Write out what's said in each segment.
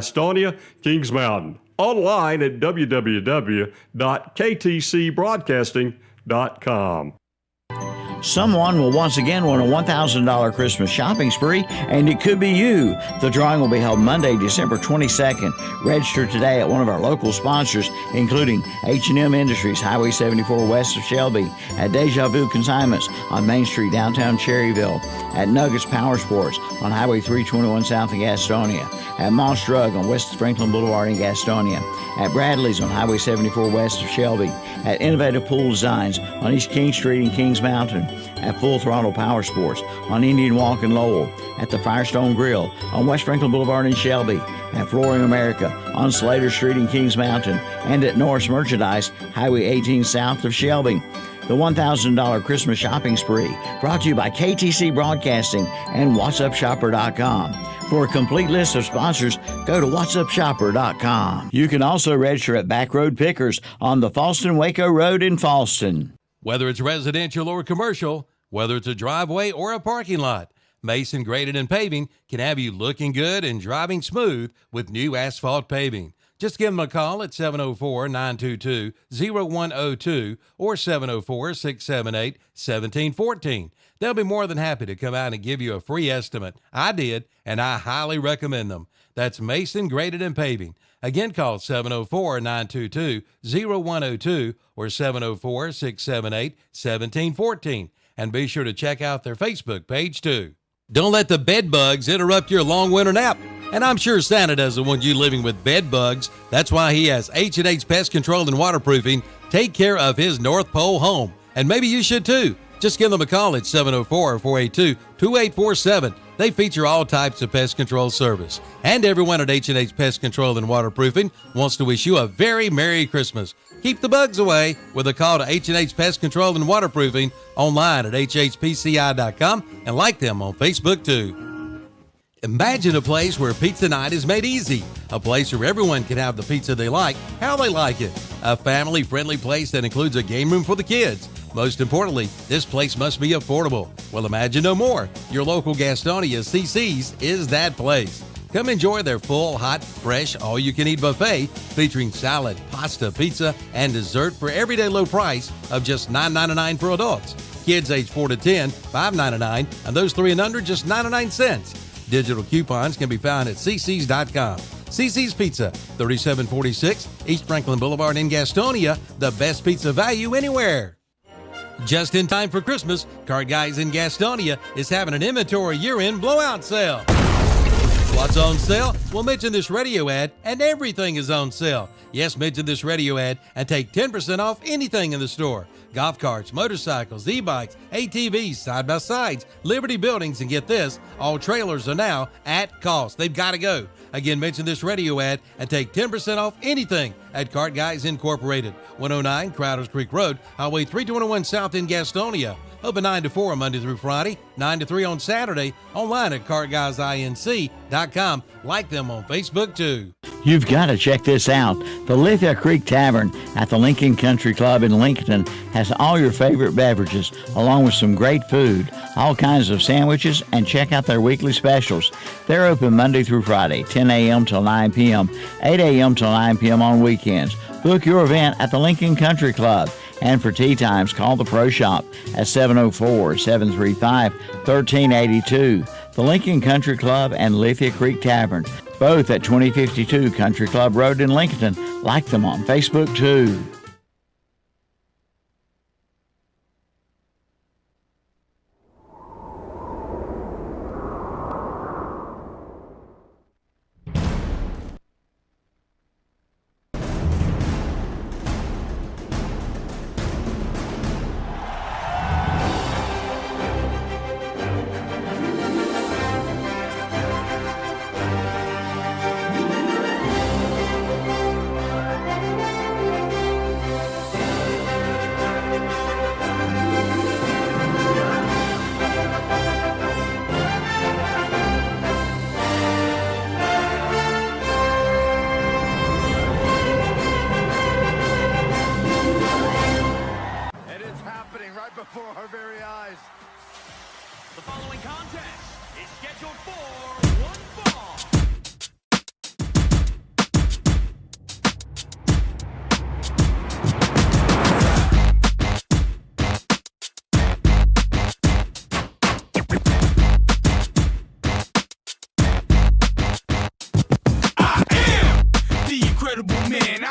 Gastonia, Kings Mountain. Online at www.ktcbroadcasting.com. Someone will once again win a $1,000 Christmas shopping spree, and it could be you. The drawing will be held Monday, December 22nd. Register today at one of our local sponsors, including H&M Industries, Highway 74 west of Shelby, at Deja Vu Consignments on Main Street, downtown Cherryville, at Nuggets Power Sports on Highway 321 south of Gastonia, at Moss Drug on West Franklin Boulevard in Gastonia, at Bradley's on Highway 74 west of Shelby, at Innovative Pool Designs on East King Street in Kings Mountain, at Full Throttle Power Sports on Indian Walk in Lowell, at the Firestone Grill on West Franklin Boulevard in Shelby, at Flooring America on Slater Street in Kings Mountain, and at Norris Merchandise, Highway 18 south of Shelby. The $1,000 Christmas shopping spree brought to you by KTC Broadcasting and WhatsUpShopper.com. For a complete list of sponsors, go to WhatsUpShopper.com. You can also register at Backroad Pickers on the Falston-Waco Road in Falston. Whether it's residential or commercial, whether it's a driveway or a parking lot, Mason Grading and Paving can have you looking good and driving smooth with new asphalt paving. Just give them a call at 704-922-0102 or 704-678-1714. They'll be more than happy to come out and give you a free estimate. I did, and I highly recommend them. That's Mason Graded and Paving. Again, call 704-922-0102 or 704-678-1714. And be sure to check out their Facebook page, too. Don't let the bed bugs interrupt your long winter nap. And I'm sure Santa doesn't want you living with bed bugs. That's why he has H&H Pest Control and Waterproofing take care of his North Pole home. And maybe you should, too. Just give them a call at 704-482-2847. They feature all types of pest control service. And everyone at H&H Pest Control and Waterproofing wants to wish you a very Merry Christmas. Keep the bugs away with a call to H&H Pest Control and Waterproofing online at hhpci.com and like them on Facebook, too. Imagine a place where pizza night is made easy. A place where everyone can have the pizza they like, how they like it. A family-friendly place that includes a game room for the kids. Most importantly, this place must be affordable. Well, imagine no more. Your local Gastonia CC's is that place. Come enjoy their full, hot, fresh, all-you-can-eat buffet featuring salad, pasta, pizza, and dessert for everyday low price of just $9.99 for adults. Kids age 4 to 10, $5.99, and those 3 and under, just 99 cents. Digital coupons can be found at cc's.com. CC's Pizza, 3746 East Franklin Boulevard in Gastonia, the best pizza value anywhere. Just in time for Christmas, Cart Guys in Gastonia is having an inventory year-end blowout sale. What's on sale? Well, mention this radio ad and everything is on sale. Yes, mention this radio ad and take 10% off anything in the store. Golf carts, motorcycles, e-bikes, ATVs, side-by-sides, Liberty Buildings, and get this, all trailers are now at cost. They've got to go. Again, mention this radio ad and take 10% off anything at Cart Guys Incorporated, 109 Crowders Creek Road, Highway 321 South in Gastonia. Open 9 to 4 Monday through Friday, 9 to 3 on Saturday, online at cartguysinc.com. Like them on Facebook, too. You've got to check this out. The Lithia Creek Tavern at the Lincoln Country Club in Lincoln has all your favorite beverages, along with some great food, all kinds of sandwiches, and check out their weekly specials. They're open Monday through Friday, 10 a.m. till 9 p.m., 8 a.m. till 9 p.m. on weekends. Book your event at the Lincoln Country Club. And for tea times, call the Pro Shop at 704-735-1382. The Lincoln Country Club and Lithia Creek Tavern, both at 2052 Country Club Road in Lincoln. Like them on Facebook, too.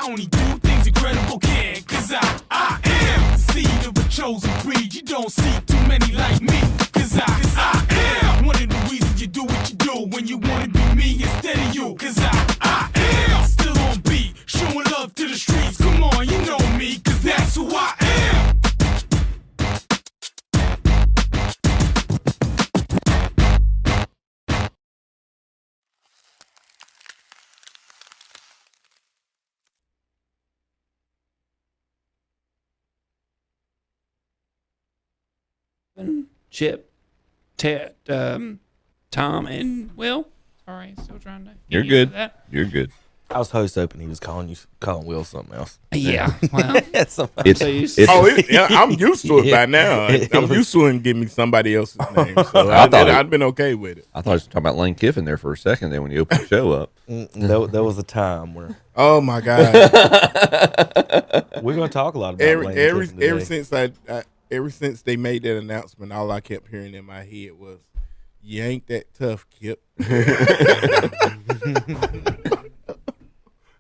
only do things incredible can. Cause I am the seed of a chosen breed. You don't see too many like me. Cause I am one of the reasons you do what you do. When you wanna be me instead of you. Cause I am still on beat, showing love to the streets. Come on, you know me, cause that's who I am. Chip, Ted, Tom, and Will. Sorry, still trying to. You're get used good. to that. You're good. I was host open. He was calling Will something else. Yeah, well, It's I'm used to it by now. I'm used to him giving me somebody else's name, so I've been okay with it. I thought you were talking about Lane Kiffin there for a second. Then when you opened the show up, There was a time where Oh my God! we're going to talk a lot about Lane Kiffin today. Ever since they made that announcement, all I kept hearing in my head was, "You ain't that tough, Kip."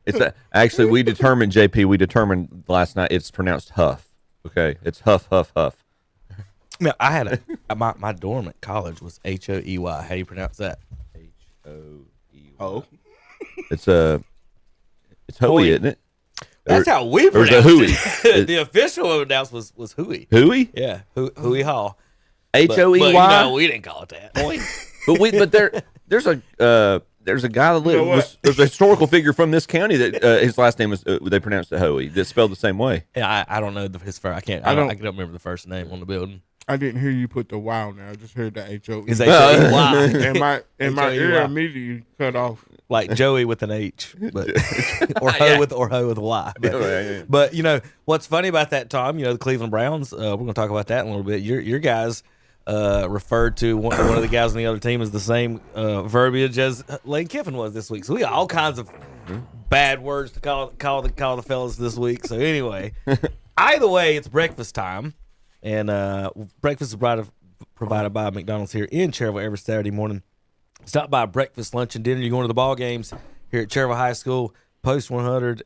it's actually we determined last night it's pronounced Huff. Okay, it's Huff Huff Huff. Yeah, I had my dorm at college was Hoey. How do you pronounce that? Hoey. Oh, It's Hoey, isn't it? That's how we Or is pronounced it Huey? it. The official announcement was Huey. Huey? Yeah, Huey Hall. Hoey. But, we didn't call it that. But there's a guy that there's a historical figure from this county that his last name was they pronounced it Hoey. That's spelled the same way. Yeah, I don't know his first. I don't remember the first name on the building. I didn't hear you put the wow. Now I just heard the HOE. Is Hoey? and my ear immediately cut off. Like Joey with an H, but or Ho with a Y. But you know what's funny about that, Tom? You know the Cleveland Browns. We're going to talk about that in a little bit. Your guys referred to one of the guys on the other team as the same verbiage as Lane Kiffin was this week. So we got all kinds of bad words to call the fellas this week. So anyway, either way, it's breakfast time, and breakfast is provided by McDonald's here in Cherville every Saturday morning. Stop by breakfast, lunch, and dinner. You're going to the ball games here at Cherville High School, post 100.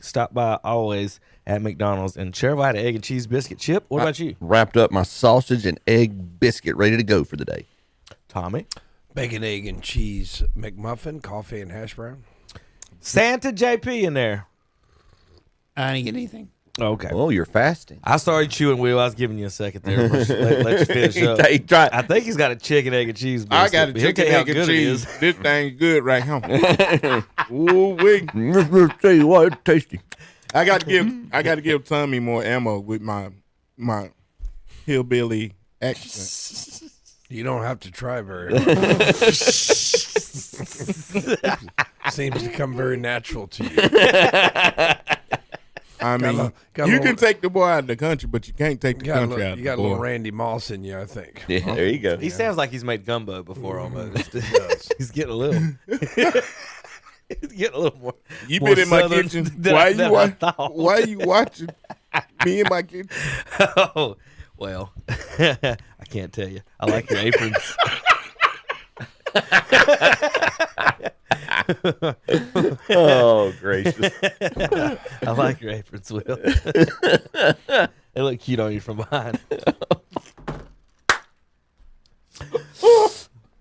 Stop by always at McDonald's. And Cherville had an egg and cheese biscuit. Chip, what about you? Wrapped up my sausage and egg biscuit, ready to go for the day. Tommy? Bacon, egg, and cheese McMuffin, coffee, and hash brown. Santa JP in there. I didn't get anything. Okay. Well, you're fasting. I started chewing, Will. I was giving you a second there. Let you finish up. I think he's got a chicken, egg, and cheese biscuit. I got a chicken, egg, and cheese. This thing's good right here. Ooh wee! Tell you what, it's tasty. I got to give Tommy more ammo with my hillbilly accent. You don't have to try very hard. Seems to come very natural to you. I mean, you can take the boy out of the country, but you can't take the country out of the boy. You got a little Randy Moss in you, I think. Yeah, there you go. He sounds like he's made gumbo before almost. He's getting a little. He's getting a little more. You been in my kitchen. Why you watching me in my kitchen? Oh, well, I can't tell you. I like your aprons. Oh, gracious. I like your aprons, Will. They look cute on you from behind.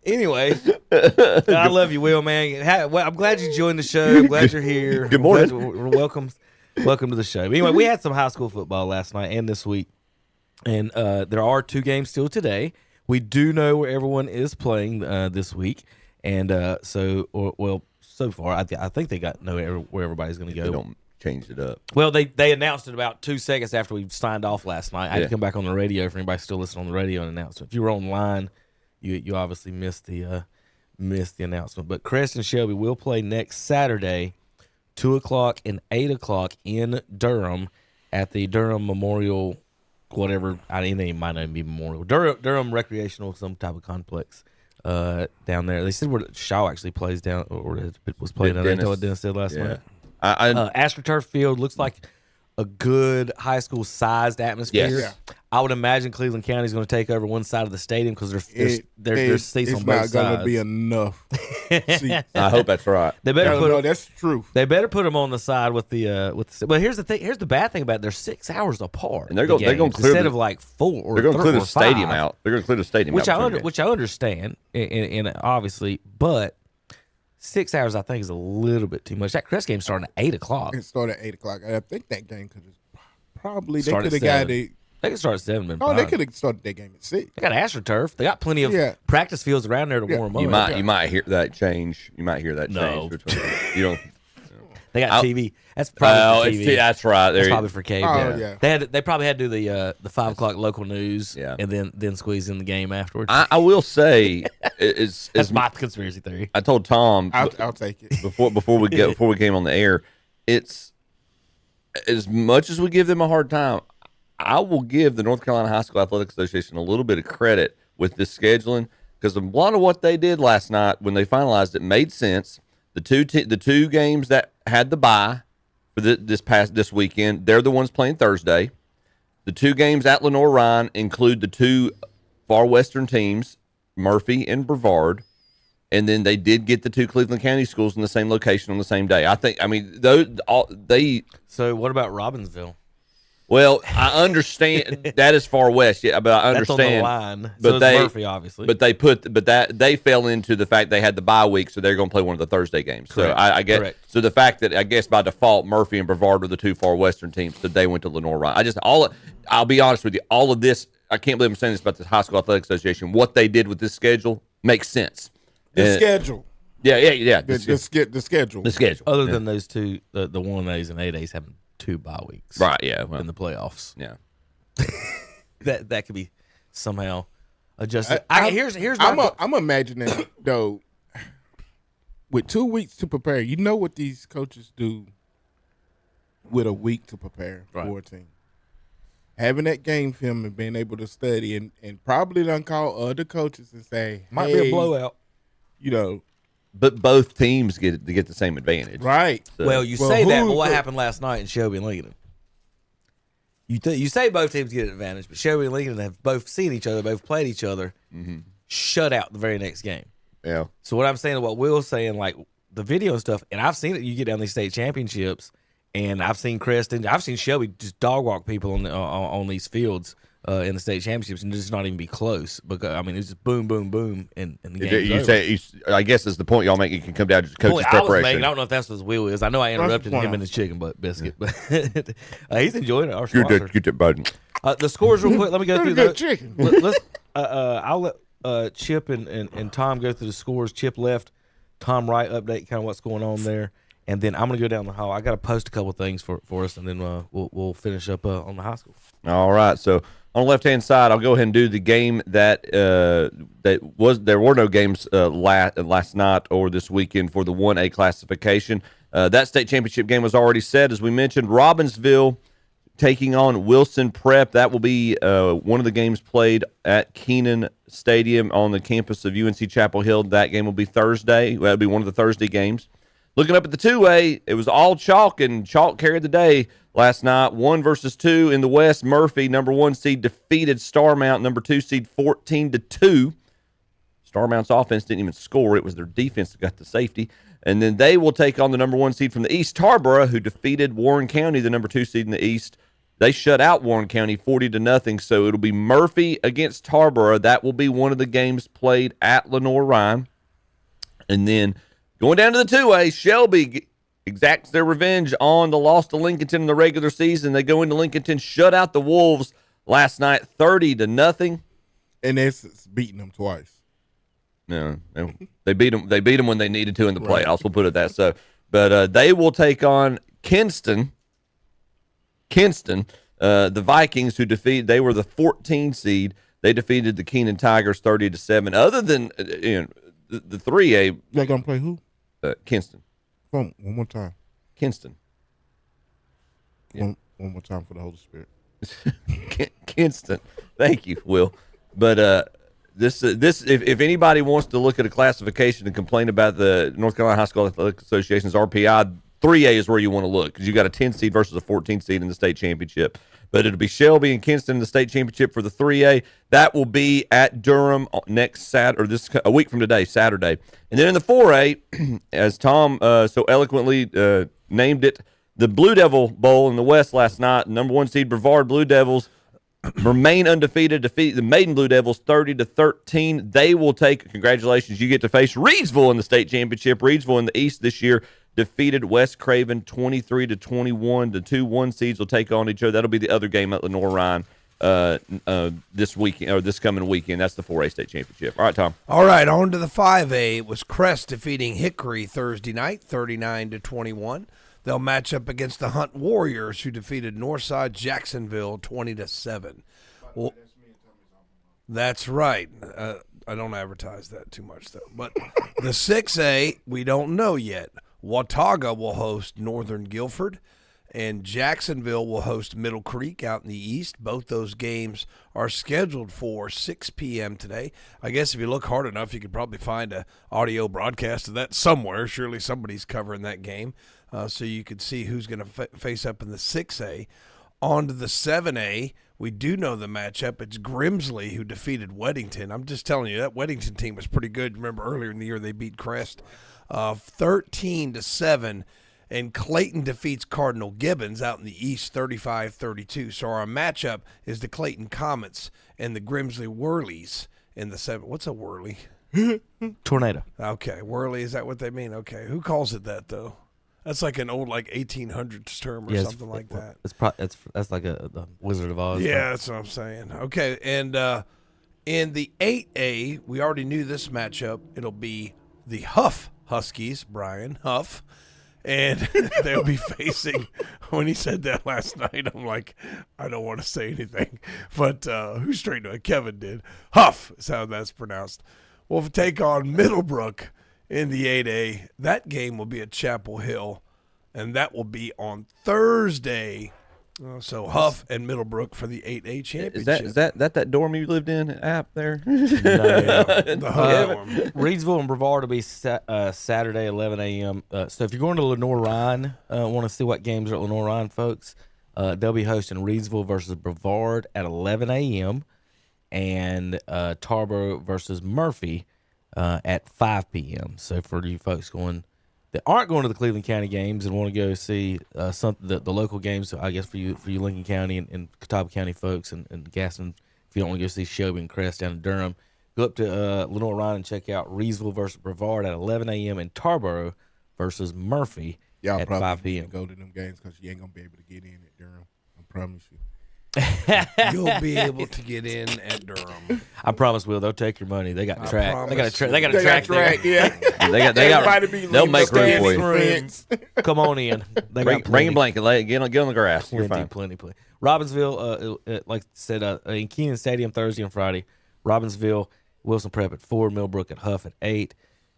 Anyway, I love you, Will, man. I'm glad you joined the show. I'm glad you're here. Good morning. Welcome to the show. Anyway, we had some high school football last night and this week, and there are 2 games still today. We do know where everyone is playing this week, and so far, I think they know where everybody's going to go. They don't change it up. Well, they announced it about 2 seconds after we signed off last night. I had to come back on the radio for anybody still listening on the radio and announce it. If you were online, you obviously missed the announcement. But Crest and Shelby will play next Saturday, 2:00 and 8:00 in Durham at the Durham Memorial, whatever. It might not even be Memorial. Durham Recreational, some type of complex down there. They said where Shaw actually plays down, or was playing down there. Dennis said last night. AstroTurf Field looks like a good high school sized atmosphere. Yes. Yeah. I would imagine Cleveland County is going to take over one side of the stadium because there's seats on both It's not going sides. to be enough seats. I hope that's right. They better No, that's the truth. They better put them on the side with the But here's the thing. Here's the bad thing about it. They're 6 hours apart. And they're the going to games, clear instead the- of like 4 or They're going to clear or the stadium 5, out. They're going to clear the stadium which out. which I understand, and obviously, but 6 hours I think is a little bit too much. That Crest game starting at 8:00. It started at 8:00. I think that game could have probably they Started could have at got 7. it. They could start at 7. Oh, they could have started that game at 6. They got AstroTurf. They got plenty of practice fields around there to warm up. You might hear that change. You might hear that change. Between, you don't. They got TV. That's probably for TV. That's right. That's probably for cable. Oh, yeah. They probably had to do the 5:00 local news. Yeah. And then squeeze in the game afterwards. I will say, it's That's my conspiracy theory. I told Tom. I'll take it. before we came on the air. It's as much as we give them a hard time. I will give the North Carolina High School Athletic Association a little bit of credit with this scheduling because a lot of what they did last night when they finalized it made sense. The two games that had the bye for this weekend, they're the ones playing Thursday. The 2 games at Lenoir-Rhyne include the 2 far western teams, Murphy and Brevard. And then they did get the 2 Cleveland County schools in the same location on the same day. So what about Robbinsville? Well, I understand that is far west, yeah, but I understand. That's on the line. But So it's Murphy, obviously. But they fell into the fact they had the bye week, so they're going to play one of the Thursday games. Correct. So I get Correct. so the fact that I guess by default Murphy and Brevard were the 2 far western teams, so they went to Lenoir-Rhyne. I'll be honest with you, all of this, I can't believe I'm saying this about the High School Athletic Association. What they did with this schedule makes sense. The schedule. Yeah. The schedule. The schedule. Other than those 2, the 1As and 8As having 2 bye weeks, Right, yeah. Well, in the playoffs. yeah. That could be somehow adjusted. Here's I'm imagining though, with 2 weeks to prepare. You know what these coaches do with a week to prepare for a team. Having that game film and being able to study and probably done call other coaches and say, might be a blowout. You know, But both teams get the same advantage. right? So- Well, you say that, but what happened last night in Shelby and Lincoln? You say both teams get an advantage, but Shelby and Lincoln have both seen each other, both played each other, shut out the very next game. Yeah. So what I'm saying, what Will's saying, like the video and stuff, and I've seen it. You get down these state championships, and I've seen Creston, I've seen Shelby just dog walk people on these fields in the state championships, and just not even be close. Because I mean, it's just boom, boom, boom, and the game's over. I guess is the point y'all make. It can come down to coach's Point I was preparation. making, I don't know if that's what his will is. I know I interrupted him and his chicken butt biscuit, but he's enjoying it. Our sponsor. Get that button. The scores real quick. Let me go through good those. chicken. I'll let Chip and Tom go through the scores. Chip left, Tom right, update kind of what's going on there, and then I'm gonna go down the hall. I got to post a couple of things for us, and then we'll finish up on the high school. All right. So on the left hand side, I'll go ahead and do the game that there were no games last night or this weekend for the 1A classification. That state championship game was already set, as we mentioned. Robbinsville taking on Wilson Prep. That will be one of the games played at Keenan Stadium on the campus of UNC Chapel Hill. That game will be Thursday. That'll be one of the Thursday games. Looking up at the 2A, it was all chalk, and chalk carried the day last night. 1 versus 2 in the West. Murphy, number 1 seed, defeated Starmount, number 2 seed, 14-2. Starmount's offense didn't even score. It was their defense that got the safety. And then they will take on the number 1 seed from the East, Tarboro, who defeated Warren County, the number 2 seed in the East. They shut out Warren County 40-0. So it'll be Murphy against Tarboro. That will be one of the games played at Lenoir-Rhyne. And then going down to the 2A, Shelby exacts their revenge on the loss to Lincolnton in the regular season. They go into Lincolnton, shut out the Wolves last night 30-0. And it's beating them twice. No, they beat them. They beat them when they needed to in the playoffs. We'll put it that so. But they will take on Kinston, the Vikings, who they were the 14 seed. They defeated the Keenan Tigers 30-7. Other than the 3A, They're gonna play who? Kinston. One more time. Kinston. One more time for the Holy Spirit. Kinston. Thank you, Will. But this if anybody wants to look at a classification and complain about the North Carolina High School Athletic Association's RPI, 3A is where you want to look because you got a 10 seed versus a 14 seed in the state championship. But it'll be Shelby and Kinston in the state championship for the 3A. That will be at Durham next Saturday, or a week from today, Saturday. And then in the 4A, as Tom so eloquently named it, the Blue Devil Bowl in the West last night. Number 1 seed Brevard Blue Devils remain undefeated, defeat the Maiden Blue Devils 30-13. They will take, congratulations, you get to face Reedsville in the state championship. Reedsville in the East this year defeated West Craven 23-21. The 2-1 seeds will take on each other. That'll be the other game at Lenore Ryan this weekend, or this coming weekend. That's the 4A state championship. All right, Tom. All right, on to the 5A. It was Crest defeating Hickory Thursday night, 39-21. They'll match up against the Hunt Warriors, who defeated Northside Jacksonville 20-7. Well, that's right. I don't advertise that too much, though. But the 6A, we don't know yet. Watauga will host Northern Guilford, and Jacksonville will host Middle Creek out in the east. Both those games are scheduled for 6 p.m. today. I guess if you look hard enough, you could probably find an audio broadcast of that somewhere. Surely somebody's covering that game, so you could see who's going to face up in the 6A. On to the 7A, we do know the matchup. It's Grimsley who defeated Weddington. I'm just telling you, that Weddington team was pretty good. Remember earlier in the year they beat Crest 13-7. And Clayton defeats Cardinal Gibbons out in the East 35-32. So our matchup is the Clayton Comets and the Grimsley Whirlies in the 7. What's a whirly? Tornado. Okay, whirly, is that what they mean? Okay, who calls it that, though? That's like an old 1800s term or something like that. That's like the Wizard of Oz. Yeah, that's what I'm saying. Okay, and in the 8A, we already knew this matchup. It'll be the Huff Huskies, Brian Huff, and they'll be facing, when he said that last night, I'm like, I don't want to say anything. But who straightened it? Kevin did. Huff is how that's pronounced. We'll take on Middlebrook in the 8A. That game will be at Chapel Hill, and that will be on Thursday. So Huff and Middlebrook for the 8A championship. Is that dorm you lived in app there? No. The Huff dorm. Reedsville and Brevard will be Saturday, 11 a.m. So if you're going to Lenore Ryan, want to see what games are at Lenore Ryan, folks, they'll be hosting Reedsville versus Brevard at 11 a.m. and Tarboro versus Murphy at 5 p.m. So for you folks that aren't going to the Cleveland County games and want to go see something the local games, I guess for you Lincoln County and Catawba County folks and Gaston, if you don't want to go see Shelby and Crest down in Durham, go up to Lenore Ryan and check out Reedsville versus Brevard at 11 a.m. and Tarboro versus Murphy at 5 p.m. Go to them games because you ain't gonna be able to get in at Durham. I promise you. You'll be able to get in at Durham. I promise, Will. They'll take your money. They got track. They got a track. They got a They track. got track, yeah. They'll make room for you. Friends. Come on in. They Bring got plenty. a blanket. Get on the grass. You're fine. Plenty. Robbinsville, like I said, in Keenan Stadium Thursday and Friday. Robbinsville, Wilson Prep at 4, Millbrook at Huff at 8.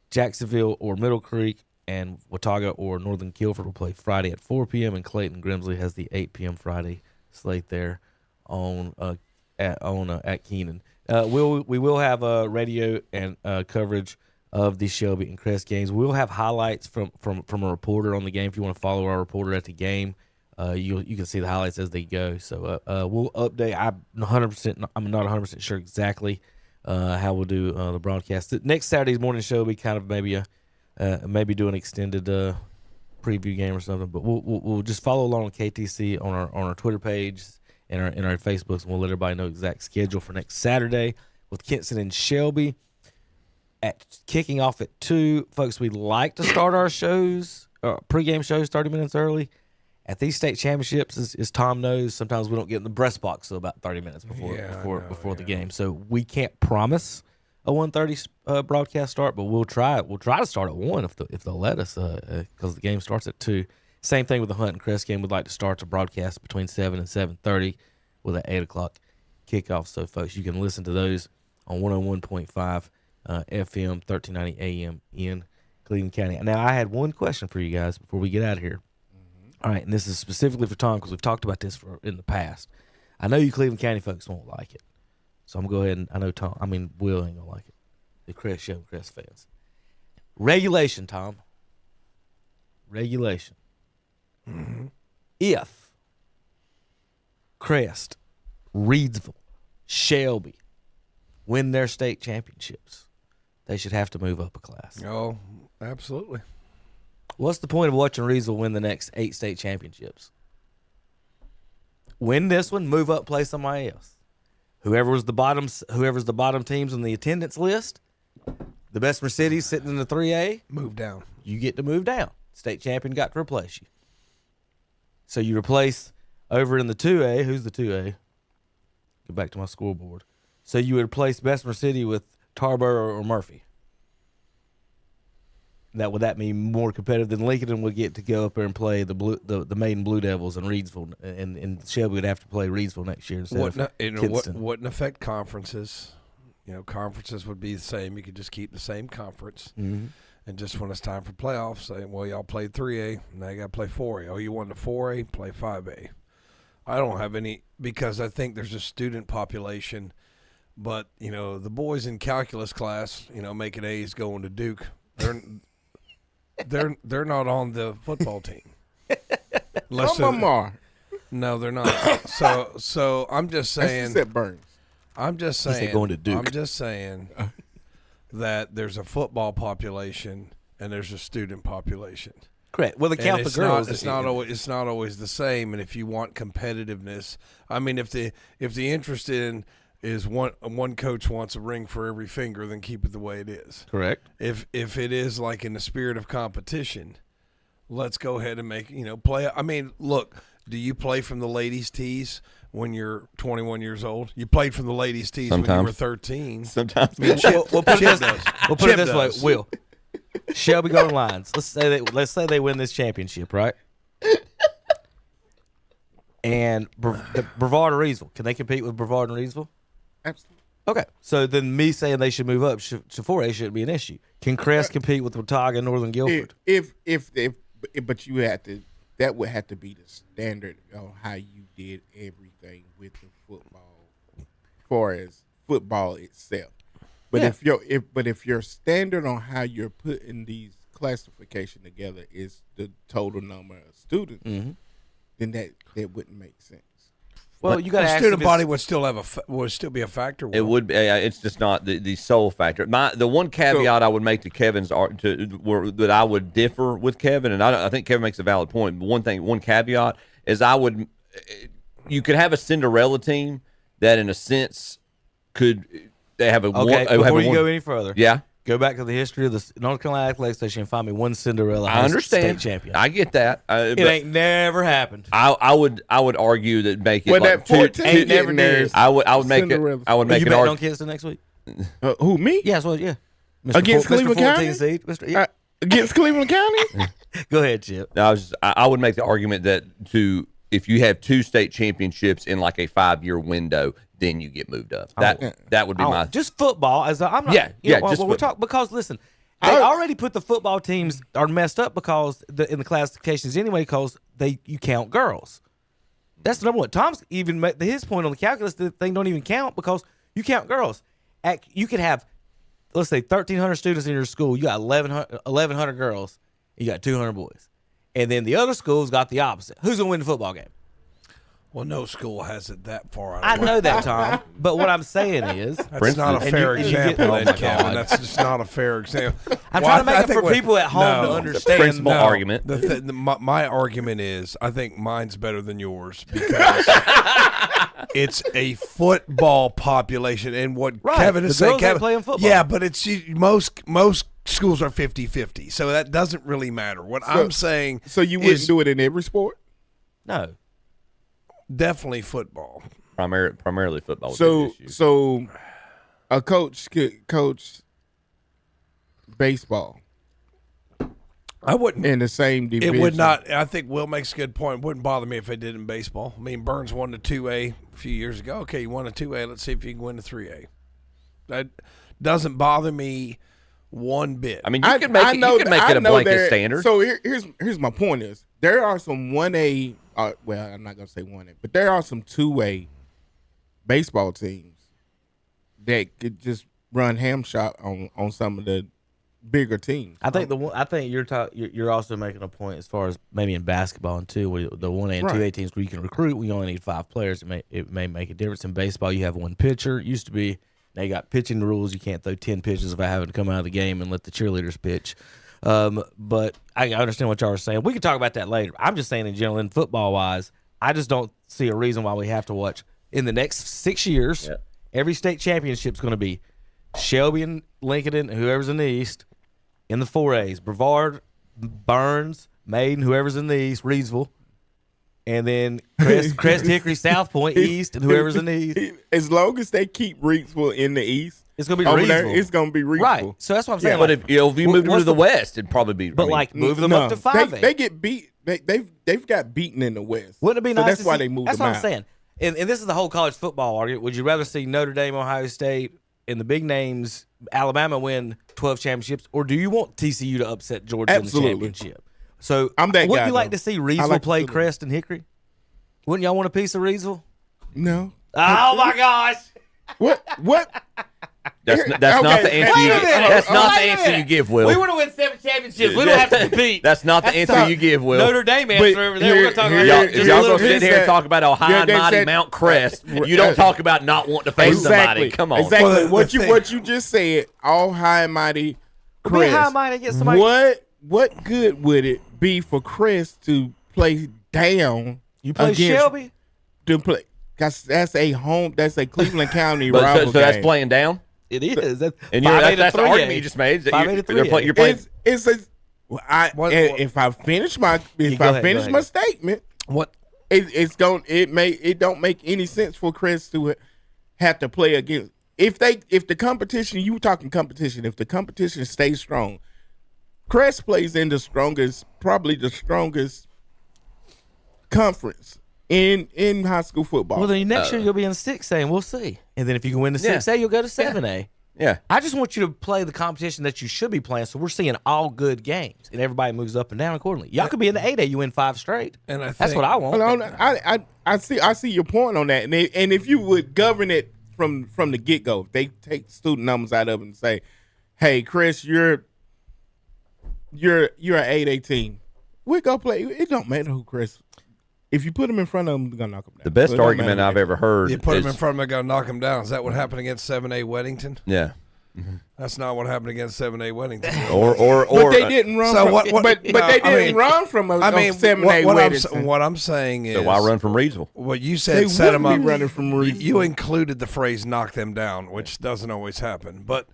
Jacksonville or Middle Creek and Watauga or Northern Guilford will play Friday at 4 p.m. and Clayton Grimsley has the 8 p.m. Friday slate there at Keenan. We will have radio and coverage of the Shelby and Crest games. We'll have highlights from a reporter on the game. If you want to follow our reporter at the game, you can see the highlights as they go. So we'll update. I'm not 100% sure exactly how we'll do the broadcast. The next Saturday's morning show will be kind of maybe do an extended preview game or something. But we'll just follow along on KTC on our Twitter page and in our Facebooks, and we'll let everybody know exact schedule for next Saturday with Kinston and Shelby at kicking off at 2. Folks, we like to start our shows, pregame shows 30 minutes early. At these state championships, as Tom knows, sometimes we don't get in the press box till about 30 minutes before the game. So we can't promise a 1:30 broadcast start, but we'll try to start at 1 if they'll let us, because the game starts at 2. Same thing with the Hunt and Crest game. We'd like to start the broadcast between 7 and 7:30 with an 8 o'clock kickoff. So, folks, you can listen to those on 101.5 FM, 1390 AM in Cleveland County. Now, I had one question for you guys before we get out of here. All right, and this is specifically for Tom because we've talked about this in the past. I know you Cleveland County folks won't like it. So I'm going to go ahead and I know Will ain't going to like it. The Crest Show, Crest fans. Regulation, Tom. Regulation. If Crest, Reedsville, Shelby win their state championships, they should have to move up a class. Oh, absolutely. What's the point of watching Reedsville win the next 8 state championships? Win this one, move up, play somebody else. Whoever's the bottom teams on the attendance list, the best Mercedes sitting in the 3A, Move down. you get to move down. State champion got to replace you. So you replace over in the 2A. Who's the 2A? Go back to my scoreboard. So you would replace Bessemer City with Tarboro or Murphy. Would that mean more competitive than Lincoln and would get to go up there and play the Maiden Blue Devils in Reedsville, and Shelby would have to play Reedsville next year instead of Kinston. Wouldn't affect conferences. Conferences would be the same. You could just keep the same conference. Mhm. And just when it's time for playoffs, say, well, y'all played 3A, now you got to play 4A. Oh, you won the 4A, play 5A. I don't have any, because I think there's a student population, but, the boys in calculus class, making A's going to Duke, they're not on the football team. Some of them are. No, they're not. So I'm just saying. That's Burns. I'm just saying. going to Duke. I'm just saying that there's a football population and there's a student population. Correct. Well, they count the girls. It's not always the same. And if you want competitiveness, I mean, if the interest in is one coach wants a ring for every finger, then keep it the way it is. Correct. If it is like in the spirit of competition, let's go ahead and make play. I mean, look, do you play from the ladies' tees when you're 21 years old? You played from the ladies' tees when you were 13. Sometimes. We'll put it this way, Will. Shelby Golden Lions. Let's say they win this championship, right? And Brevard or Reedsville, can they compete with Brevard and Reedsville? Absolutely. Okay, so then me saying they should move up to 4A shouldn't be an issue. Can Crest compete with Watauga and Northern Guilford? But you had to. That would have to be the standard on how you did everything with the football, as far as football itself. But if your standard on how you're putting these classification together is the total number of students, then that wouldn't make sense. Well, you got to student body would still be a factor. It would be. It's just not the sole factor. The one caveat I would make to Kevin's that I would differ with Kevin, and I think Kevin makes a valid point. But one caveat is you could have a Cinderella team that, in a sense, they have a Before you go any further, yeah. Go back to the history of the North Carolina Athletic Station and find me one Cinderella I understand. state champion. I get that. It ain't never happened. I would argue that make it. Well, like that 14 ain't never did. I would make it. I would make you it. betting on Kinston next week? Who, me? Yeah, yeah. Against Cleveland County? Seed. Yeah. Against Cleveland County? Go ahead, Chip. No, I would make the argument that if you have 2 state championships in like a 5-year window, then you get moved up. That would be my just football. I'm not. We're talking because listen, they already put the football teams are messed up because in the classifications anyway because you count girls. That's the number one. Tom's even made his point on the calculus. The thing don't even count because you count girls. You could have, let's say, 1,300 students in your school. You got 1,100 girls. You got 200 boys, and then the other schools got the opposite. Who's gonna win the football game? Well, no school has it that far out. I know that, Tom. But what I'm saying is, that's not a fair example, Kevin. That's just not a fair example. I'm trying to make it for people at home to understand. Principal argument. My argument is, I think mine's better than yours because it's a football population, and what Kevin is saying, Kevin, playing football. Yeah, but it's most schools are 50-50, so that doesn't really matter. I'm saying, so you wouldn't do it in every sport? No. Definitely football. Primarily football. So a coach could coach baseball. I wouldn't in the same division. It would not. I think Will makes a good point. It wouldn't bother me if they did in baseball. I mean, Burns won the 2A a few years ago. Okay, you won a 2A. Let's see if you can win the 3A. That doesn't bother me one bit. I mean, you can make it a blanket standard. So here's my point: is there are some 1A. Well, I'm not gonna say 1A, but there are some 2A baseball teams that could just run ham shot on some of the bigger teams. I think I think you're also making a point as far as maybe in basketball too, where the 1A and 2A teams where you can recruit, we only need 5 players. It may make a difference. In baseball, you have 1 pitcher. It used to be they got pitching rules. You can't throw 10 pitches without having to come out of the game and let the cheerleaders pitch. But I understand what y'all are saying. We can talk about that later. I'm just saying in general, in football wise, I just don't see a reason why we have to watch in the next 6 years. Yep. Every state championship is going to be Shelby and Lincoln and whoever's in the East. In the 4As, Brevard, Burns, Maiden, whoever's in the East, Reedsville, and then Crest Hickory, South Point, East, and whoever's in the East. As long as they keep Reedsville in the East, it's going to be over Reedsville. there, it's going to be Reedsville. Right. So that's what I'm saying. Yeah, but if you move them to the West, it'd probably be. But move them up to 5A. They get beat. They've got beaten in the West. Wouldn't it be so nice? That's why they moved them out. That's what I'm saying. And this is the whole college football argument. Would you rather see Notre Dame, Ohio State, and the big names, Alabama, win 12 championships, or do you want TCU to upset Georgia in the championship? So I'm that guy. Wouldn't you like to see Reedsville play Crest and Hickory? Wouldn't y'all want a piece of Reedsville? No. Oh my gosh! What? That's not the answer. That's not the answer you give, Will. We want to win 7 championships. We don't have to compete. That's not the answer you give, Will. Notre Dame answer over there. We're going to talk about if y'all going to sit here and talk about Ohio and mighty Mount Crest, you don't talk about not wanting to face somebody. Come on. Exactly. What you just said, all high and mighty Crest. High and mighty against somebody. What good would it be for Crest to play down? You play Shelby? To play. That's a Cleveland County rival so that's playing down? It is. That's the argument you just made. You're playing. If I finish my statement, it don't make any sense for Chris to have to play against. If the competition, you were talking competition, if the competition stays strong, Crest plays in probably the strongest conference in high school football. Well, then next year you'll be in 6A, and we'll see. And then if you can win the 6A, you'll go to 7A. Yeah. I just want you to play the competition that you should be playing, so we're seeing all good games, and everybody moves up and down accordingly. Y'all could be in the 8A, you win 5 straight. And that's what I want. I see your point on that, and if you would govern it from the get go, they take student numbers out of it and say, "Hey, Chris, you're an 8A team. We go play. It don't matter who Chris." If you put him in front of him, they're going to knock him down. The best argument I've ever heard. You put him in front of him, they're going to knock him down. Is that what happened against 7A Weddington? Yeah. Mm-hmm. That's not what happened against 7A Weddington. But they didn't run. But they didn't run from 7A Weddington. What I'm saying is, so why run from Reedsville? What you said, set them up. Running from Reedsville. You included the phrase "knock them down," which doesn't always happen. But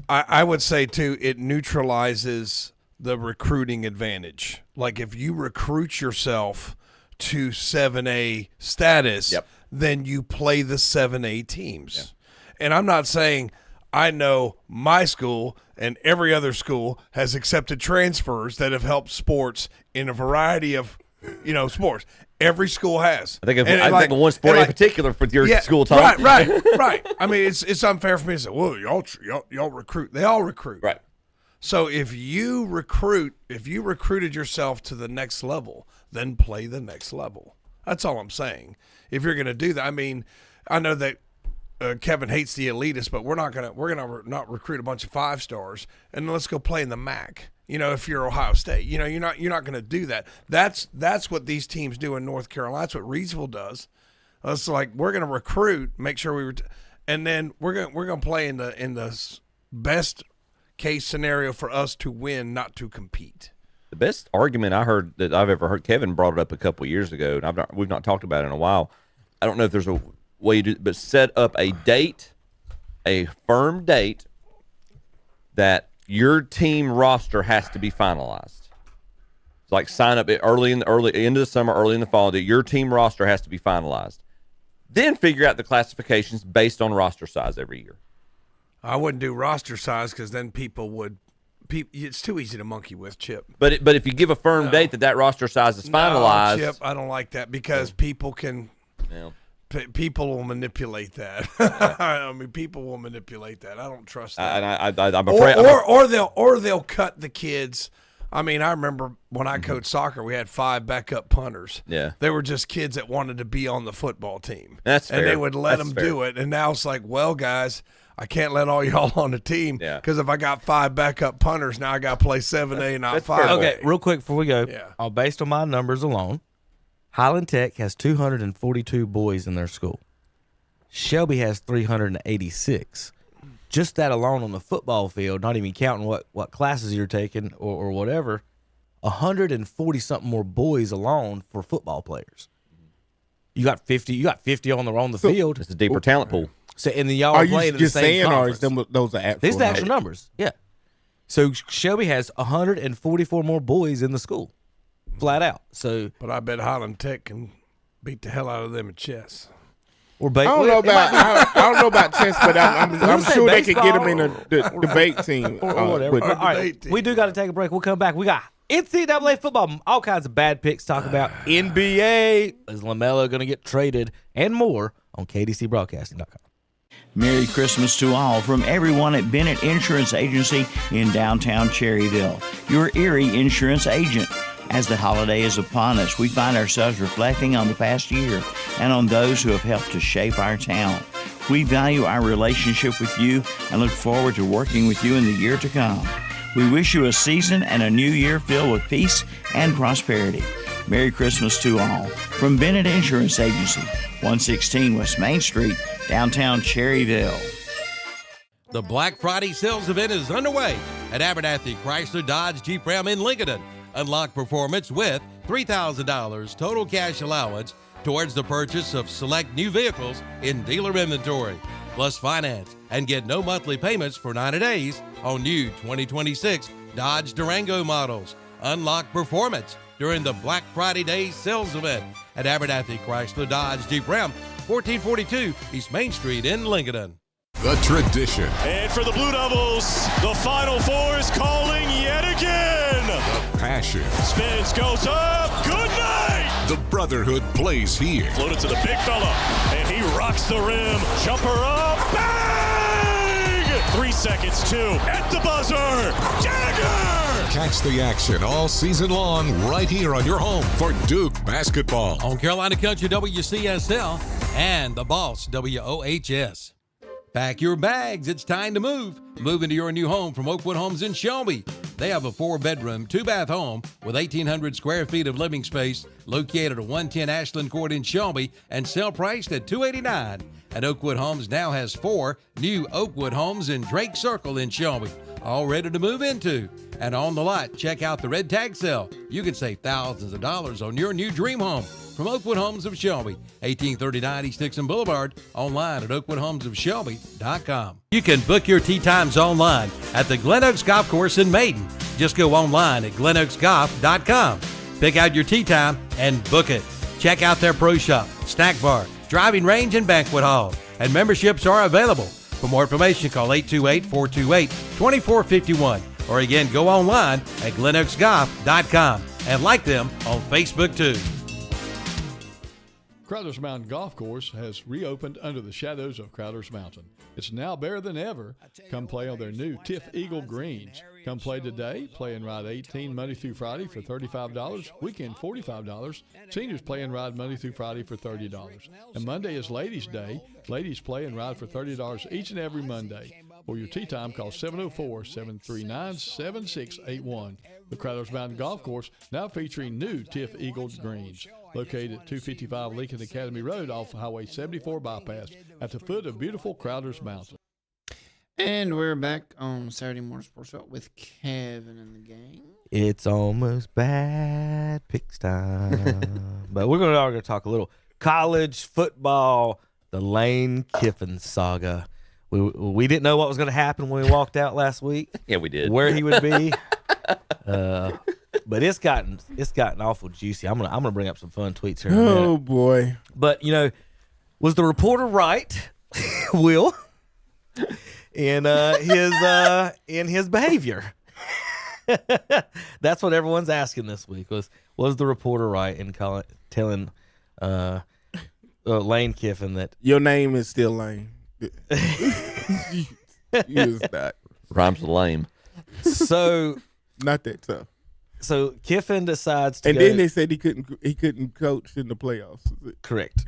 I would say too, it neutralizes the recruiting advantage. Like if you recruit yourself to 7A status, then you play the 7A teams. Yep. And I'm not saying I know my school and every other school has accepted transfers that have helped sports in a variety of, sports. Every school has. I think of one sport in particular for your school, Tom. Right. I mean, it's unfair for me to say, well, y'all recruit. They all recruit. Right. So if you recruited yourself to the next level, then play the next level. That's all I'm saying. If you're going to do that, I mean, I know that Kevin hates the elitists, but we're gonna not recruit a bunch of 5 stars and let's go play in the MAC. If you're Ohio State, you're not going to do that. That's what these teams do in North Carolina. That's what Reedsville does. It's like we're going to recruit, make sure and then we're going to play in the best case scenario for us to win, not to compete. The best argument I heard that I've ever heard, Kevin brought it up a couple of years ago, and we've not talked about it in a while. I don't know if there's a way you do, but set up a firm date that your team roster has to be finalized. It's like sign up early end of the summer, early in the fall. That your team roster has to be finalized. Then figure out the classifications based on roster size every year. I wouldn't do roster size because then people would. It's too easy to monkey with, Chip. But if you give a firm date that roster size is finalized, Chip, I don't like that because people can. Yeah. People will manipulate that. I mean, people will manipulate that. I don't trust that. I'm afraid. Or they'll cut the kids. I mean, I remember when I coached soccer, we had 5 backup punters. Yeah, they were just kids that wanted to be on the football team. That's fair. And they would let them do it. And now it's like, well, guys, I can't let all y'all on the team because if I got 5 backup punters, now I got to play 7A, not 5A. Okay, real quick before we go, Yeah. Based on my numbers alone, Highland Tech has 242 boys in their school. Shelby has 386. Just that alone on the football field, not even counting what classes you're taking or whatever, 140-something more boys alone for football players. You got 50 on the field. It's a deeper talent pool. So, and then y'all are playing in the same conference. Or is those are actual These are the actual numbers. Yeah. So Shelby has 144 more boys in the school, flat out. So, but I bet Highland Tech can beat the hell out of them in chess. Or I don't know about I don't know about chess, but I'm sure they could get them in the debate team or whatever. All right, we do got to take a break. We'll come back. We got NCAA football, all kinds of bad picks to talk about. NBA, is LaMelo going to get traded, and more on KDCBroadcasting.com. Merry Christmas to all from everyone at Bennett Insurance Agency in downtown Cherryville, your Erie insurance agent. As the holiday is upon us, we find ourselves reflecting on the past year and on those who have helped to shape our town. We value our relationship with you and look forward to working with you in the year to come. We wish you a season and a new year filled with peace and prosperity. Merry Christmas to all from Bennett Insurance Agency, 116 West Main Street, downtown Cherryville. The Black Friday sales event is underway at Abernathy Chrysler Dodge Jeep Ram in Lincoln. Unlock performance with $3,000 total cash allowance towards the purchase of select new vehicles in dealer inventory, plus finance, and get no monthly payments for 90 days on new 2026 Dodge Durango models. Unlock performance during the Black Friday Day sales event at Abernathy Chrysler Dodge Jeep Ram, 1442 East Main Street in Lincoln. The tradition. And for the Blue Devils, the Final Four is calling yet again. The passion. Spins, goes up. Good night. The brotherhood plays here. Floated to the big fella, and he rocks the rim. Jumper up. Bang! 3 seconds, 2. At the buzzer. Jagger! Catch the action all season long right here on your home for Duke basketball. On Carolina Country WCSL and the Boss WOHS. Pack your bags. It's time to move. Move into your new home from Oakwood Homes in Shelby. They have a 4-bedroom, 2-bath home with 1,800 square feet of living space located at 110 Ashland Court in Shelby and sell priced at $289. And Oakwood Homes now has 4 new Oakwood Homes in Drake Circle in Shelby, all ready to move into. And on the lot, check out the red tag sale. You can save thousands of dollars on your new dream home. From Oakwood Homes of Shelby, 1839 East Dixon Boulevard, online at oakwoodhomesofshelby.com. You can book your tee times online at the Glen Oaks Golf Course in Maiden. Just go online at glenoaksgolf.com. Pick out your tee time and book it. Check out their pro shop, snack bar, driving range, and banquet hall. And memberships are available. For more information, call 828-428-2451. Or again, go online at glenoaksgolf.com and like them on Facebook too. Crowder's Mountain Golf Course has reopened under the shadows of Crowder's Mountain. It's now better than ever. Come play on their new Tiff Eagle greens. Come play today. Play and ride 18 Monday through Friday for $35. Weekend $45. Seniors play and ride Monday through Friday for $30. And Monday is Ladies' Day. Ladies play and ride for $30 each and every Monday. For your tee time, call 704-739-7681. The Crowder's Mountain Golf Course now featuring new Tiff Eagle greens. Located at 255 Lincoln Academy Road off Highway 74 bypass at the foot of beautiful Crowder's Mountain. And we're back on Saturday Morning Sports Talk with Kevin and the gang. It's almost bad picks time. But we're going to talk a little college football, the Lane Kiffin saga. We didn't know what was going to happen when we walked out last week. Yeah, we did. Where he would be. But it's gotten awful juicy. I'm gonna bring up some fun tweets here in a minute. Oh boy. But was the reporter right, Will, in his behavior? That's what everyone's asking this week. Was the reporter right in telling Lane Kiffin that your name is still Lane? you is not. Rhymes with lame. So not that tough. So Kiffin decides to and then they said he couldn't coach in the playoffs. Correct.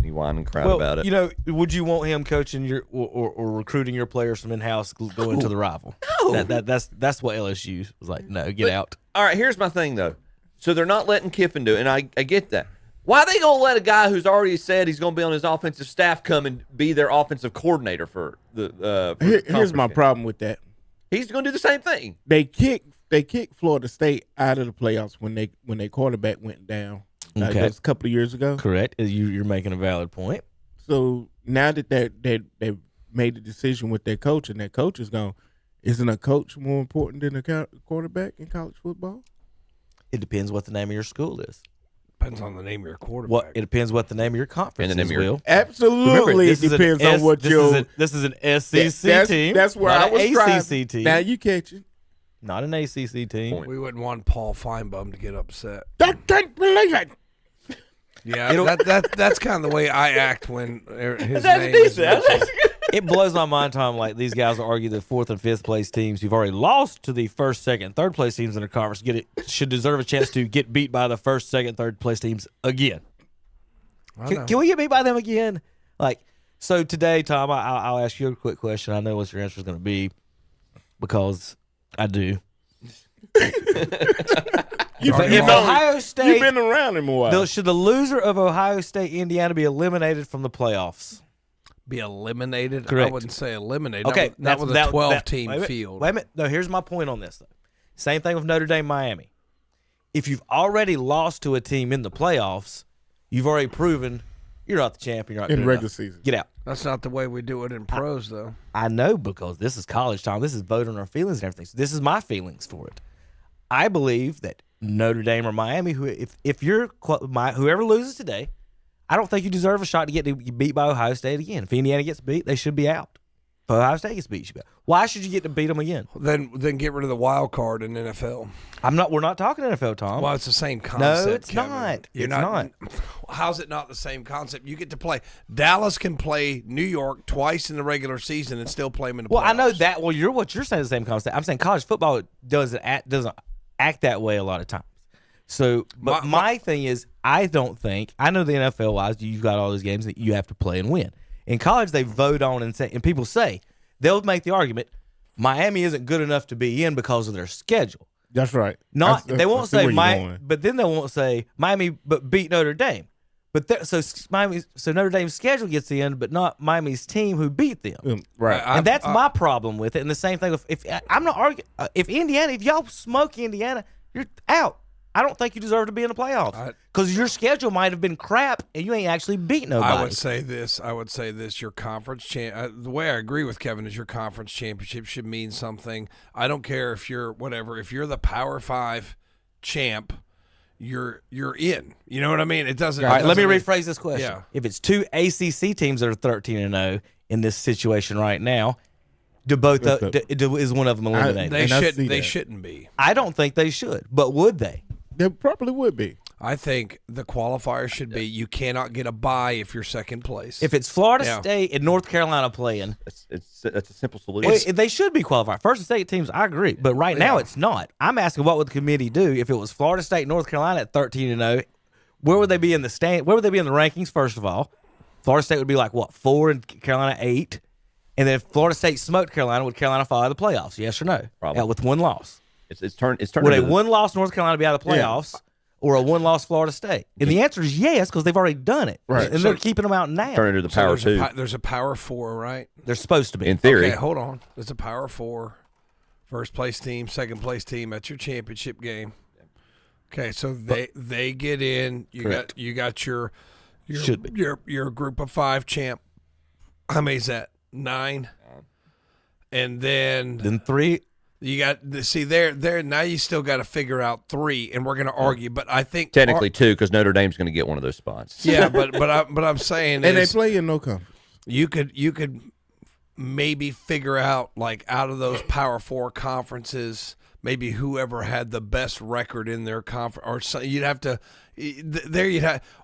any whining crowd about it. You know, would you want him coaching your or recruiting your players from in-house going to the rival? No. That's what LSU was like. No, get out. All right, here's my thing though. So they're not letting Kiffin do it, and I get that. Why are they gonna let a guy who's already said he's gonna be on his offensive staff come and be their offensive coordinator for the? Here's my problem with that. He's gonna do the same thing. They kicked Florida State out of the playoffs when their quarterback went down. Okay. That was a couple of years ago. Correct. You're making a valid point. So now that they made the decision with their coach, and that coach is gone, isn't a coach more important than a quarterback in college football? It depends what the name of your school is. Depends on the name of your quarterback. It depends what the name of your conference is, Will. Absolutely, it depends on what your. This is an SEC team. That's where I was ACC driving. team. Now you catch it. Not an ACC team. We wouldn't want Paul Feinbaum to get upset. I can't believe it. Yeah, that's kind of the way I act when his That's name is decent. mentioned. It blows my mind, Tom. Like these guys will argue the 4th and 5th place teams who've already lost to the 1st, 2nd, and 3rd place teams in the conference should deserve a chance to get beat by the 1st, 2nd, 3rd place teams again. Can we get beat by them again? So today, Tom, I'll ask you a quick question. I know what your answer is going to be because I do. If Ohio State, you've been around him a while. Should the loser of Ohio State, Indiana be eliminated from the playoffs? Be eliminated? Correct. I wouldn't say eliminated. Okay, not with a 12-team field. Wait a minute. No, here's my point on this, though. Same thing with Notre Dame, Miami. If you've already lost to a team in the playoffs, you've already proven you're not the champion. You're not in good regular enough. season. Get out. That's not the way we do it in pros, though. I know, because this is college time. This is voting on our feelings and everything. So this is my feelings for it. I believe that Notre Dame or Miami, whoever loses today, I don't think you deserve a shot to get beat by Ohio State again. If Indiana gets beat, they should be out. If Ohio State gets beat, you should be out. Why should you get to beat them again? Then get rid of the wild card in NFL. We're not talking NFL, Tom. Well, it's the same concept. No, it's Kevin. not. You're it's not. How's it not the same concept? You get to play. Dallas can play New York twice in the regular season and still play them in the playoffs. Well, I know that. Well, what you're saying is the same concept. I'm saying college football doesn't act that way a lot of times. So, but my thing is, I know the NFL wise, you've got all those games that you have to play and win. In college, they vote on and people say they'll make the argument Miami isn't good enough to be in because of their schedule. That's right. They won't say Miami, but then they won't say Miami, but beat Notre Dame. But so Notre Dame's schedule gets in, but not Miami's team who beat them. Right, and that's my problem with it. And the same thing if I'm not arguing if y'all smoke Indiana, you're out. I don't think you deserve to be in the playoffs because your schedule might have been crap and you ain't actually beat nobody. I would say this: your conference the way I agree with Kevin is your conference championship should mean something. I don't care if you're whatever. If you're the Power 5 champ, you're in. You know what I mean? It doesn't. All right, let me rephrase this question. Yeah. If it's 2 ACC teams that are 13-0 in this situation right now, is one of them eliminated? They shouldn't be. I don't think they should, but would they? They probably would be. I think the qualifier should be you cannot get a bye if you're second place. If it's Florida State and North Carolina playing, that's a simple solution. They should be qualified. First and second teams, I agree, but right now it's not. I'm asking what would the committee do if it was Florida State, North Carolina at 13-0? Where would they be in the Where would they be in the rankings? First of all, Florida State would be like 4 and Carolina 8, and then if Florida State smoked Carolina, would Carolina fall out of the playoffs? Yes or no? Probably. With one loss. It's turned. Would a one-loss North Carolina be out of the playoffs, or a one-loss Florida State? And the answer is yes, because they've already done it, right? And they're keeping them out now. Turn into the Power 2. There's a Power 4, right? They're supposed to be in theory. Okay, hold on. There's a Power 4, first place team, second place team. That's your championship game. Okay, so they get in. You got your group of 5 champ. How many is that? 9. And then 3. You got there. Now you still got to figure out 3, and we're going to argue. But I think technically 2 because Notre Dame's going to get one of those spots. Yeah, but I'm saying, and they play in no conference. You could maybe figure out like out of those Power 4 conferences, maybe whoever had the best record in their conference, or so, you'd have to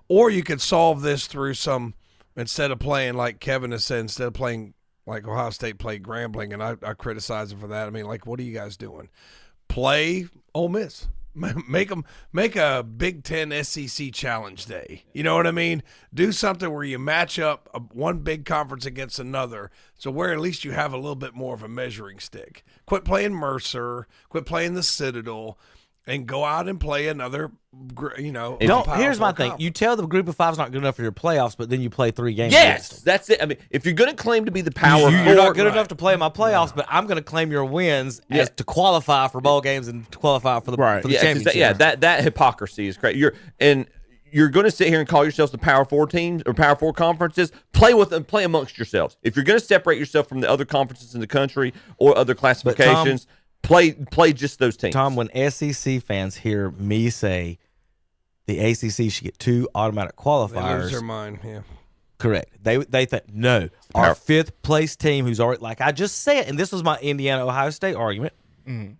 or you could solve this through some instead of playing like Kevin has said, instead of playing. Like Ohio State played Grambling, and I criticize them for that. I mean, like, what are you guys doing? Play Ole Miss. Make a Big Ten SEC Challenge Day. You know what I mean? Do something where you match up one big conference against another, so where at least you have a little bit more of a measuring stick. Quit playing Mercer, quit playing the Citadel, and go out and play another. Here's my thing: you tell the group of five's not good enough for your playoffs, but then you play 3 games. Yes, that's it. I mean, if you're going to claim to be the power, you're not good enough to play in my playoffs, but I'm going to claim your wins as to qualify for bowl games and to qualify for the championship. That hypocrisy is crazy. You're going to sit here and call yourselves the Power 4 teams or Power 4 conferences. Play with them. Play amongst yourselves. If you're going to separate yourself from the other conferences in the country or other classifications, play just those teams. Tom, when SEC fans hear me say the ACC should get 2 automatic qualifiers, they lose their mind. Yeah, correct. They think no. Our 5th place team, who's already, like I just said, and this was my Indiana Ohio State argument. Mm-hmm.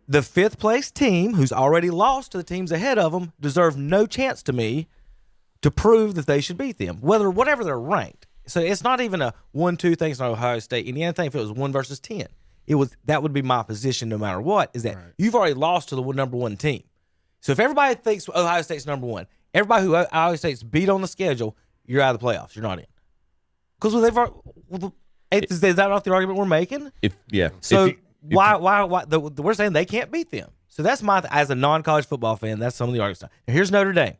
The 5th place team, who's already lost to the teams ahead of them, deserve no chance to me to prove that they should beat them, whatever they're ranked. So it's not even a 1-2 thing. It's not Ohio State, Indiana thing. If it was 1 versus 10, that would be my position no matter what. Is that you've already lost to the number 1 team. So if everybody thinks Ohio State's number 1, everybody who Ohio State's beat on the schedule, you're out of the playoffs. You're not in. Because is that not the argument we're making? Why we're saying they can't beat them. So that's as a non-college football fan, that's some of the arguments. Now here's Notre Dame.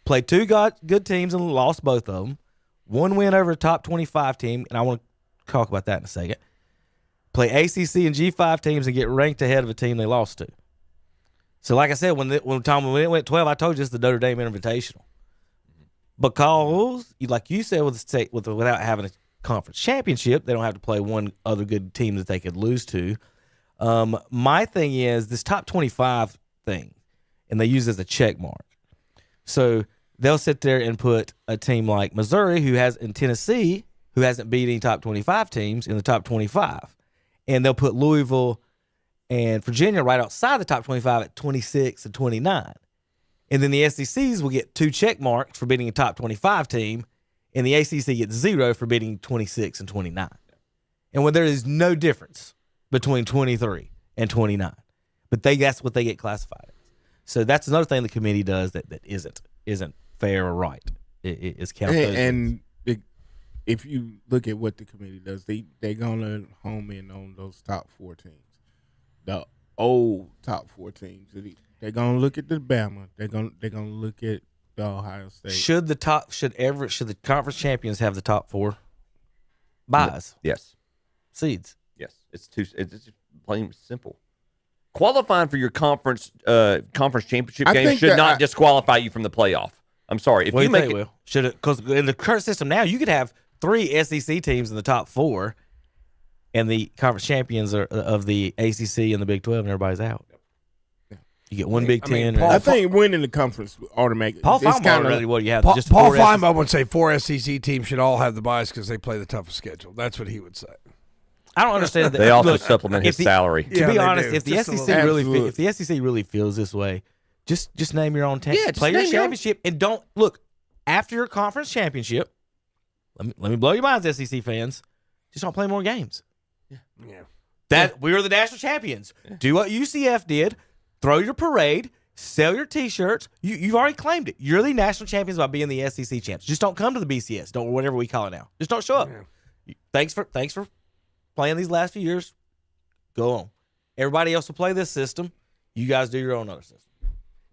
Played 2 good teams and lost both of them. 1 win over a top 25 team, and I want to talk about that in a second. Play ACC and G5 teams and get ranked ahead of a team they lost to. So, like I said, when it went 12, I told you it's the Notre Dame Invitational. Because, like you said, without having a conference championship, they don't have to play one other good team that they could lose to. My thing is this top 25 thing, and they use it as a check mark. So they'll sit there and put a team like Missouri, in Tennessee, who hasn't beat any top 25 teams, in the top 25. And they'll put Louisville and Virginia right outside the top 25 at 26 and 29. And then the SECs will get 2 check marks for beating a top 25 team, and the ACC gets 0 for beating 26 and 29. And when there is no difference between 23 and 29. But that's what they get classified as. So that's another thing the committee does that isn't fair or right. It's count those and if you look at what the committee does, they're gonna home in on those top 4 teams. The old top 4 teams. They're gonna look at the Bama. They're gonna look at the Ohio State. Should the conference champions have the top 4 buys? Yes. Seeds. Yes. It's plain simple. Qualifying for your conference championship game should not disqualify you from the playoff. I'm sorry. If you make it, should it? Because in the current system now, you could have 3 SEC teams in the top 4. And the conference champions of the ACC and the Big 12, and everybody's out. You get 1 Big 10. I think winning the conference automatically. Paul Feinbaum really what you have. Paul Feinbaum would say 4 SEC teams should all have the buys because they play the toughest schedule. That's what he would say. I don't understand that. They also supplement his salary. To be honest, if the SEC really feels this way, just name your own team. Yeah, play your championship, and don't look after your conference championship. Let me blow your minds, SEC fans. Just don't play more games. Yeah. We were the national champions. Yeah. Do what UCF did. Throw your parade. Sell your T-shirts. You've already claimed it. You're the national champions by being the SEC champs. Just don't come to the BCS. Don't whatever we call it now. Just don't show up. Yeah. Thanks for playing these last few years. Go on. Everybody else will play this system. You guys do your own other system.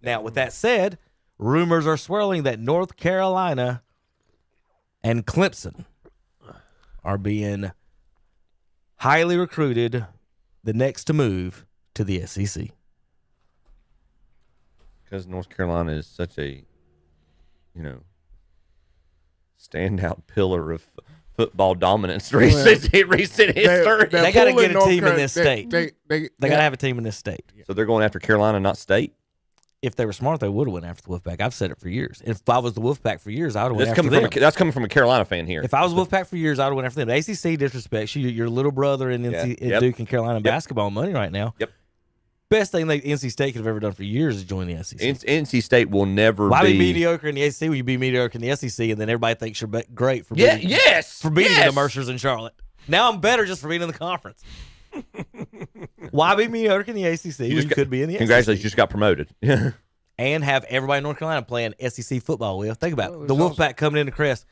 Now, with that said, rumors are swirling that North Carolina and Clemson are being highly recruited, the next to move to the SEC. Because North Carolina is such a, standout pillar of football dominance recent history. They got to get a team in this state. They got to have a team in this state. So they're going after Carolina, not state? If they were smart, they would have went after the Wolfpack. I've said it for years. If I was the Wolfpack for years, I would have went after them. That's coming from a Carolina fan here. If I was Wolfpack for years, I would have went after them. The ACC disrespects you. Your little brother in Duke and Carolina basketball money right now. Yep. Best thing that NC State could have ever done for years is join the SEC. NC State will never Why be mediocre in the SEC when you be mediocre in the SEC, and then everybody thinks you're great for beating the Mercers in Charlotte. Now I'm better just for being in the conference. Why be mediocre in the ACC? You could be in the Congratulations, SEC. you just got promoted. And have everybody in North Carolina playing SEC football. Will think about it. The Wolfpack coming into Crest.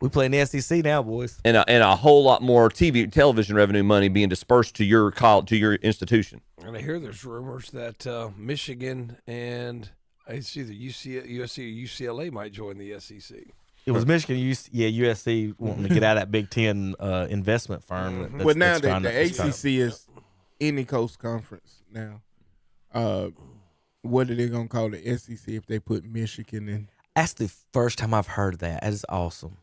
We play in the SEC now, boys, and a whole lot more television revenue money being dispersed to your college, to your institution. And I hear there's rumors that Michigan and it's either USC or UCLA might join the SEC. It was Michigan, USC wanting to get out of that Big Ten investment firm. Well, now the ACC is any coast conference now. What are they gonna call the SEC if they put Michigan in? That's the first time I've heard that. That is awesome.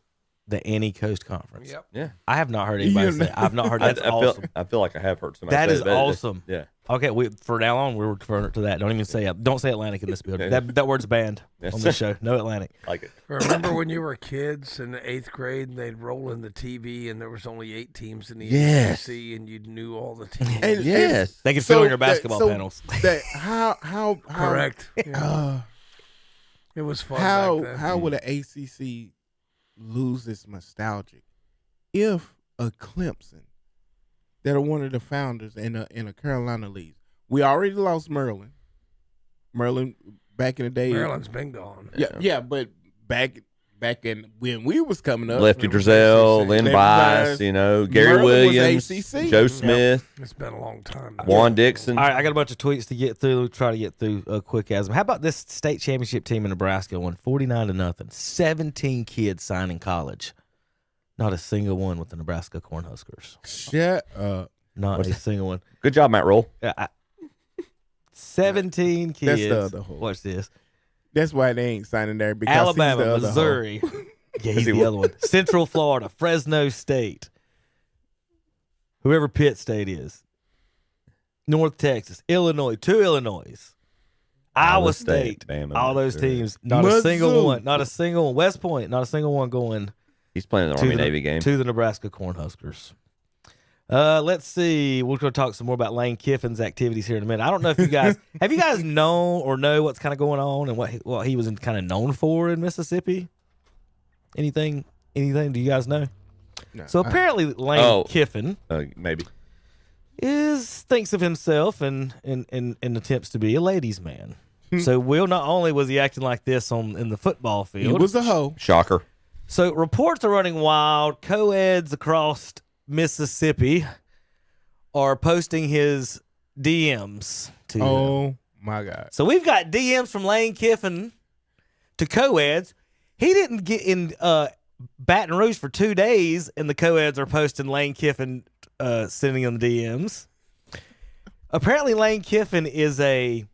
The Any Coast Conference. Yep. Yeah. I have not heard anybody say. I've not heard that's awesome. I feel like I have heard somebody that say is awesome. Yeah. Okay, for now on, we're referring to that. Don't even say it. Don't say Atlantic in this building. That word's banned on this show. No Atlantic. Like it. Remember when you were kids in the 8th grade and they'd roll in the TV and there was only 8 teams in the Yes. SEC and you knew all the teams? And Yes. They can fill in your basketball panels. How Correct. It was fun back then. How would an ACC lose its nostalgic if a Clemson that are one of the founders in a Carolina league? We already lost Maryland. Maryland back in the day. Maryland's been gone. Yeah, but back in when we was coming up, Lefty Drizel, Lynn Bice, Gary Maryland Williams, was ACC. Joe Smith, It's been a long time now. Juan Dixon. All right, I got a bunch of tweets to get through. Try to get through quick as them. How about this state championship team in Nebraska won 49-0? 17 kids signing college. Not a single one with the Nebraska Cornhuskers. Shut up. Not a single one. Good job, Matt Roll. 17 kids. That's the other whole. Watch this. That's why they ain't signing there. Because Alabama, he's the other Missouri. hoe. Yeah, he's the other one. Central Florida, Fresno State. Whoever Pitt State is. North Texas, Illinois, 2 Illinois. Iowa State. Bama, all those Missouri. teams. Not a single one. Not a single one. West Point, not a single one going He's playing the Army-Navy game. to the Nebraska Cornhuskers. Let's see. We're going to talk some more about Lane Kiffin's activities here in a minute. I don't know if you guys have you guys known or know what's kind of going on and what he was kind of known for in Mississippi. Anything? Do you guys know? No, So apparently Lane Kiffin maybe thinks of himself and attempts to be a ladies' man. So Will, not only was he acting like this in the football field, He was a hoe. shocker. so reports are running wild. Co-eds across Mississippi are posting his DMs to him. Oh my God. So we've got DMs from Lane Kiffin to co-eds. He didn't get in Baton Rouge for 2 days, and the co-eds are posting Lane Kiffin sending him DMs. Apparently, Lane Kiffin is a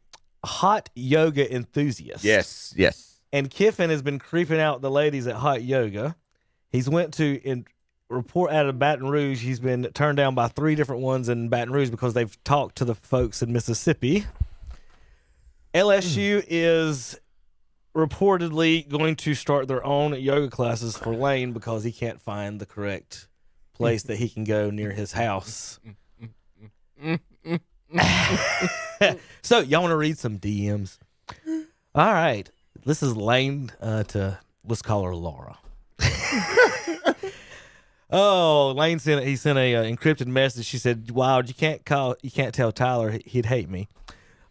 hot yoga enthusiast. Yes. And Kiffin has been creeping out the ladies at hot yoga. He's went to report out of Baton Rouge. He's been turned down by 3 different ones in Baton Rouge because they've talked to the folks in Mississippi. LSU is reportedly going to start their own yoga classes for Lane because he can't find the correct place that he can go near his house. So, y'all want to read some DMs? All right. This is Lane to, let's call her Laura. Lane sent a encrypted message. She said, "Wow, you can't tell Tyler, he'd hate me."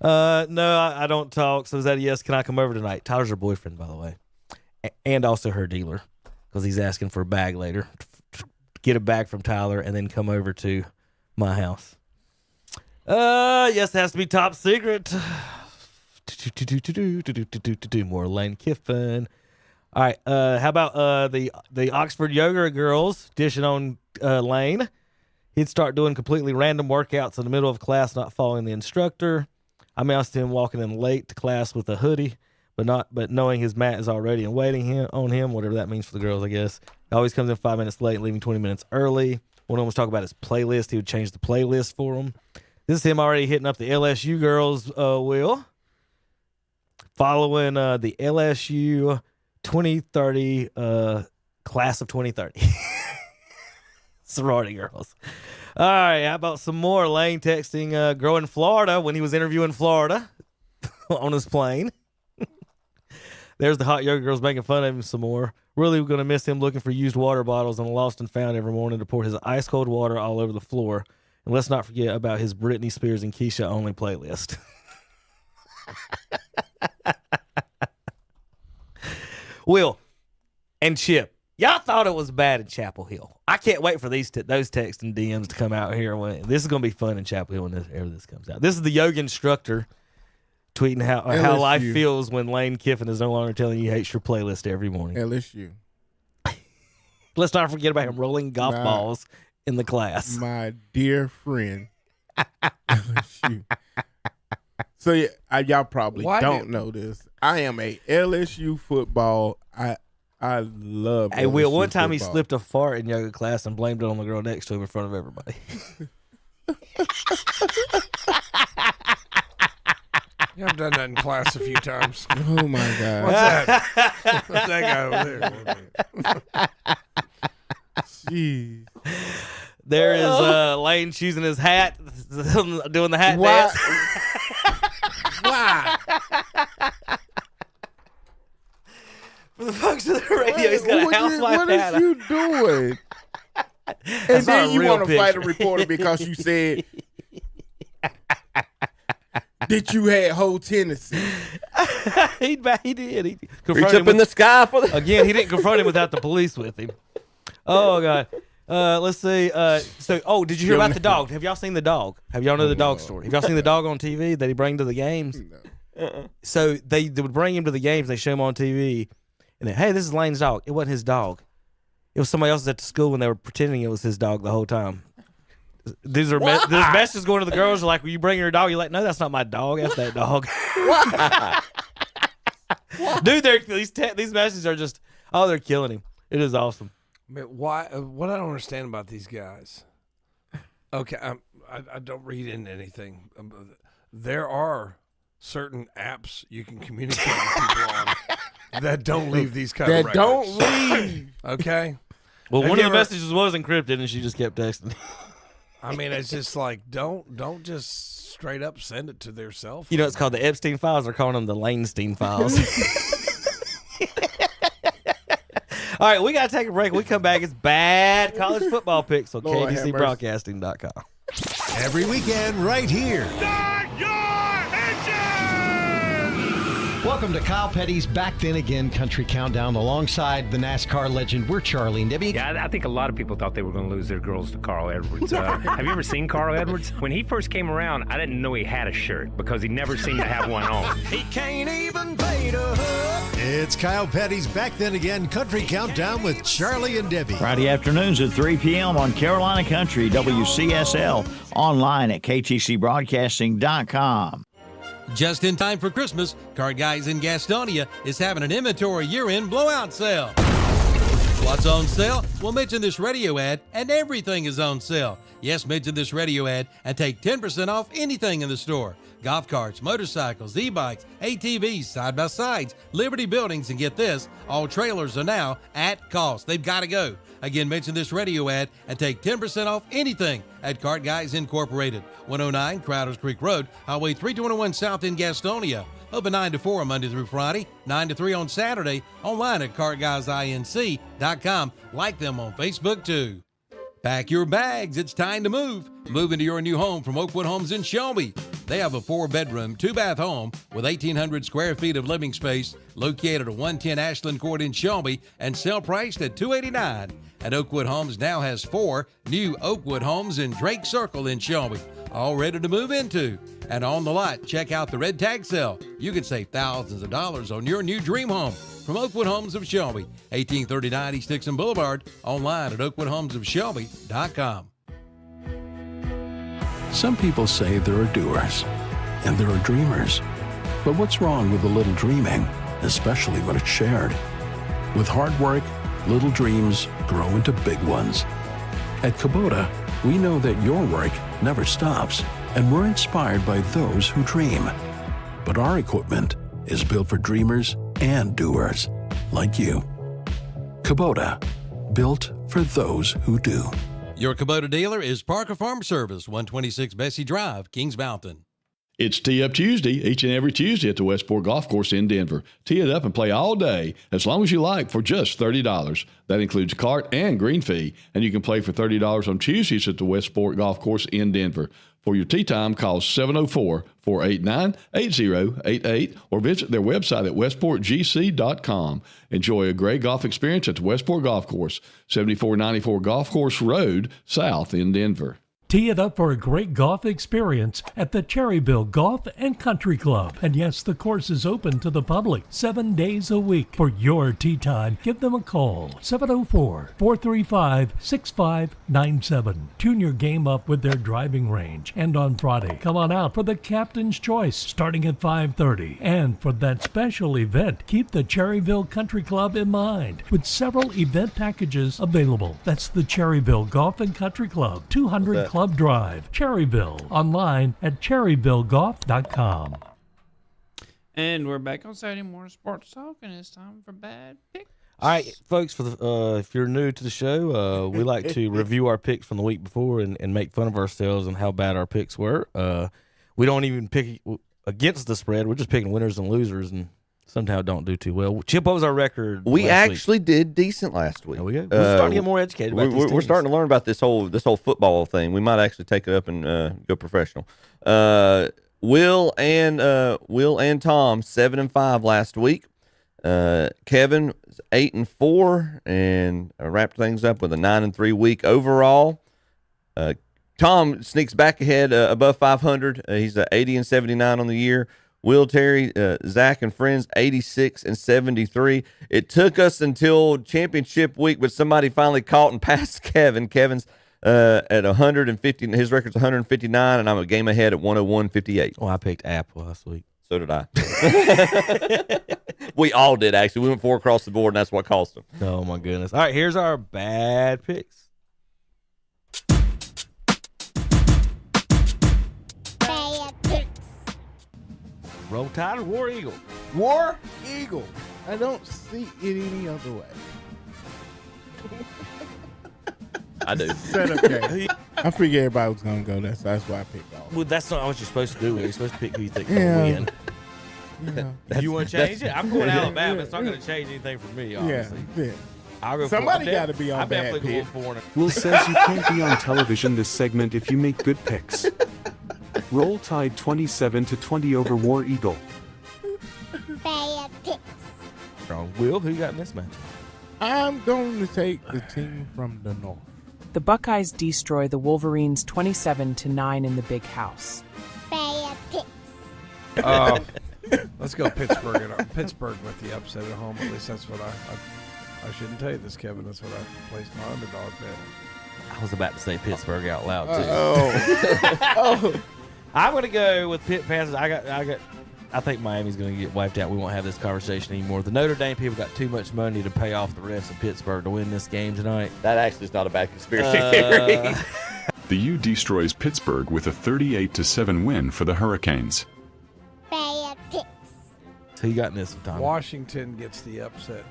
No, I don't talk. So is that a yes? Can I come over tonight? Tyler's her boyfriend, by the way, and also her dealer, because he's asking for a bag later. Get a bag from Tyler and then come over to my house. Yes, it has to be top secret. More Lane Kiffin. All right. How about the Oxford Yoga girls dishing on Lane? He'd start doing completely random workouts in the middle of class, not following the instructor. I announced him walking in late to class with a hoodie, but knowing his mat is already and waiting on him, whatever that means for the girls, I guess. He always comes in 5 minutes late, leaving 20 minutes early. One of them was talking about his playlist. He would change the playlist for him. This is him already hitting up the LSU girls, Will. Following the LSU 2030 class of 2030. Sorority girls. All right, how about some more? Lane texting a girl in Florida when he was interviewing Florida on his plane. There's the hot yoga girls making fun of him some more. Really going to miss him looking for used water bottles and lost and found every morning to pour his ice cold water all over the floor. And let's not forget about his Britney Spears and Keisha only playlist. Will and Chip, y'all thought it was bad in Chapel Hill. I can't wait for those texts and DMs to come out here. This is going to be fun in Chapel Hill whenever this comes out. This is the yoga instructor tweeting how life feels when Lane Kiffin is no longer telling you he hates your playlist every morning. LSU. Let's not forget about him rolling golf balls in the class. My dear friend. LSU. So y'all probably don't know this. I am a LSU football. I love. Hey, LSU Will. One time football. he slipped a fart in yoga class and blamed it on the girl next to him in front of everybody. Yeah, I've done that in class a few times. Oh my God! What's that? What's that guy over there? Jeez. There is Lane choosing his hat, doing the hat dance. Why? For the folks of the radio, he's got a housewife hat. What is you doing? And then you want to fight a reporter because you said that you had whole Tennessee. He did. He Reach up in the sky for the again. He didn't confront him without the police with him. Oh God. Let's see. Did you hear about the dog? Have y'all seen the dog? Have y'all know the dog story? Have y'all seen the dog on TV that he bring to the games? No. So they would bring him to the games. They show him on TV, and then, hey, this is Lane's dog. It wasn't his dog. It was somebody else's at the school, and they were pretending it was his dog the whole time. These messages going to the girls are like, "Will you bring your dog?" You're like, "No, that's not my dog. That's that dog." Dude, these messages are just they're killing him. It is awesome. Man, why? What I don't understand about these guys. Okay, I don't read into anything. There are certain apps you can communicate with people on that don't leave these kind of records. Don't leave. Okay. Well, one of the messages was encrypted, and she just kept texting. I mean, it's just like don't just straight up send it to their cell phone. You know, it's called the Epstein files. They're calling them the Lanestein files. All right, we got to take a break. When we come back, it's bad college football picks on KDCBroadcasting.com. Every weekend right here. Start your engine! Welcome to Kyle Petty's Back Then Again Country Countdown alongside the NASCAR legend. We're Charlie and Debbie. Yeah, I think a lot of people thought they were going to lose their girls to Carl Edwards. Have you ever seen Carl Edwards? When he first came around, I didn't know he had a shirt because he never seemed to have one on. He can't even bait a hook. It's Kyle Petty's Back Then Again Country Countdown with Charlie and Debbie. Friday afternoons at 3 p.m. on Carolina Country, WCSL, online at ktcbroadcasting.com. Just in time for Christmas, Card Guys in Gastonia is having an inventory year-end blowout sale. What's on sale? Well, mention this radio ad and everything is on sale. Yes, mention this radio ad and take 10% off anything in the store. Golf carts, motorcycles, e-bikes, ATVs, side-by-sides, Liberty buildings, and get this, all trailers are now at cost. They've got to go. Again, mention this radio ad and take 10% off anything at Cart Guys Incorporated, 109 Crowders Creek Road, Highway 321 South in Gastonia. Open 9 to 4 Monday through Friday, 9 to 3 on Saturday, online at cartguysinc.com. Like them on Facebook too. Pack your bags, it's time to move. Move into your new home from Oakwood Homes in Shelby. They have a 4-bedroom, 2-bath home with 1,800 square feet of living space located at 110 Ashland Court in Shelby and sell priced at $289. And Oakwood Homes now has 4 new Oakwood Homes in Drake Circle in Shelby, all ready to move into. And on the lot, check out the red tag sale. You can save thousands of dollars on your new dream home. From Oakwood Homes of Shelby, 1839 East Dixon Boulevard, online at oakwoodhomesofshelby.com. Some people say there are doers, and there are dreamers. But what's wrong with a little dreaming, especially when it's shared? With hard work, little dreams grow into big ones. At Kubota, we know that your work never stops, and we're inspired by those who dream. But our equipment is built for dreamers and doers, like you. Kubota, built for those who do. Your Kubota dealer is Parker Farm Service, 126 Bessie Drive, Kings Mountain. It's Tee Up Tuesday, each and every Tuesday at the Westport Golf Course in Denver. Tee it up and play all day, as long as you like, for just $30. That includes cart and green fee, and you can play for $30 on Tuesdays at the Westport Golf Course in Denver. For your tee time, call 704-489-8088 or visit their website at westportgc.com. Enjoy a great golf experience at the Westport Golf Course, 7494 Golf Course Road, South in Denver. Tee it up for a great golf experience at the Cherryville Golf and Country Club. And yes, the course is open to the public 7 days a week. For your tee time, give them a call, 704-435-6597. Tune your game up with their driving range. And on Friday, come on out for the Captain's Choice starting at 5:30. And for that special event, keep the Cherryville Country Club in mind with several event packages available. That's the Cherryville Golf and Country Club, 200 Club Drive, Cherryville. Online at cherryvillegolf.com. And we're back on Saturday Morning Sports Talk, and it's time for Bad Picks. All right, folks, for the, if you're new to the show, we like to review our picks from the week before and make fun of ourselves and how bad our picks were. We don't even pick against the spread. We're just picking winners and losers, and somehow don't do too well. Chip, what was our record? We actually did decent last week. There we go. We're starting to get more educated about these We're starting to learn about this whole football thing. We might actually take it up and go professional. Will and Tom 7-5 last week. Kevin 8-4 and wrapped things up with a 9-3 week overall. Tom sneaks back ahead above 500. He's 80-79 on the year. Will, Terry, Zach, and friends, 86-73. It took us until championship week, but somebody finally caught and passed Kevin. Kevin's at 150. His record's 159, and I'm a game ahead at 101.58. Oh, I picked Apple last week. So did I. We all did, actually. We went 4 across the board, and that's what cost him. Oh, my goodness. All right, here's our bad picks. Roll Tide or War Eagle? War Eagle. I don't see it any other way. I do. Okay. I figured everybody was going to go. That's why I picked off. Well, that's not what you're supposed to do. You're supposed to pick who you think will win. Yeah. You want to change it? I'm going Alabama. It's not going to change anything for me, obviously. Yeah. I'll go Somebody got to be on I'm bad definitely pick. going for it. Will says you can't be on television this segment if you make good picks. Roll Tide 27-20 over War Eagle. Bad picks. Wrong. Will, who you got in this match? I'm going to take the team from the north. The Buckeyes destroy the Wolverines 27-9 in the Big House. Bad picks. Let's go Pittsburgh. Pittsburgh with the upset at home. At least that's what I shouldn't tell you this, Kevin. That's what I placed my underdog bet. I was about to say Pittsburgh out loud, too. Oh. I'm going to go with Pitt Panthers. I think Miami's going to get wiped out. We won't have this conversation anymore. The Notre Dame people got too much money to pay off the rest of Pittsburgh to win this game tonight. That actually is not a bad conspiracy theory. The U destroys Pittsburgh with a 38-7 win for the Hurricanes. Bad picks. So you got in this one, Tommy? Washington gets the upset.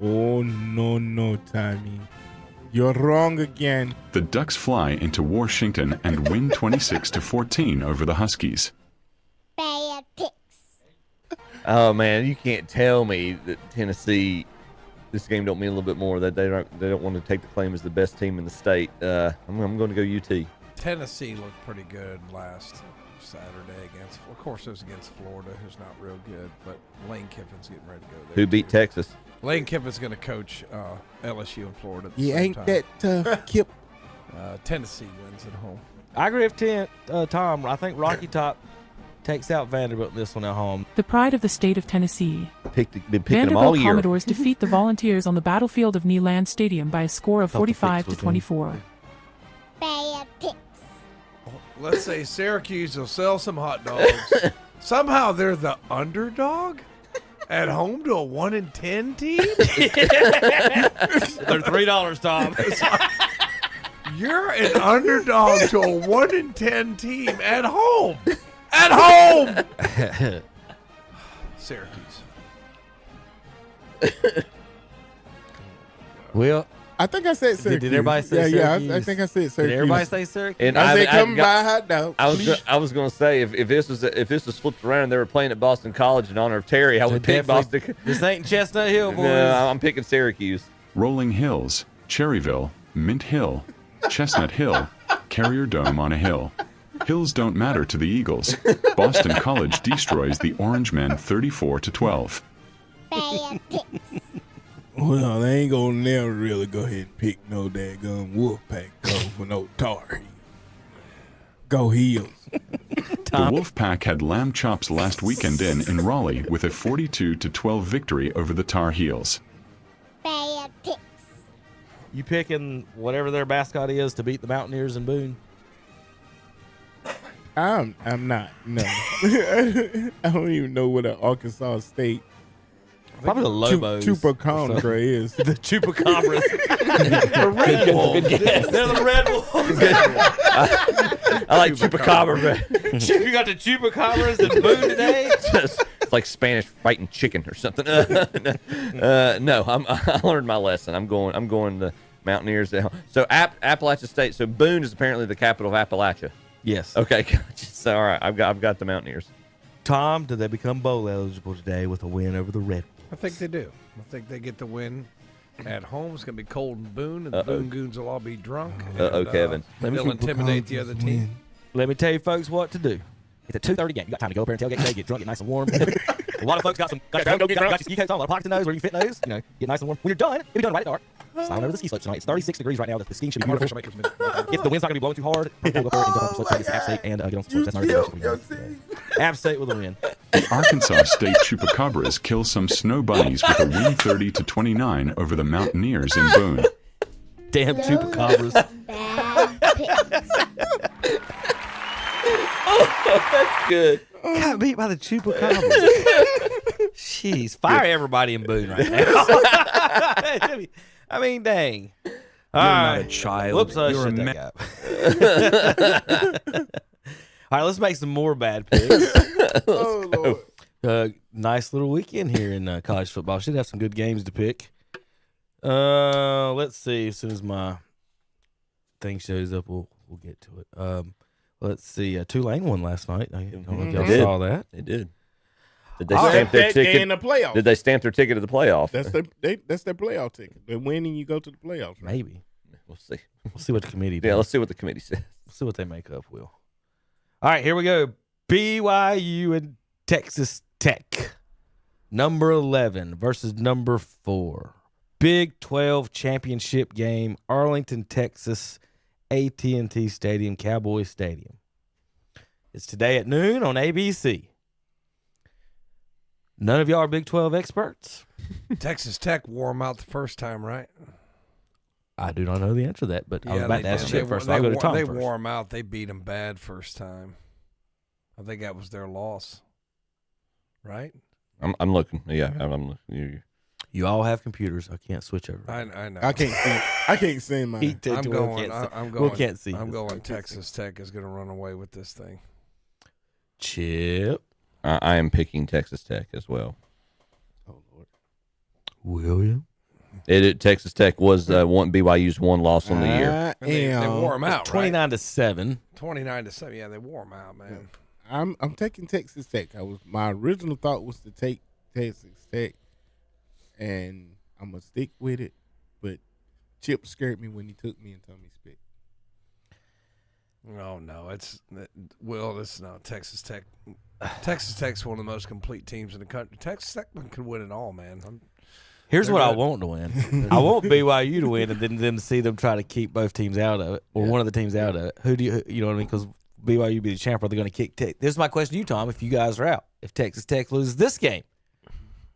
Oh, no, Tommy. You're wrong again. The Ducks fly into Washington and win 26-14 over the Huskies. Bad picks. Oh man, you can't tell me that Tennessee, this game don't mean a little bit more, that they don't want to take the claim as the best team in the state. I'm going to go UT. Tennessee looked pretty good last Saturday against. Of course, it was against Florida, who's not real good, but Lane Kiffin's getting ready to go there. Who beat Texas? Lane Kiffin's going to coach LSU in Florida. At the He same ain't time. that tough, Kip. Tennessee wins at home. I agree with Tom. I think Rocky Top takes out Vanderbilt this one at home. The pride of the state of Tennessee. Been picking them Vanderbilt all year. Commodores defeat the Volunteers on the battlefield of Neyland Stadium by a score of 45-24. Bad picks. Let's say Syracuse will sell some hot dogs. Somehow they're the underdog at home to a 1-10 team. They're $3, Tom. You're an underdog to a 1-10 team at home. At home. Syracuse. Well, I think I said Syracuse. Did everybody say Syracuse? Yeah, I think I said Syracuse. Did everybody say Syracuse? And I said come buy a hot dog. I was going to say if this was flipped around and they were playing at Boston College in honor of Terry, I would pick Boston. This ain't Chestnut Hill, boys. No, I'm picking Syracuse. Rolling Hills, Cherryville, Mint Hill, Chestnut Hill, Carrier Dome on a hill. Hills don't matter to the Eagles. Boston College destroys the Orange Men 34-12. Bad picks. Well, they ain't gonna never really go ahead and pick no daggone Wolfpack go for no Tar Heel. Go Heels. The Wolfpack had lamb chops last weekend in Raleigh with a 42-12 victory over the Tar Heels. Bad picks. You picking whatever their mascot is to beat the Mountaineers in Boone? I'm not. No. I don't even know what an Arkansas State. Probably the Lobos. Chupacabra is. The Chupacabras. The Red Wolves. They're the Red Wolves. I like Chupacabra. You got the Chupacabras in Boone today? It's like Spanish fighting chicken or something. No, I learned my lesson. I'm going the Mountaineers. So Appalachia State. So Boone is apparently the capital of Appalachia. Yes. Okay. So all right, I've got the Mountaineers. Tom, do they become bowl eligible today with a win over the Red Wolves? I think they do. I think they get the win at home. It's going to be cold in Boone, and the Boone Goons will all be drunk. Kevin. They'll intimidate the other team. Let me tell you folks what to do. It's a 2:30 game. You got time to go up there and tailgate today, get drunk, get nice and warm. A lot of folks got your ski coats on, a lot of pockets in those where you fit those. Get nice and warm. When you're done, it'll be done right at dark. Slide over the ski slopes tonight. It's 36 degrees right now. The skiing should be beautiful. If the wind's not going to be blowing too hard, we'll go up there and jump off the slopes against App State and get on some slopes. That's not App State with a win. Arkansas State Chupacabras kill some snow bunnies with a win 30-29 over the Mountaineers in Boone. Damn Chupacabras. That's good. Got beat by the Chupacabras. Jeez, fire everybody in Boone right now. I mean, dang. All right. Not a child. Whoops, You're shut a that guy. All right, let's make some more bad picks. Oh, Lord. Nice little weekend here in college football. Should have some good games to pick. Let's see. As soon as my thing shows up, we'll get to it. Let's see. Tulane won last night. I don't know if y'all saw that. They did. Did they stamp their ticket in the playoffs? Did they stamp their ticket to the playoff? That's their playoff ticket. They win and you go to the playoffs. Right? Maybe. We'll see. We'll see what the committee does. Yeah, let's see what the committee says. Let's see what they make up, Will. All right, here we go. BYU and Texas Tech. Number 11 versus number 4. Big 12 championship game, Arlington, Texas, AT&T Stadium, Cowboy Stadium. It's today at noon on ABC. None of y'all are Big 12 experts? Texas Tech wore them out the first time, right? I do not know the answer to that, but I was about to ask Chip first. I'll go to Tom They first. wore them out. They beat them bad first time. I think that was their loss, right? I'm looking. Yeah, I'm looking. You all have computers. I can't switch over. I know. I can't see mine. We can't see. I'm going Texas Tech is going to run away with this thing. Chip. I am picking Texas Tech as well. Oh, Lord. William? Texas Tech was BYU's one loss on the year. They wore them out, 29-7. 29-7. Yeah, they wore them out, man. I'm taking Texas Tech. My original thought was to take Texas Tech, and I'm gonna stick with it. But Chip scared me when he took me and told me spit. Oh no, it's not Texas Tech. Texas Tech's one of the most complete teams in the country. Texas Tech could win it all, man. Here's what I want to win. I want BYU to win, and then them to see them try to keep both teams out of it, or one of the teams out of it. Who do you know what I mean? Because BYU be the champ, are they going to kick Tech? This is my question to you, Tom. If you guys are out, if Texas Tech loses this game,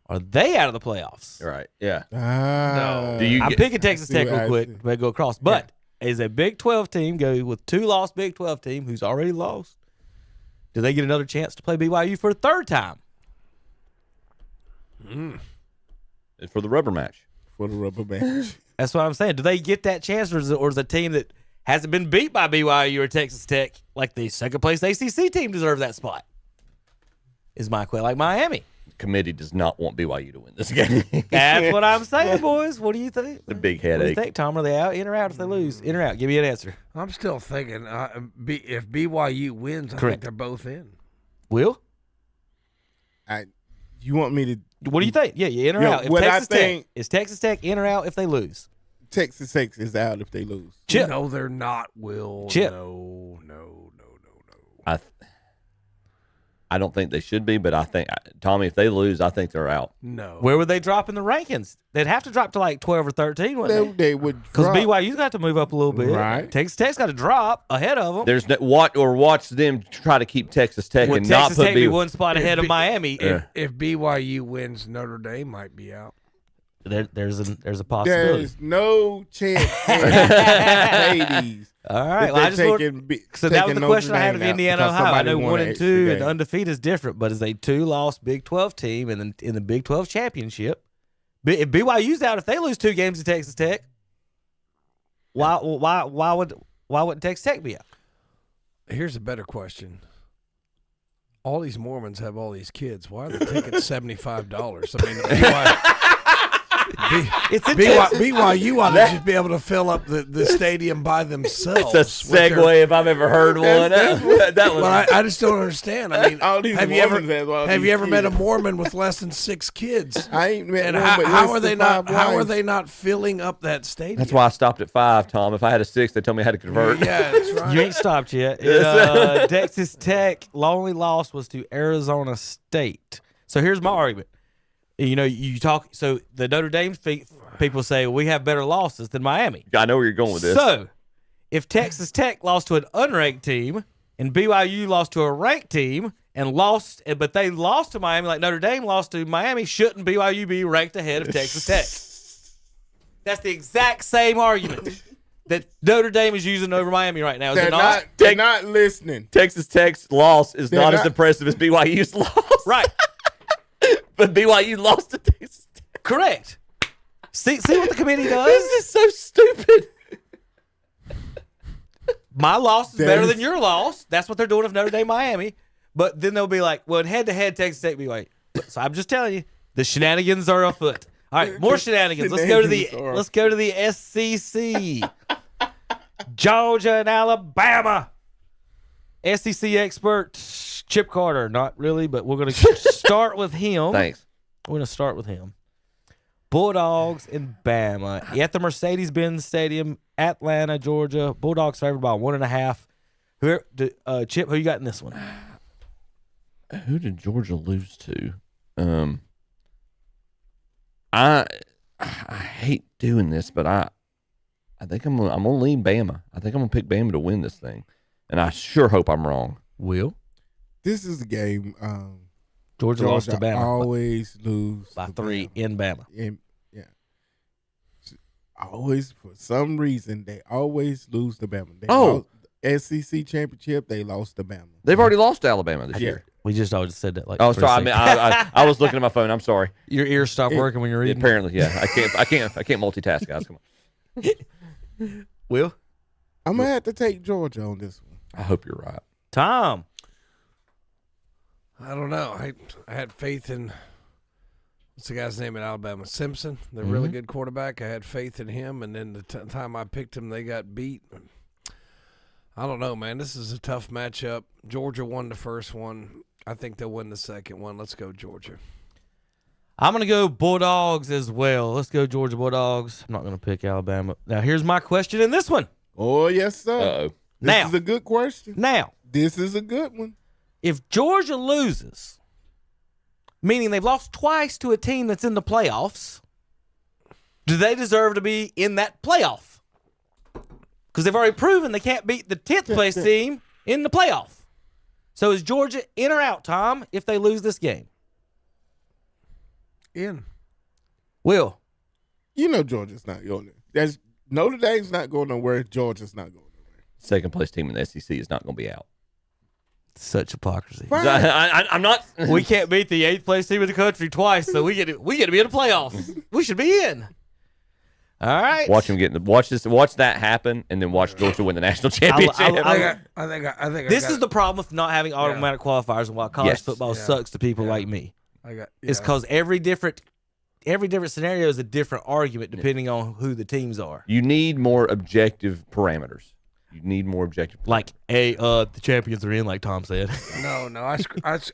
are they out of the playoffs? Right. Yeah. No. I'm picking Texas Tech real quick. But go across. But as a Big 12 team, go with 2-loss Big 12 team who's already lost, do they get another chance to play BYU for a third time? For the rubber match. For the rubber match. That's what I'm saying. Do they get that chance, or is a team that hasn't been beat by BYU or Texas Tech, like the second place ACC team, deserve that spot? Is my question. Like Miami. committee does not want BYU to win this game. That's what I'm saying, boys. What do you think? The big What do headache. you think, Tom? Are they out, in or out if they lose? In or out? Give me an answer. I'm still thinking if BYU wins, I think Correct. they're both in. Will? You want me to? What do you think? Yeah, in or Yeah, out? If what I Texas think- Tech, is Texas Tech in or out if they lose? Texas Tech is out if they lose. Chip. No, they're not, Will. Chip. No. I don't think they should be, but I think, Tommy, if they lose, I think they're out. No. Where would they drop in the rankings? They'd have to drop to like 12 or 13, wouldn't They would Because drop. BYU's got to move up a little bit. Right. Texas Tech's got to drop ahead of them. There's no, watch them try to keep Texas Tech Would and Texas not put Tech be BYU. one spot ahead of Miami? If BYU wins, Notre Dame might be out. There's a possibility. There's no chance. Ladies. All right. If Well, I they're just want, taking so that was the Notre question I had Dame of out Indiana, because Ohio. I somebody know won 1 an and extra 2, game. and the undefeated is different, but as a 2-loss Big 12 team in the Big 12 championship, if BYU's out, if they lose 2 games to Texas Tech, why wouldn't Texas Tech be out? Here's a better question. All these Mormons have all these kids. Why are they taking $75? I mean, BYU ought to just be able to fill up the stadium by themselves. It's a segue if I've ever heard one. That was. But I just don't understand. I mean, All these have you ever Mormons have all have these you ever met a kids. Mormon with less than 6 kids? I ain't met And one how, with how less are they than not? 5 How are wives. they not filling up that stadium? That's why I stopped at 5, Tom. If I had a 6, they told me I had to convert. Yeah, that's right. You ain't stopped yet. Texas Tech only loss was to Arizona State. So here's my argument. You know, you talk. So the Notre Dame people say we have better losses than Miami. I know where you're going with this. So if Texas Tech lost to an unranked team and BYU lost to a ranked team but they lost to Miami like Notre Dame lost to Miami, shouldn't BYU be ranked ahead of Texas Tech? That's the exact same argument that Notre Dame is using over Miami right now. Is it not? They're not listening. Texas Tech's loss is They're not as not- impressive as BYU's loss. Right. But BYU lost to Texas Tech. Correct. See what the committee does? This is so stupid. My loss is That better is- than your loss. That's what they're doing with Notre Dame, Miami. But then they'll be like, well, head-to-head, Texas Tech BYU. So I'm just telling you, the shenanigans are afoot. All right, more shenanigans. Let's go to the SEC. Georgia and Alabama. SEC expert Chip Carter. Not really, but we're going to start with him. Thanks. We're going to start with him. Bulldogs and Bama at the Mercedes-Benz Stadium, Atlanta, Georgia. Bulldogs favored by 1.5. Chip, who you got in this one? Who did Georgia lose to? I hate doing this, but I think I'm gonna lean Bama. I think I'm gonna pick Bama to win this thing, and I sure hope I'm wrong. Will? This is a game. Georgia lost to Bama. Always lose by to 3 Bama. in Bama. Yeah. Always, for some reason, they always lose to Bama. They lost SEC championship, they lost to Bama. They've already lost to Alabama this year. We just always said that. Like, Oh, for a sorry. I second. mean, I was looking at my phone. I'm sorry. Your ears stop working when you're reading. Apparently, yeah. I can't multitask, guys. Come on. Will? I'm gonna have to take Georgia on this one. I hope you're right. Tom. I don't know. I had faith in what's the guy's name in Alabama? Simpson, the really good quarterback. I had faith in him, and then the time I picked him, they got beat. I don't know, man. This is a tough matchup. Georgia won the first one. I think they'll win the second one. Let's go, Georgia. I'm going to go Bulldogs as well. Let's go Georgia Bulldogs. I'm not going to pick Alabama. Now, here's my question in this one. Oh, yes, sir. Uh-oh. This is a good question. Now, this is a good one. If Georgia loses, meaning they've lost twice to a team that's in the playoffs, do they deserve to be in that playoff? Because they've already proven they can't beat the 10th place team in the playoff. So is Georgia in or out, Tom, if they lose this game? In. Will? You know Georgia's not going there. Notre Dame's not going nowhere. Georgia's not going nowhere. Second place team in the SEC is not going to be out. Such hypocrisy. I'm not. We can't beat the 8th place team in the country twice, so we get to be in the playoffs. We should be in. All right. Watch them watch that happen, and then watch Georgia win the national championship. I think this is the problem with not having automatic qualifiers and why college Yes. football sucks to people like me. It's because every different scenario is a different argument depending on who the teams are. You need more objective parameters. You need more objective parameters. Like the champions are in, like Tom said. No,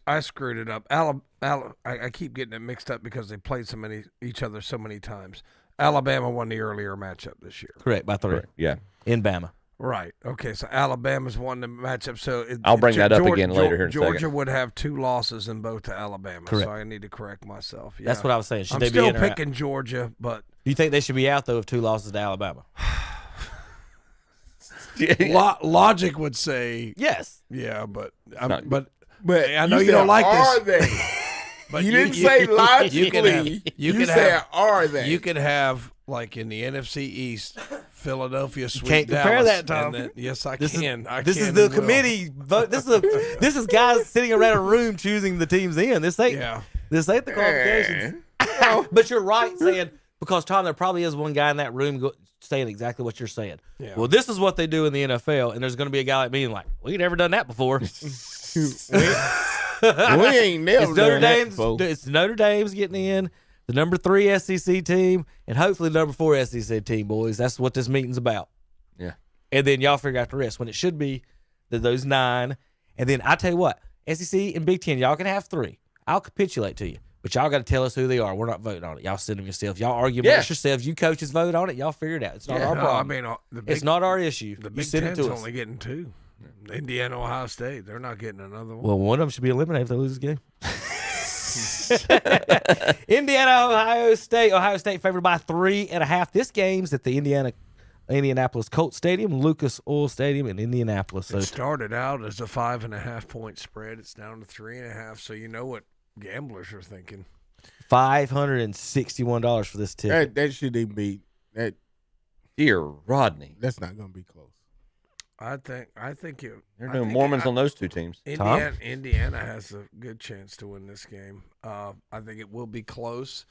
I screwed it up. I keep getting it mixed up because they played each other so many times. Alabama won the earlier matchup this year. Correct, by 3. Correct. Yeah. In Bama. Right. Okay, so Alabama's won the matchup. So I'll bring that up again later here in a second. Georgia would have 2 losses in both to Alabama. Correct. So I need to correct myself. Yeah. That's what I was saying. Should I'm they still be in or out? picking Georgia, but Do you think they should be out, though, of 2 losses to Alabama? Logic would say yes. Yeah, but But I know you don't like this. Are they? But you didn't say logically. You said are they? You could have, like in the NFC East, Philadelphia sweep Can't compare Dallas, that, Tom. and then, yes, I This can. This is the committee vote. This is guys sitting around a room choosing the teams in. This ain't the qualifications. But you're right saying, because Tom, there probably is one guy in that room saying exactly what you're saying. Yeah. Well, this is what they do in the NFL, and there's going to be a guy like me and like, we never done that before. We ain't never done that before. It's Notre Dame's getting in, the number 3 SEC team, and hopefully the number 4 SEC team, boys. That's what this meeting's about. Yeah. And then y'all figure out the rest when it should be those 9. And then I tell you what, SEC and Big Ten, y'all can have 3. I'll capitulate to you. But y'all got to tell us who they are. We're not voting on it. Y'all send them yourself. Y'all argue amongst yourselves. You coaches vote on it. Y'all figure it out. It's not our problem. It's not our issue. The You Big send it Ten's to us. only getting 2. Indiana, Ohio State, they're not getting another one. Well, one of them should be eliminated if they lose this game. Indiana, Ohio State favored by 3.5. This game's at the Indianapolis Colts Stadium, Lucas Oil Stadium in Indianapolis. So It started out as a 5.5 point spread. It's down to 3.5. So you know what gamblers are thinking. $561 for this ticket. That shouldn't be that. Dear Rodney, that's not going to be close. I think you. They're doing Mormons on those 2 teams. Indiana has a good chance to win this game. I think it will be close.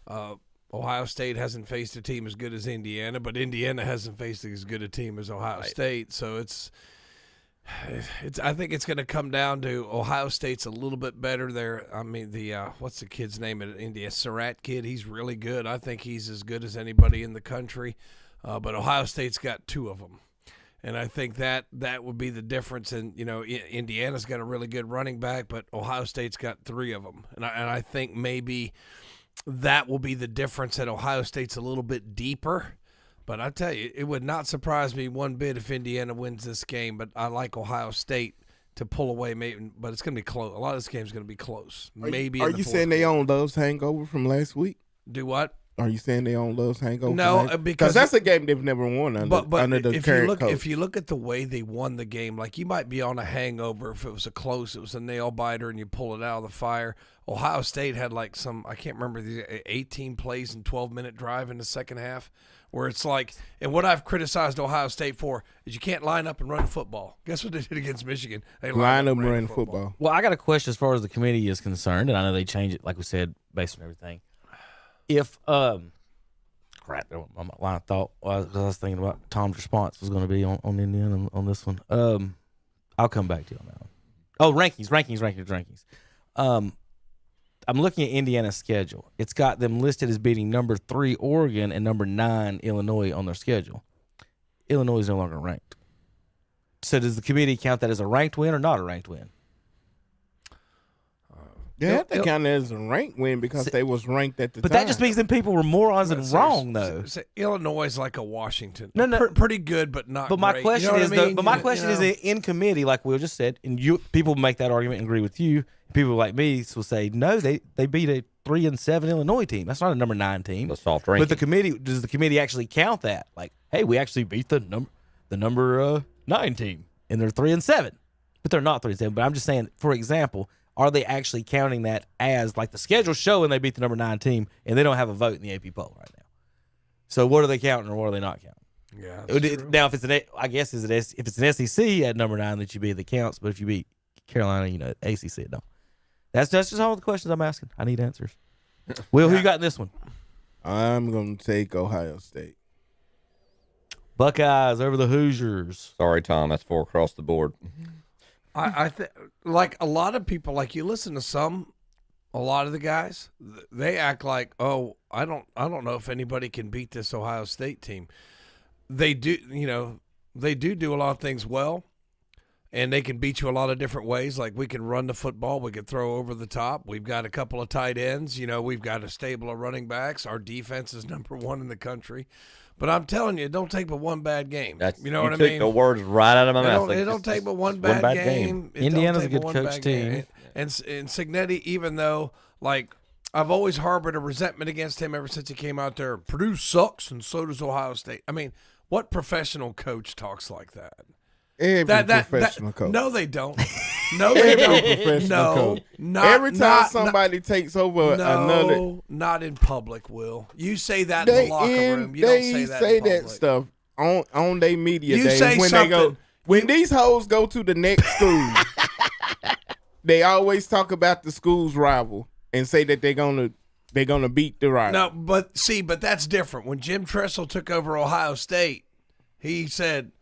Ohio State hasn't faced a team as good as Indiana, but Indiana hasn't faced as good a team as Ohio State. So it's. I think it's going to come down to Ohio State's a little bit better there. I mean, what's the kid's name at India? Surratt kid. He's really good. I think he's as good as anybody in the country. But Ohio State's got 2 of them. And I think that would be the difference. And, Indiana's got a really good running back, but Ohio State's got 3 of them. And I think maybe that will be the difference, that Ohio State's a little bit deeper. But I tell you, it would not surprise me one bit if Indiana wins this game. But I like Ohio State to pull away, maybe. But it's going to be close. A lot of this game's going to be close. Are you saying they own Love's hangover from last week? Do what? Are you saying they own Love's hangover? No, because that's a game they've never won under the current coach. If you look at the way they won the game, like you might be on a hangover if it was it was a nail biter and you pull it out of the fire. Ohio State had like I can't remember, the 18 plays and 12-minute drive in the second half, where it's like, and what I've criticized Ohio State for is you can't line up and run football. Guess what they did against Michigan? They line up and run football. Well, I got a question as far as the committee is concerned, and I know they change it, like we said, based on everything. If crap, my line of thought I was thinking about Tom's response was going to be on Indiana on this one. I'll come back to you on that one. Oh, rankings. I'm looking at Indiana's schedule. It's got them listed as beating number 3 Oregon and number 9 Illinois on their schedule. Illinois is no longer ranked. So does the committee count that as a ranked win or not a ranked win? They have to count it as a ranked win because they was ranked at the time. But that just means that people were morons and wrong, though. Illinois is like a Washington. No. Pretty good, but not But my great. question You know is, what I mean? but my question is, in committee, like we just said, and people make that argument and agree with you. People like me will say, no, they beat a 3-7 Illinois team. That's not a number 9 team. The soft ranking. But does the committee actually count that? Like, hey, we actually beat the number 9 team, and they're 3-7, but they're not 3-7. But I'm just saying, for example, are they actually counting that as like the schedule showing they beat the number 9 team, and they don't have a vote in the AP poll right now? So what are they counting, or what are they not counting? Yeah. Now, if it's if it's an SEC at number 9 that you beat, that counts. But if you beat Carolina, ACC, it don't. That's just all the questions I'm asking. I need answers. Will, who you got in this one? I'm going to take Ohio State. Buckeyes over the Hoosiers. Sorry, Tom. That's 4 across the board. I think, like a lot of people, like you listen to some a lot of the guys, they act like, oh, I don't know if anybody can beat this Ohio State team. They do, they do a lot of things well, and they can beat you a lot of different ways. Like we can run the football, we can throw over the top. We've got a couple of tight ends. We've got a stable of running backs. Our defense is number 1 in the country. But I'm telling you, it don't take but one bad game. You know what I mean? You took the words right out of my mouth. It don't take but one bad game. Indiana's a good coach team. And Cignetti, even though, like, I've always harbored a resentment against him ever since he came out there. Purdue sucks, and so does Ohio State. I mean, what professional coach talks like that? Every professional coach. No, they don't. No, they don't. Professional coach. Not, every time somebody takes over another. No, not in public, Will. You say that in the locker room. You don't say that in public. That stuff on their media you day say when something. they go. When these hoes go to the next school, they always talk about the school's rival and say that they're gonna beat the rival. No, but that's different. When Jim Tressel took over Ohio State, he said,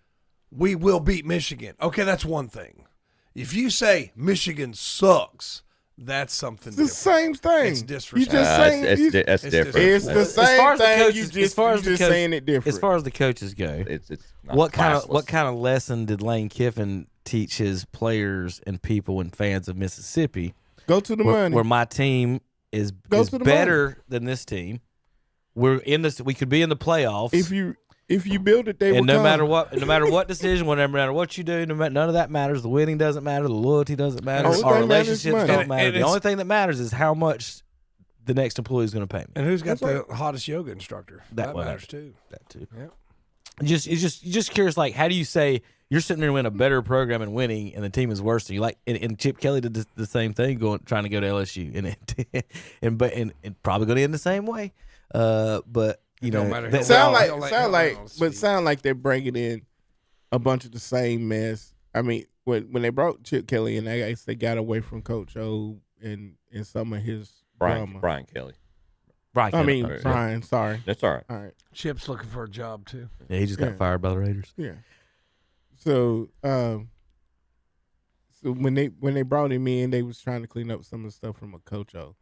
we will beat Michigan. Okay, that's one thing. If you say Michigan sucks, that's something different. It's the same thing. It's disrespect. That's different. It's the same thing. You just saying it different. As far as the coaches go, it's not what kind of lesson did Lane Kiffin teach his players and people and fans of Mississippi? Go to the money. Where my team is better than this team. We're in this. We could be in the playoffs. If you build it, they will no come. matter what decision, no matter what you do, none of that matters. The winning doesn't matter. The loyalty doesn't matter. Our relationships don't matter. The only thing that matters is how much the next employee is going to pay me. And who's got the hottest yoga instructor? That matters too. That too. Yeah. Just curious. Like, how do you say you're sitting there in a better program and winning, and the team is worse than you? Like, and Chip Kelly did the same thing, trying to go to LSU, and probably going to end the same way. But. Sound like they're bringing in a bunch of the same mess. I mean, when they brought Chip Kelly in, I guess they got away from Coach O and some of his drama. Brian Kelly. Brian. Sorry, that's all right. All right. Chip's looking for a job too. Yeah, he just got fired by the Raiders. Yeah. So, when they brought him in, they was trying to clean up some of the stuff from a Coach O,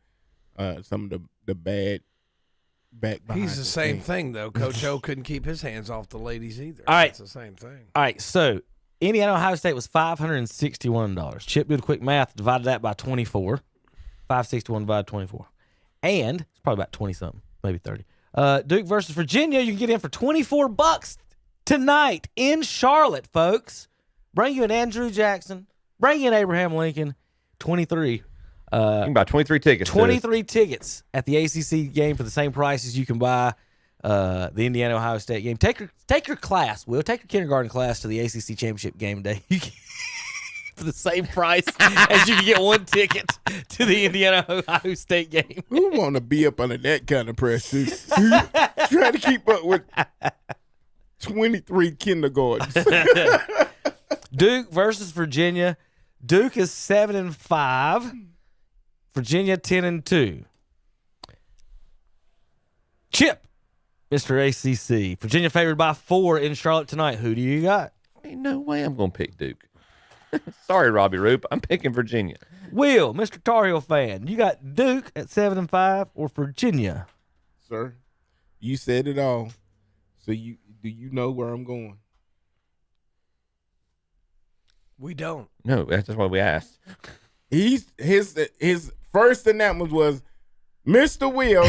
some of the bad. He's the same thing, though. Coach O couldn't keep his hands off the ladies either. All right. It's the same thing. All right, so Indiana Ohio State was $561. Chip did quick math, divided that by 24. 561 divided 24. And it's probably about 20-something, maybe 30. Duke versus Virginia, you can get in for $24 tonight in Charlotte, folks. Bring you an Andrew Jackson. Bring you an Abraham Lincoln. 23. You can buy 23 tickets. 23 tickets at the ACC game for the same price as you can buy the Indiana Ohio State game. Take your class, Will. Take your kindergarten class to the ACC championship game day for the same price as you can get one ticket to the Indiana Ohio State game. Who want to be up under that kind of pressure? Trying to keep up with 23 kindergartens. Duke versus Virginia. Duke is 7-5. Virginia 10-2. Chip, Mr. ACC. Virginia favored by 4 in Charlotte tonight. Who do you got? Ain't no way I'm going to pick Duke. Sorry, Robbie Roop. I'm picking Virginia. Will, Mr. Tar Heel fan, you got Duke at 7-5 or Virginia? Sir, you said it all. So do you know where I'm going? We don't. No, that's why we asked. His first announcement was Mr. Will,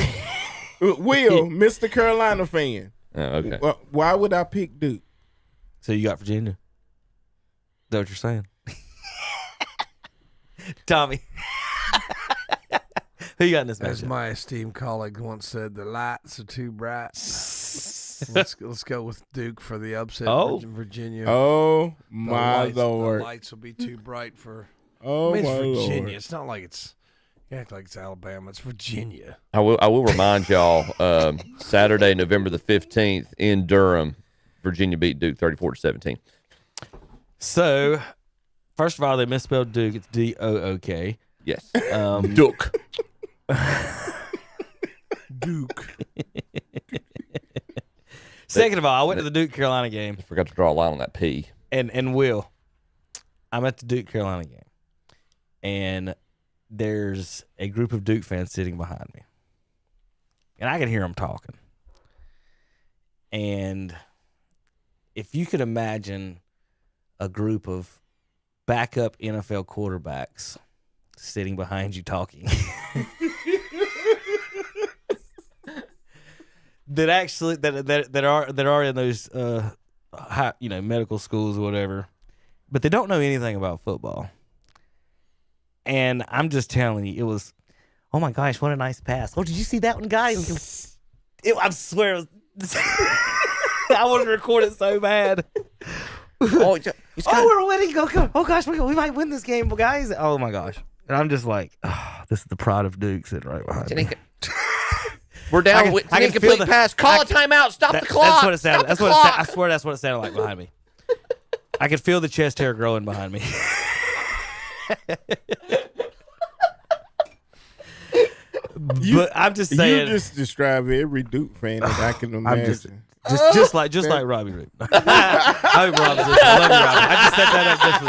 Mr. Carolina fan. Oh, okay. Well, why would I pick Duke? So you got Virginia? Is that what you're saying? Tommy. Who you got in this match? As my esteemed colleague once said, the lights are too bright. Let's go with Duke for the upset. Virginia. Oh, my Lord. The lights will be too bright for it's Virginia. Lord. It's not like you act like it's Alabama. It's Virginia. I will remind y'all, Saturday, November the 15th in Durham, Virginia beat Duke 34-17. So, first of all, they misspelled Duke. It's D-O-O-K. Yes. Duke. Duke. Second of all, I went to the Duke-Carolina game. I forgot to draw a line on that P. And Will, I'm at the Duke-Carolina game. And there's a group of Duke fans sitting behind me. And I can hear them talking. And if you could imagine a group of backup NFL quarterbacks sitting behind you talking that actually that are in those high, medical schools or whatever, but they don't know anything about football. And I'm just telling you, it was, oh my gosh, what a nice pass. Oh, did you see that one, guys? I swear it was, I wanted to record it so bad. We're winning. Go. Oh gosh, we might win this game, guys. Oh my gosh. And I'm just like, this is the pride of Duke sitting right behind me. We're down with an incomplete pass. Call a timeout. Stop the clock. That's what it sounded. I swear that's what it sounded like behind me. I could feel the chest hair growing behind me. But I'm just saying. You just describe every Duke fan that I can imagine. Just like Robbie Root. I love you, Robbie. I just set that up just for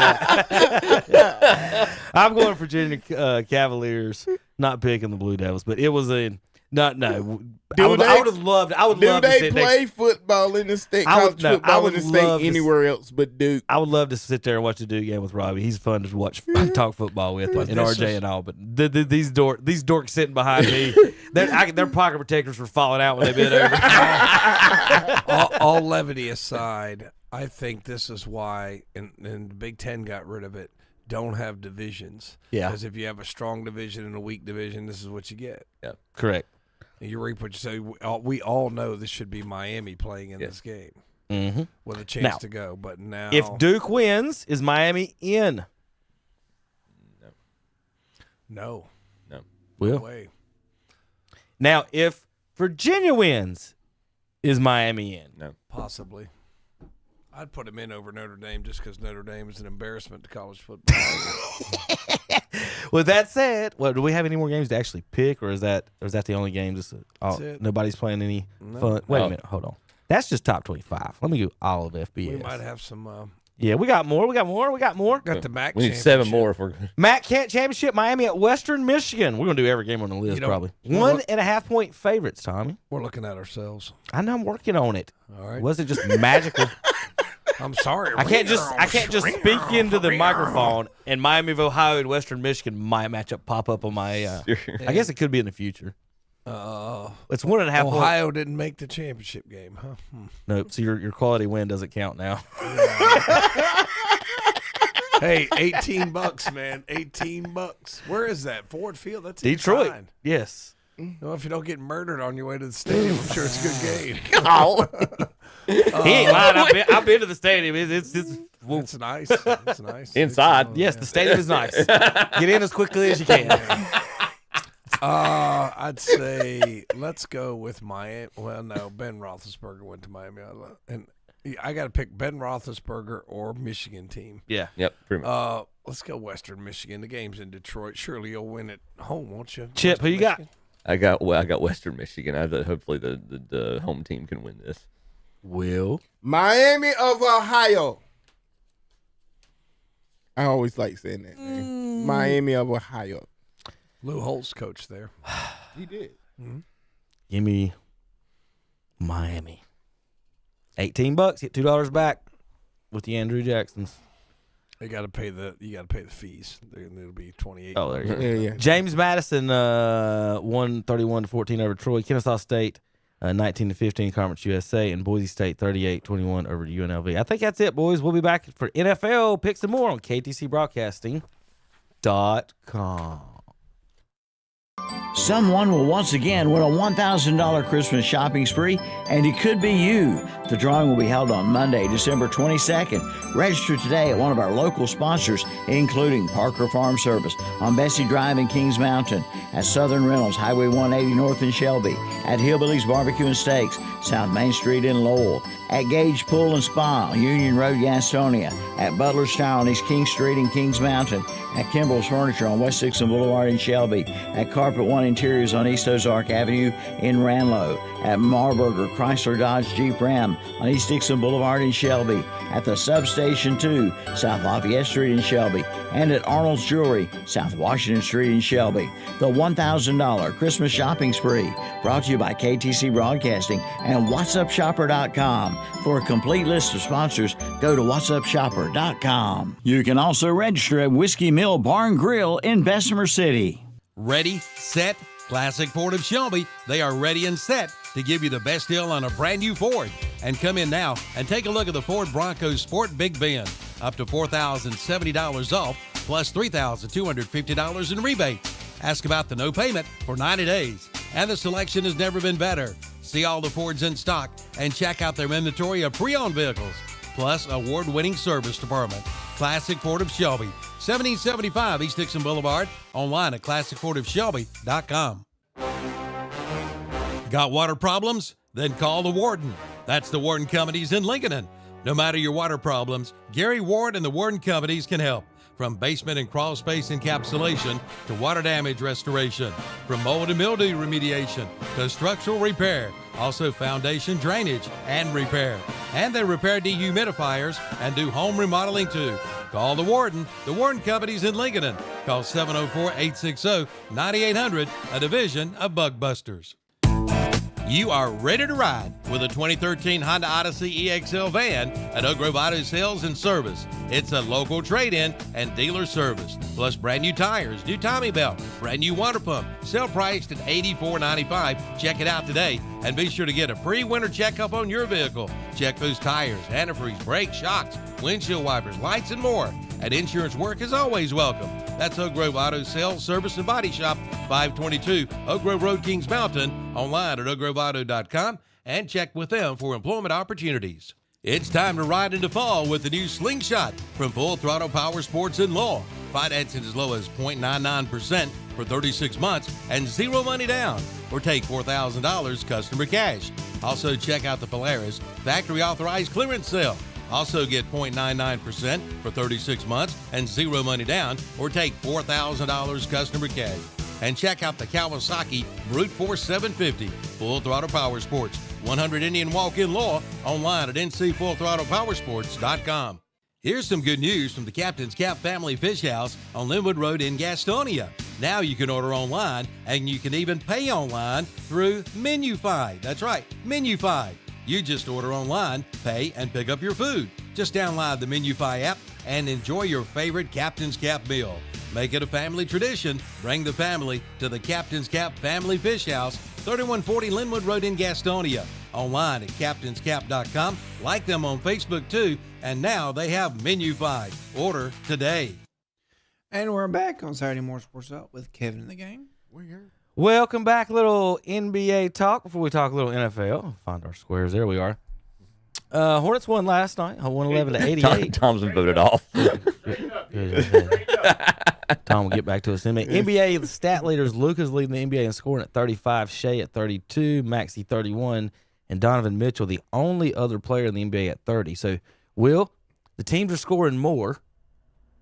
that. I'm going Virginia Cavaliers, not picking the Blue Devils, but it was a no. I would have loved. Do they play football in the state? College football in the state anywhere else but Duke? I would love to sit there and watch the Duke game with Robbie. He's fun to watch, talk football with, and RJ and all. But these dorks sitting behind me, their pocket protectors were falling out when they bent over. all levity aside, I think this is why, and the Big Ten got rid of it. Don't have divisions. Yeah. Because if you have a strong division and a weak division, this is what you get. Yeah. Correct. And you reap what you say. We all know this should be Miami playing in this game with a chance to go. But now, if Duke wins, is Miami in? No. Will. No way. Now, if Virginia wins, is Miami in? No. Possibly. I'd put him in over Notre Dame just because Notre Dame is an embarrassment to college football. With that said, do we have any more games to actually pick, or is that the only game? That's it. Nobody's playing any fun. Wait a minute, hold on. That's just top 25. Let me do all of FBS. We might have some. Yeah, we got more. Got the MAC. We need 7 more if we're MAC Championship. Miami at Western Michigan. We're gonna do every game on the list probably. 1.5 point favorites, Tommy. We're looking at ourselves. I know. I'm working on it. All right. Was it just magical? I'm sorry. I can't just speak into the microphone, and Miami of Ohio and Western Michigan might pop up on my. I guess it could be in the future. It's 1.5. Ohio didn't make the championship game, huh? No, so your quality win doesn't count now. Hey, $18, man. $18. Where is that? Ford Field? That's Detroit. inside. Yes. Well, if you don't get murdered on your way to the stadium, I'm sure it's a good game. He ain't lying. I've been to the stadium. It's nice. It's nice. Inside. Yes, the stadium is nice. Get in as quickly as you can. I'd say let's go with Miami. Well, no, Ben Roethlisberger went to Miami, and I got to pick Ben Roethlisberger or Michigan team. Yeah. Yep. Pretty much. Let's go Western Michigan. The game's in Detroit. Surely you'll win at home, won't you? Chip, who you got? I got Western Michigan. Hopefully the home team can win this. Will. Miami of Ohio. I always like saying that name. Miami of Ohio. Lou Holtz coached there. He did. Mm-hmm. Give me Miami. $18. Get $2 back with the Andrew Jacksons. You got to pay the fees. It'll be $28. Oh, there you go. Yeah. James Madison won 31-14 over Troy. Kennesaw State 19-15 Conference USA, and Boise State 38-21 over UNLV. I think that's it, boys. We'll be back for NFL picks and more on KTCBroadcasting.com. Someone will once again win a $1,000 Christmas shopping spree, and it could be you. The drawing will be held on Monday, December 22nd. Register today at one of our local sponsors, including Parker Farm Service on Bessie Drive in Kings Mountain, at Southern Rentals, Highway 180 North in Shelby, at Hillbillies Barbecue and Steaks, South Main Street in Lowell, at Gage Pool and Spa, Union Road, Gastonia, at Butler's Tire on East King Street in Kings Mountain, at Kimball's Furniture on West 6th Boulevard in Shelby, at Carpet One Interiors on East Ozark Avenue in Ranlow, at Marburger Chrysler Dodge Jeep Ram them on East Dixon Boulevard in Shelby, at the Substation 2, South Lafayette Street in Shelby, and at Arnold's Jewelry, South Washington Street in Shelby. The $1,000 Christmas shopping spree, brought to you by KTC Broadcasting and WhatsUpShopper.com. For a complete list of sponsors, go to WhatsUpShopper.com. You can also register at Whiskey Mill Bar and Grill in Bessemer City. Ready, set, Classic Ford of Shelby. They are ready and set to give you the best deal on a brand new Ford. And come in now and take a look at the Ford Bronco Sport Big Bend. Up to $4,070 off, plus $3,250 in rebates. Ask about the no payment for 90 days. And the selection has never been better. See all the Fords in stock and check out their inventory of pre-owned vehicles. Plus award-winning service department. Classic Ford of Shelby, 1775 East Dixon Boulevard. Online at classicfordofshelby.com. Got water problems? Then call the Warden. That's the Warden Companies in Lincoln. No matter your water problems, Gary Ward and the Warden Companies can help. From basement and crawl space encapsulation to water damage restoration, from mold and mildew remediation to structural repair, also foundation drainage and repair. And they repair dehumidifiers and do home remodeling too. Call the Warden Companies in Lincoln. Call 704-860-9800, a division of Bug Busters. You are ready to ride with a 2013 Honda Odyssey EXL van at Oak Grove Auto Sales and Service. It's a local trade-in and dealer service, plus brand new tires, new timing belt, brand new water pump, sale priced at $84.95. Check it out today and be sure to get a free winter checkup on your vehicle. Check those tires, antifreeze, brakes, shocks, windshield wipers, lights, and more. And insurance work is always welcome. That's Oak Grove Auto Sales, Service, and Body Shop, 522 Oak Grove Road, Kings Mountain. Online at oakgroveauto.com and check with them for employment opportunities. It's time to ride into fall with the new Slingshot from Full Throttle Power Sports and Law. Financing as low as 0.99% for 36 months and zero money down, or take $4,000 customer cash. Also check out the Polaris factory authorized clearance sale. Also get 0.99% for 36 months and zero money down, or take $4,000 customer cash. And check out the Kawasaki Brute Force 750 Full Throttle Power Sports, 100 Indian Walk-In Law, online at ncfullthrottlepowersports.com. Here's some good news from the Captain's Cap Family Fish House on Linwood Road in Gastonia. Now you can order online, and you can even pay online through MenuFi. That's right, MenuFi. You just order online, pay, and pick up your food. Just download the MenuFi app and enjoy your favorite Captain's Cap meal. Make it a family tradition. Bring the family to the Captain's Cap Family Fish House, 3140 Linwood Road in Gastonia. Online at captainscap.com. Like them on Facebook too. And now they have MenuFi. Order today. And we're back on Saturday Morning Sports Up with Kevin in the Game. We're here. Welcome back. Little NBA talk before we talk a little NFL. Find our squares. There we are. Hornets won last night, 111-88. Tom's been voted off. Tom will get back to us in a minute. NBA stat leaders: Luka's leading the NBA in scoring at 35, Shea at 32, Maxey 31, and Donovan Mitchell, the only other player in the NBA at 30. So, Will, the teams are scoring more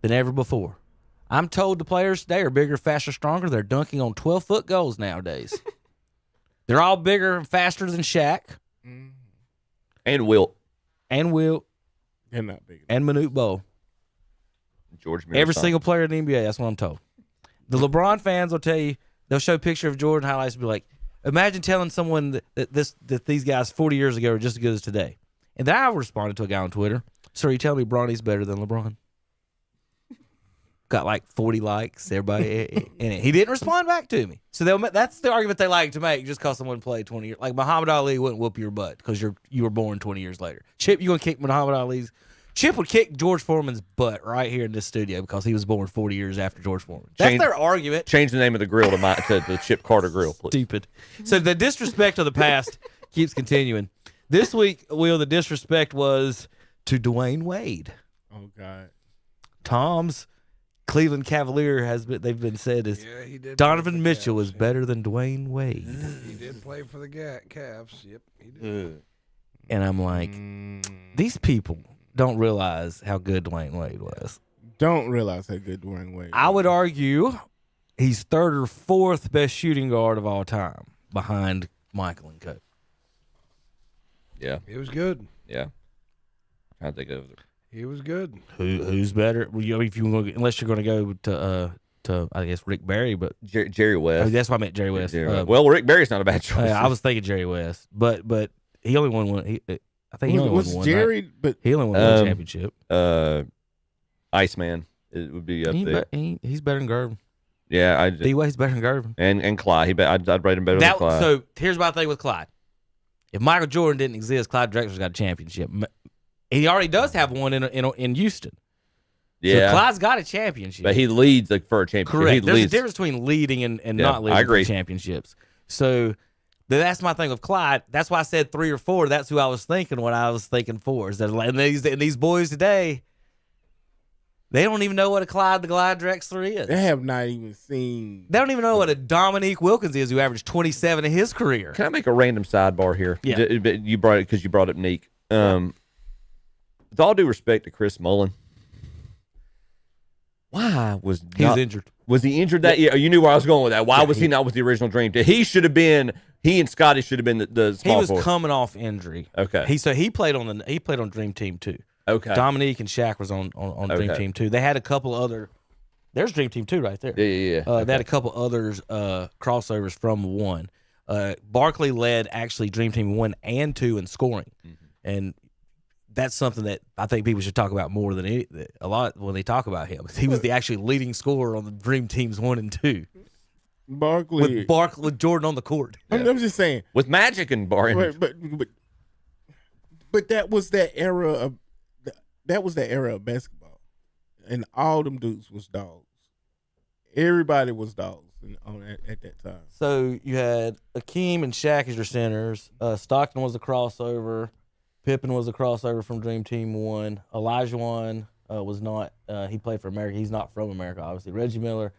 than ever before. I'm told the players today are bigger, faster, stronger. They're dunking on 12-foot goals nowadays. They're all bigger and faster than Shaq. And Wilt. And Wilt. They're not big. And Manute Bol. George Miller. Every single player in the NBA, that's what I'm told. The LeBron fans will tell you, they'll show a picture of Jordan highlights and be like, imagine telling someone that these guys 40 years ago are just as good as today. And then I responded to a guy on Twitter, so are you telling me Bronny's better than LeBron? Got like 40 likes, everybody in it. He didn't respond back to me. So that's the argument they like to make, just because someone played 20 years. Like Muhammad Ali wouldn't whoop your butt because you were born 20 years later. Chip, you going to kick Muhammad Ali's? Chip would kick George Foreman's butt right here in this studio because he was born 40 years after George Foreman. That's their argument. Change the name of the grill to the Chip Carter Grill, please. Stupid. So the disrespect of the past keeps continuing. This week, Will, the disrespect was to Dwayne Wade. Oh, God. Tom's Cleveland Cavalier they've been said is Donovan Mitchell is better than Dwayne Wade. He did play for the Cavs. Yep, he did. And I'm like, these people don't realize how good Dwayne Wade was. Don't realize how good Dwayne Wade was. I would argue he's third or fourth best shooting guard of all time behind Michael and Kobe. Yeah. He was good. Yeah. I think of He was good. Who's better? Well, if you unless you're going to go to I guess Rick Barry, but Jerry West. Oh, that's why I meant Jerry West. Well, Rick Barry's not a bad choice. I was thinking Jerry West, but he only won one. I think he only won one. Jerry, right? but he only won one championship. Iceman, it would be up there. He's better than Gervin. Yeah, D-Way's better than Gervin. And Clyde. I'd rate him better than Clyde. So here's my thing with Clyde. If Michael Jordan didn't exist, Clyde Drexler's got a championship. He already does have one in Houston. Yeah, so Clyde's got a championship, but he leads for a championship. Correct. There's a difference between leading and not leading I agree. for championships. So that's my thing with Clyde. That's why I said 3 or 4. That's who I was thinking when I was thinking 4. Is that and these boys today, they don't even know what a Clyde the Glide Drexler is. They have not even seen. They don't even know what a Dominique Wilkins is, who averaged 27 in his career. Can I make a random sidebar here? Yeah. You brought it because you brought up Neek. With all due respect to Chris Mullin, why was he was injured? Was he injured that year? You knew where I was going with that. Why was he not with the original Dream Team? He and Scotty should have been the small He was forward. coming off injury. Okay. He played on Dream Team too. Okay. Dominique and Shaq was on Dream Team 2. They had a couple other. There's Dream Team 2 right there. Yeah. They had a couple others crossovers from 1. Barkley led actually Dream Team 1 and 2 in scoring, and that's something that I think people should talk about more than a lot when they talk about him. He was the actually leading scorer on the Dream Teams 1 and 2. Barkley with Jordan on the court. I'm just saying with Magic and Barry. But that was that era of basketball, and all them dudes was dogs. Everybody was dogs at that time. So you had Akeem and Shaq as your centers. Stockton was a crossover. Pippen was a crossover from Dream Team 1. Olajuwon was not. He played for America. He's not from America, obviously. Reggie Miller,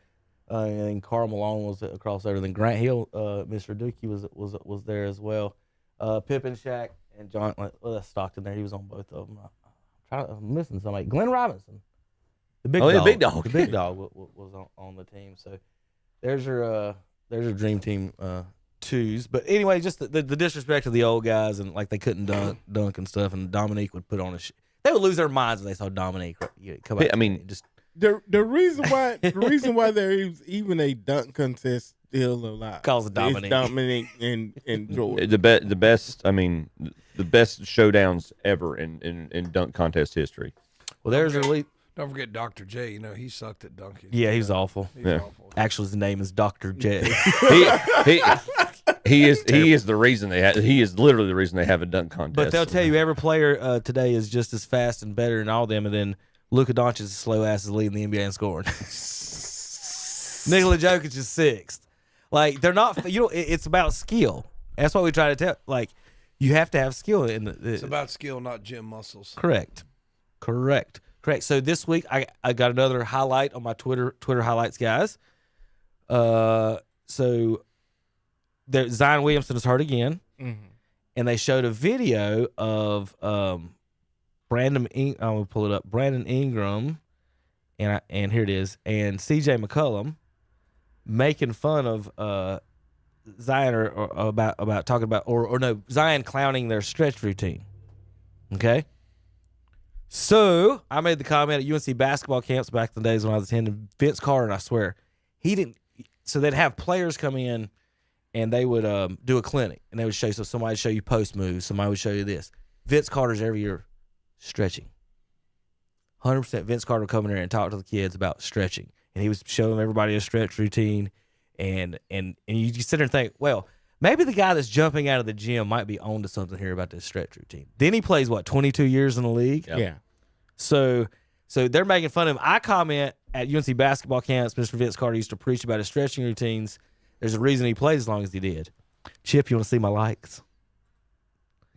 and then Karl Malone was a crossover. Then Grant Hill, Mr. Dookie was there as well. Pippen, Shaq, and John. That's Stockton there. He was on both of them. I'm missing somebody. Glenn Robinson, the big dog. Big dog. The big dog was on the team. So there's your Dream Team 2s. But anyway, just the disrespect to the old guys, and like they couldn't dunk and stuff. And Dominique would put on they would lose their minds when they saw Dominique come out. I mean, just the reason why there is even a dunk contest still alive because of Dominique. It's Dominique and Jordan. The best showdowns ever in dunk contest history. Well, there's your lead. Don't forget Dr. J. You know, he sucked at dunking. Yeah, he's awful. He's awful. Actually, his name is Dr. J. He is the reason he is literally the reason they have a dunk contest. But they'll tell you every player today is just as fast and better than all them, and then Luka Doncic is slow ass is leading the NBA in scoring. Nikola Jokic is 6th. Like they're not. It's about skill. That's what we try to tell. Like you have to have skill. It's about skill, not gym muscles. Correct. So this week I got another highlight on my Twitter highlights, guys. So Zion Williamson is hurt again, and they showed a video of Brandon. I'm gonna pull it up. Brandon Ingram, and here it is, and C.J. McCollum making fun of Zion or about talking about or no Zion clowning their stretch routine. Okay. So I made the comment at UNC basketball camps back in the days when I was attending. Vince Carter, and I swear he didn't. So they'd have players come in, and they would do a clinic, and they would show you. So somebody would show you post moves, somebody would show you this. Vince Carter's every year stretching. 100%. Vince Carter would come in there and talk to the kids about stretching, and he was showing everybody a stretch routine, and you just sit there and think, well, maybe the guy that's jumping out of the gym might be onto something here about this stretch routine. Then he plays 22 years in the league. Yep. Yeah. So they're making fun of him. I comment at UNC basketball camps. Mr. Vince Carter used to preach about his stretching routines. There's a reason he played as long as he did. Chip, you want to see my likes?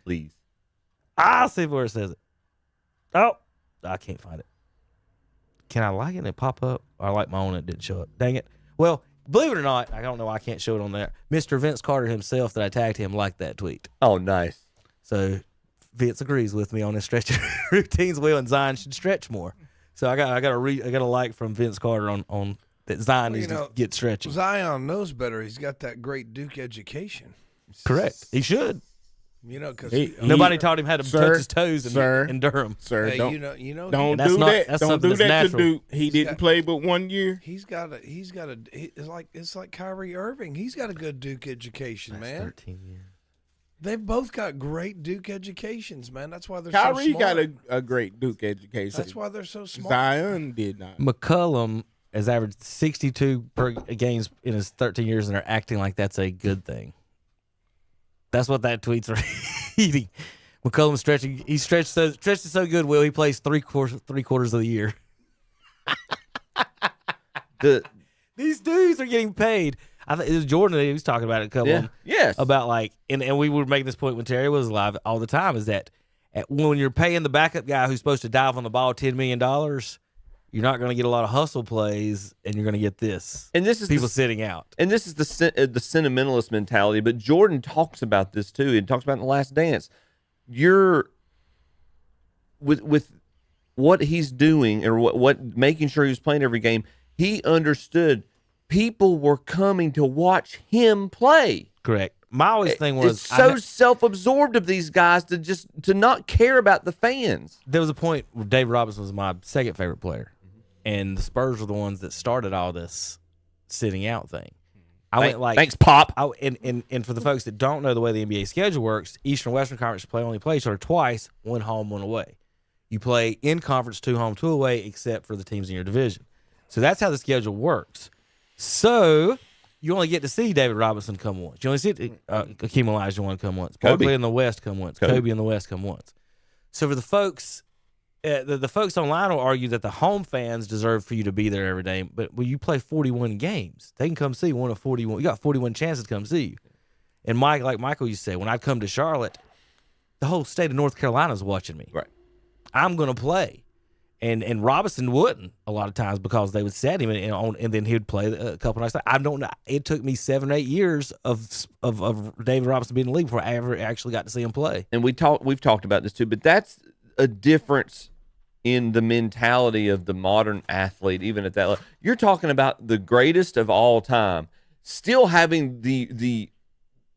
Please. I'll see where it says it. Oh, I can't find it. Can I like it and it pop up? I like my own and it didn't show up. Dang it. Well, believe it or not, I don't know why I can't show it on there. Mr. Vince Carter himself that I tagged him liked that tweet. Oh, nice. So Vince agrees with me on his stretching routines. Will and Zion should stretch more. So I got a like from Vince Carter on that Zion needs to get stretching. Zion knows better. He's got that great Duke education. Correct. He should. You know, because nobody taught him how to touch his toes in Durham. Sir, hey, don't do that. Don't do that to Duke. He didn't play but 1 year. It's like Kyrie Irving. He's got a good Duke education, man. 13 years. They've both got great Duke educations, man. That's why they're Kyrie so smart. got a great Duke education. That's why they're so smart. Zion did not. McCollum has averaged 62 per games in his 13 years, and they're acting like that's a good thing. That's what that tweet's reading. McCollum stretching. He stretches so good. Will he plays three quarters of the year? These dudes are getting paid. I think it was Jordan that he was talking about it a couple of them. Yes. About like, and we would make this point when Terry was alive all the time, is that when you're paying the backup guy who's supposed to dive on the ball $10 million, you're not going to get a lot of hustle plays, and you're going to get this. And this is people sitting out. And this is the sentimentalist mentality. But Jordan talks about this too. He talks about it in The Last Dance. You're with what he's doing, or what making sure he was playing every game. He understood people were coming to watch him play. Correct. My always thing was, it's so self-absorbed of these guys to not care about the fans. There was a point where David Robinson was my second favorite player, and the Spurs were the ones that started all this sitting out thing. Thanks, Pop. And for the folks that don't know the way the NBA schedule works, Eastern and Western Conference only play each other twice, one home, one away. You play in conference 2 home, 2 away, except for the teams in your division. So that's how the schedule works. So you only get to see David Robinson come once. You only see Akeem Olajuwon come once. Barkley in the West come once. Kobe in the West come once. So for the folks, the folks online will argue that the home fans deserve for you to be there every day. But when you play 41 games, they can come see one of 41. You got 41 chances to come see you. And Mike, like Michael used to say, when I come to Charlotte, the whole state of North Carolina is watching me. Right. I'm going to play. And Robinson wouldn't a lot of times because they would set him and then he would play a couple nights. I don't know. It took me 7 or 8 years of David Robinson being in the league before I ever actually got to see him play. And we've talked about this too, but that's a difference in the mentality of the modern athlete, even at that level. You're talking about the greatest of all time, still having the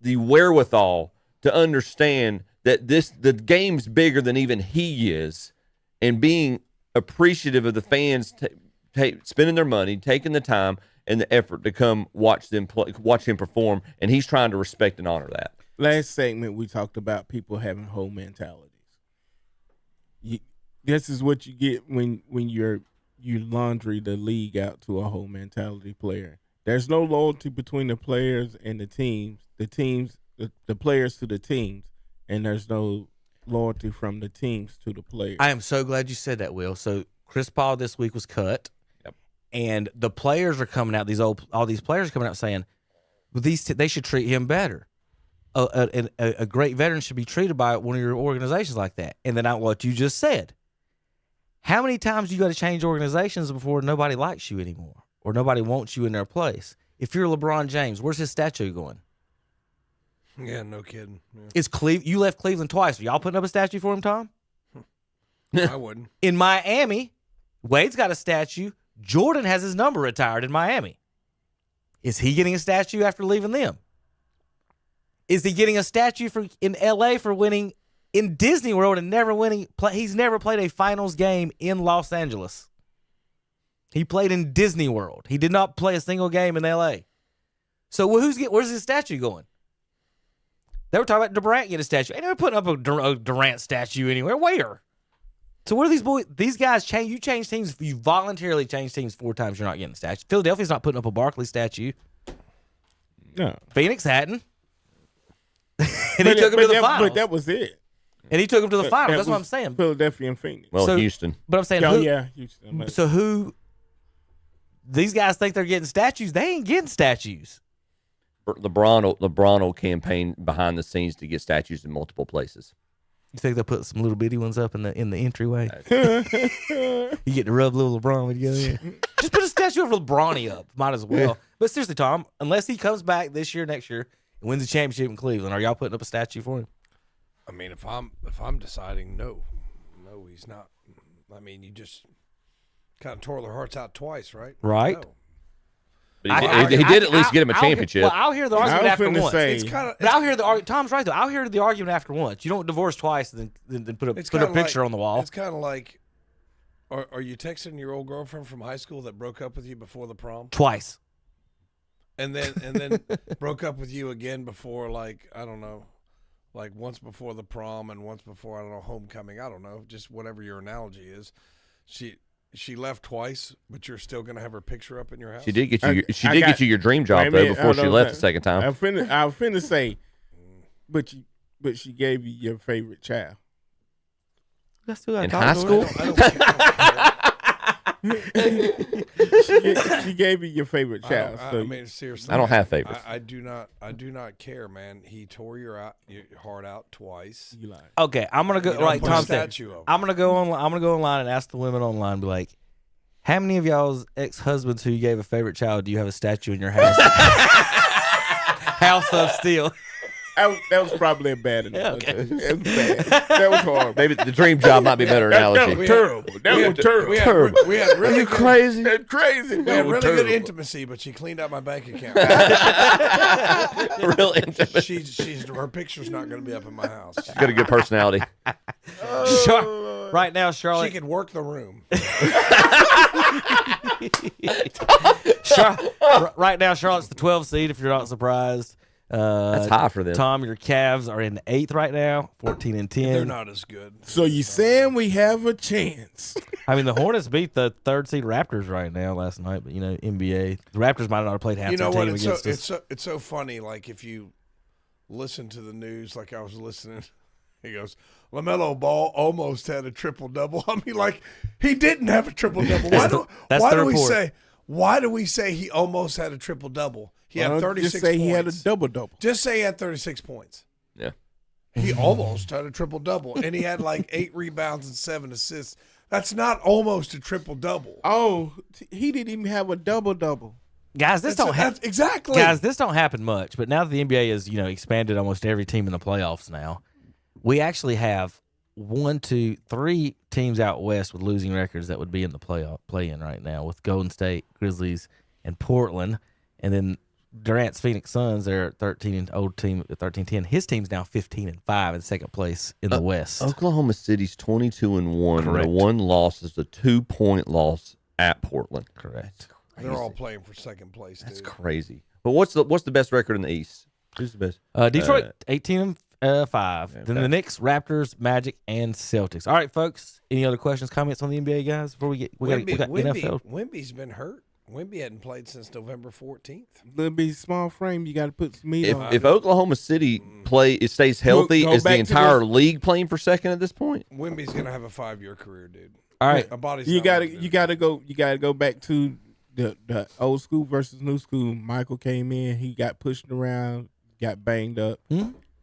wherewithal to understand that the game's bigger than even he is, and being appreciative of the fans spending their money, taking the time and the effort to come watch him perform, and he's trying to respect and honor that. Last segment, we talked about people having whole mentalities. This is what you get when you laundry the league out to a whole mentality player. There's no loyalty between the players and the teams. The players to the teams, and there's no loyalty from the teams to the players. I am so glad you said that, Will. So Chris Paul this week was cut, and the players are coming out. All these players are coming out saying, well, they should treat him better. A great veteran should be treated by one of your organizations like that. And then what you just said. How many times you got to change organizations before nobody likes you anymore, or nobody wants you in their place? If you're LeBron James, where's his statue going? Yeah, no kidding. Yeah. You left Cleveland twice. Are y'all putting up a statue for him, Tom? I wouldn't. In Miami, Wade's got a statue. Jordan has his number retired in Miami. Is he getting a statue after leaving them? Is he getting a statue in L.A. for winning in Disney World and never winning? He's never played a finals game in Los Angeles. He played in Disney World. He did not play a single game in L.A. So where's his statue going? They were talking about Durant getting a statue. Ain't never putting up a Durant statue anywhere. Where? So where are these guys change? You change teams. You voluntarily change teams 4 times. You're not getting a statue. Philadelphia's not putting up a Barkley statue. No. Phoenix hadn't. And he took him to the finals. But that was it. And he took him to the finals. That's what I'm saying. Philadelphia and Phoenix. Well, Houston. But I'm saying, Houston. So who? These guys think they're getting statues. They ain't getting statues. LeBron will campaign behind the scenes to get statues in multiple places. You think they'll put some little bitty ones up in the entryway? You get to rub little LeBron when you go in. Just put a statue of LeBron up. Might as well. But seriously, Tom, unless he comes back this year, next year, and wins the championship in Cleveland, are y'all putting up a statue for him? I mean, if I'm deciding no, he's not. I mean, you just kind of tore their hearts out twice, right? Right. No. He did at least get him a championship. I'll hear the argument after once. Say, I'll hear the argument. Tom's right though. I'll hear the argument after once. You don't divorce twice and then put a picture on the wall. It's kind of like, are you texting your old girlfriend from high school that broke up with you before the prom? Twice. And then broke up with you again before, like, I don't know, like once before the prom and once before, I don't know, homecoming. I don't know, just whatever your analogy is. She left twice, but you're still gonna have her picture up in your house. She did get you your dream job though before she left the second time. I was finna say, but she gave you your favorite child. In high school? She gave you your favorite child. I mean, seriously, I don't have favorites. I do not care, man. He tore your heart out twice. You lied. Okay, I'm gonna go. Like Tom said, statue of I'm gonna go online and ask the women online. Be like, how many of y'all's ex-husbands who you gave a favorite child do you have a statue in your house? House of Steel. That was probably a bad analogy. Okay. It was bad. That was horrible. Maybe the dream job might be a better analogy. That was terrible. We had really Are you crazy? That's crazy. We had really good intimacy, but she cleaned out my bank account. Real intimacy. Her picture's not going to be up in my house. She's got a good personality. Right now, Charlotte. She could work the room. Right now, Charlotte's the 12 seed. If you're not surprised. That's high for them. Tom, your Cavs are in the 8th right now, 14-10. They're not as good. So you saying we have a chance? I mean, the Hornets beat the 3rd seed Raptors right now last night, but NBA, the Raptors might not have played half their team against us. It's so funny. Like if you listen to the news, like I was listening, he goes, LaMelo Ball almost had a triple-double. I mean, like he didn't have a triple-double. Why do we say he almost had a triple-double? He had 36 just say points. He had a double-double. Just say he had 36 points. Yeah. He almost had a triple-double, and he had like 8 rebounds and 7 assists. That's not almost a triple-double. Oh, he didn't even have a double-double. Guys, this don't happen. Exactly. Guys, this don't happen much, but now that the NBA has, expanded almost every team in the playoffs now, we actually have 1, 2, 3 teams out west with losing records that would be in the play-in right now with Golden State, Grizzlies, and Portland, and then Durant's Phoenix Suns, they're 13-10. His team's now 15-5 in second place in the West. Oklahoma City's 22-1. Correct. The one loss is a 2-point loss at Portland. Correct. They're all playing for second place. That's crazy. But what's the best record in the East? Who's the best? Detroit 18-5. Then the Knicks, Raptors, Magic, and Celtics. All right, folks. Any other questions, comments on the NBA, guys? Before we got NFL. Wemby's been hurt. Wemby hadn't played since November 14th. Little bit small frame, you got to put some meat on. If Oklahoma City stays healthy, is the entire league playing for second at this point? Wemby's gonna have a 5-year career, dude. All right, you gotta go back to the old school versus new school. Michael came in, he got pushed around, got banged up.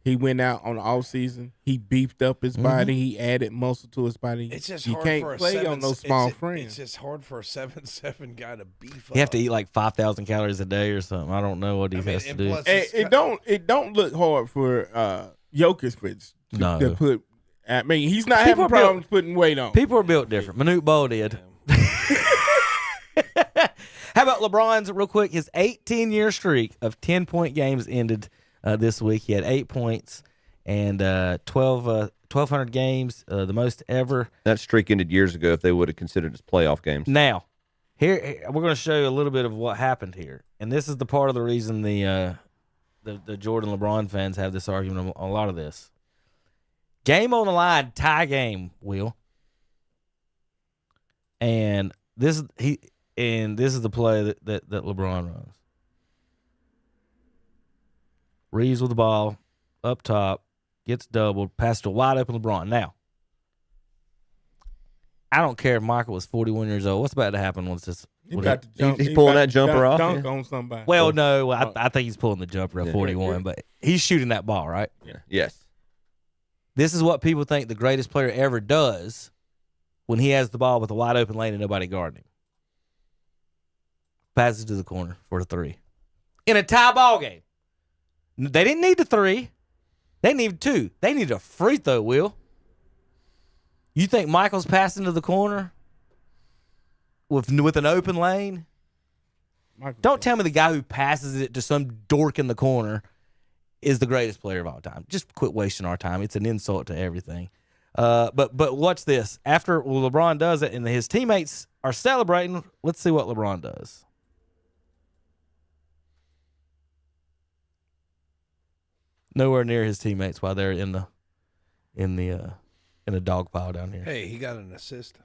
He went out on the off season. He beefed up his body. He added muscle to his body. It's just you hard can't for play on those small frames. It's just hard for a 7'7" guy to beef up. You have to eat like 5,000 calories a day or something. I don't know what he has to do. It don't look hard for Jokic to put. I mean, he's not having problems putting weight on. People are built different. Manute Bol did. How about LeBron's real quick? His 18-year streak of 10-point games ended this week. He had 8 points and 1,200 games, the most ever. That streak ended years ago if they would have considered it playoff games. Now, here we're going to show you a little bit of what happened here, and this is the part of the reason the Jordan LeBron fans have this argument on a lot of this. Game on the line, tie game, Will. And this is the play that LeBron runs. Reeves with the ball up top, gets doubled, passed to wide open LeBron. Now, I don't care if Michael was 41 years old. What's about to happen once this? He's pulling that jumper off. Dunk on somebody. Well, no, I think he's pulling the jumper at 41, but he's shooting that ball, right? Yeah. Yes. This is what people think the greatest player ever does when he has the ball with a wide open lane and nobody guarding him. Passes to the corner for the 3. In a tie ball game. They didn't need the 3. They needed 2. They needed a free throw, Will. You think Michael's passing to the corner with an open lane? Don't tell me the guy who passes it to some dork in the corner is the greatest player of all time. Just quit wasting our time. It's an insult to everything. But watch this. After LeBron does it and his teammates are celebrating, let's see what LeBron does. Nowhere near his teammates while they're in a dog pile down here. Hey, he got an assist.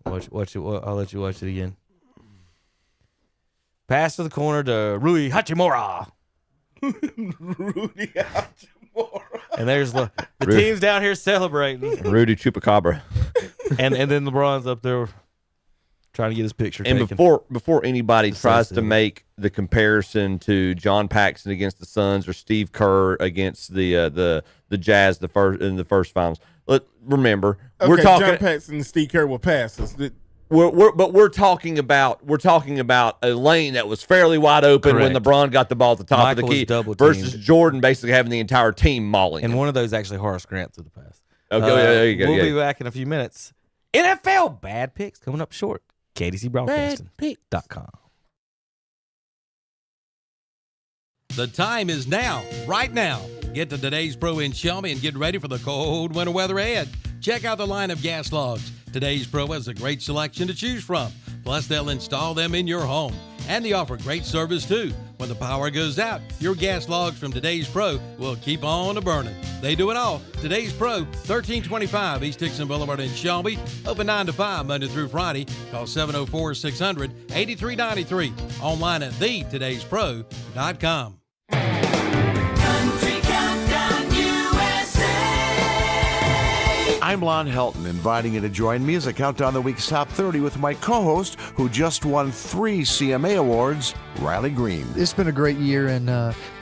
Watch it. I'll let you watch it again. Pass to the corner to Rui Hachimura. Rudy Hachimura. And there's the team's down here celebrating. Rudy Chupacabra. and then LeBron's up there trying to get his picture and taken. before anybody tries to make the comparison to John Paxson against the Suns or Steve Kerr against the Jazz in the first finals, remember we're talking John Paxson and Steve Kerr will pass us. We're talking about a lane that was fairly wide open when LeBron got the ball at the top of the key versus Jordan basically having the entire team mauling. And one of those actually Horace Grant through the pass. Okay, there you go. We'll be back in a few minutes. NFL bad picks coming up short. KTCBroadcasting.com. The time is now, right now. Get to Today's Pro in Shelby and get ready for the cold winter weather ahead. Check out the line of gas logs. Today's Pro has a great selection to choose from. Plus, they'll install them in your home. And they offer great service, too. When the power goes out, your gas logs from Today's Pro will keep on burning. They do it all. Today's Pro, 1325 East Dixon Boulevard in Shelby. Open 9 to 5, Monday through Friday. Call 704-600-8393. Online at thetodayspro.com. I'm Lon Helton, inviting you to join me as I count down the week's top 30 with my co-host, who just won 3 CMA awards, Riley Green. It's been a great year, and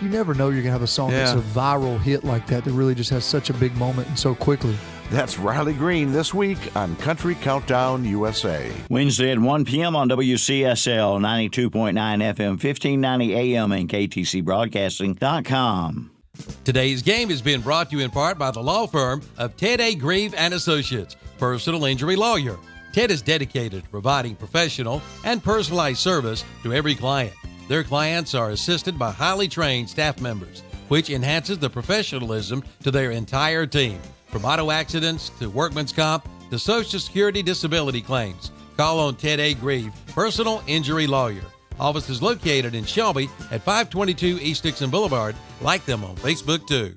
you never know you're going to have a song that's a viral hit like that really just has such a big moment and so quickly. That's Riley Green this week on Country Countdown USA. Wednesday at 1 p.m. on WCSL 92.9 FM, 1590 AM, and KTCBroadcasting.com. Today's game is being brought to you in part by the law firm of Ted A. Grieve and Associates, personal injury lawyer. Ted is dedicated to providing professional and personalized service to every client. Their clients are assisted by highly trained staff members, which enhances the professionalism to their entire team. From auto accidents to workman's comp to Social Security disability claims, call on Ted A. Grieve, personal injury lawyer. Office is located in Shelby at 522 East Dixon Boulevard. Like them on Facebook, too.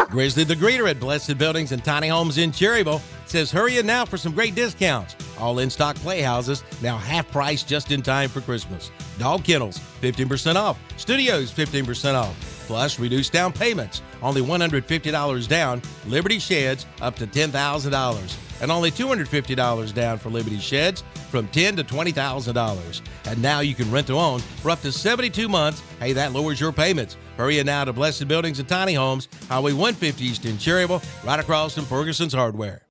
Grizzly the Greeter at Blessed Buildings and Tiny Homes in Cherryville says hurry in now for some great discounts. All in-stock playhouses now half price just in time for Christmas. Dog kennels, 15% off. Studios, 15% off. Plus, reduced down payments, only $150 down. Liberty Sheds, up to $10,000. And only $250 down for Liberty Sheds from $10,000 to $20,000. And now you can rent to own for up to 72 months. Hey, that lowers your payments. Hurry in now to Blessed Buildings and Tiny Homes, Highway 150 East in Cherryville, right across from Ferguson's Hardware.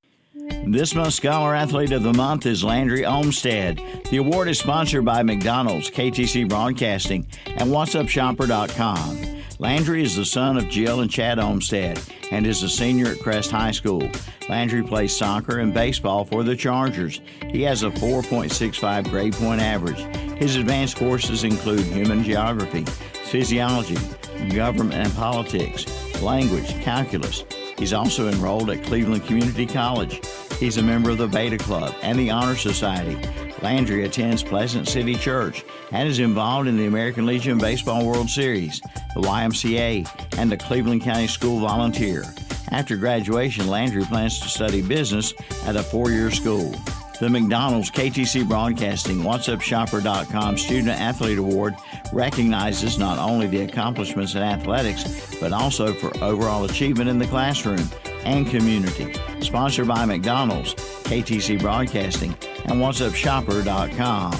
This month's Scholar Athlete of the Month is Landry Olmstead. The award is sponsored by McDonald's, KTC Broadcasting, and What'sUpShopper.com. Landry is the son of Jill and Chad Olmstead and is a senior at Crest High School. Landry plays soccer and baseball for the Chargers. He has a 4.65 grade point average. His advanced courses include human geography, physiology, government and politics, language, calculus. He's also enrolled at Cleveland Community College. He's a member of the Beta Club and the Honor Society. Landry attends Pleasant City Church and is involved in the American Legion Baseball World Series, the YMCA, and the Cleveland County School Volunteer. After graduation, Landry plans to study business at a 4-year school. The McDonald's KTC Broadcasting What'sUpShopper.com Student Athlete Award recognizes not only the accomplishments in athletics, but also for overall achievement in the classroom and community. Sponsored by McDonald's, KTC Broadcasting, and What'sUpShopper.com.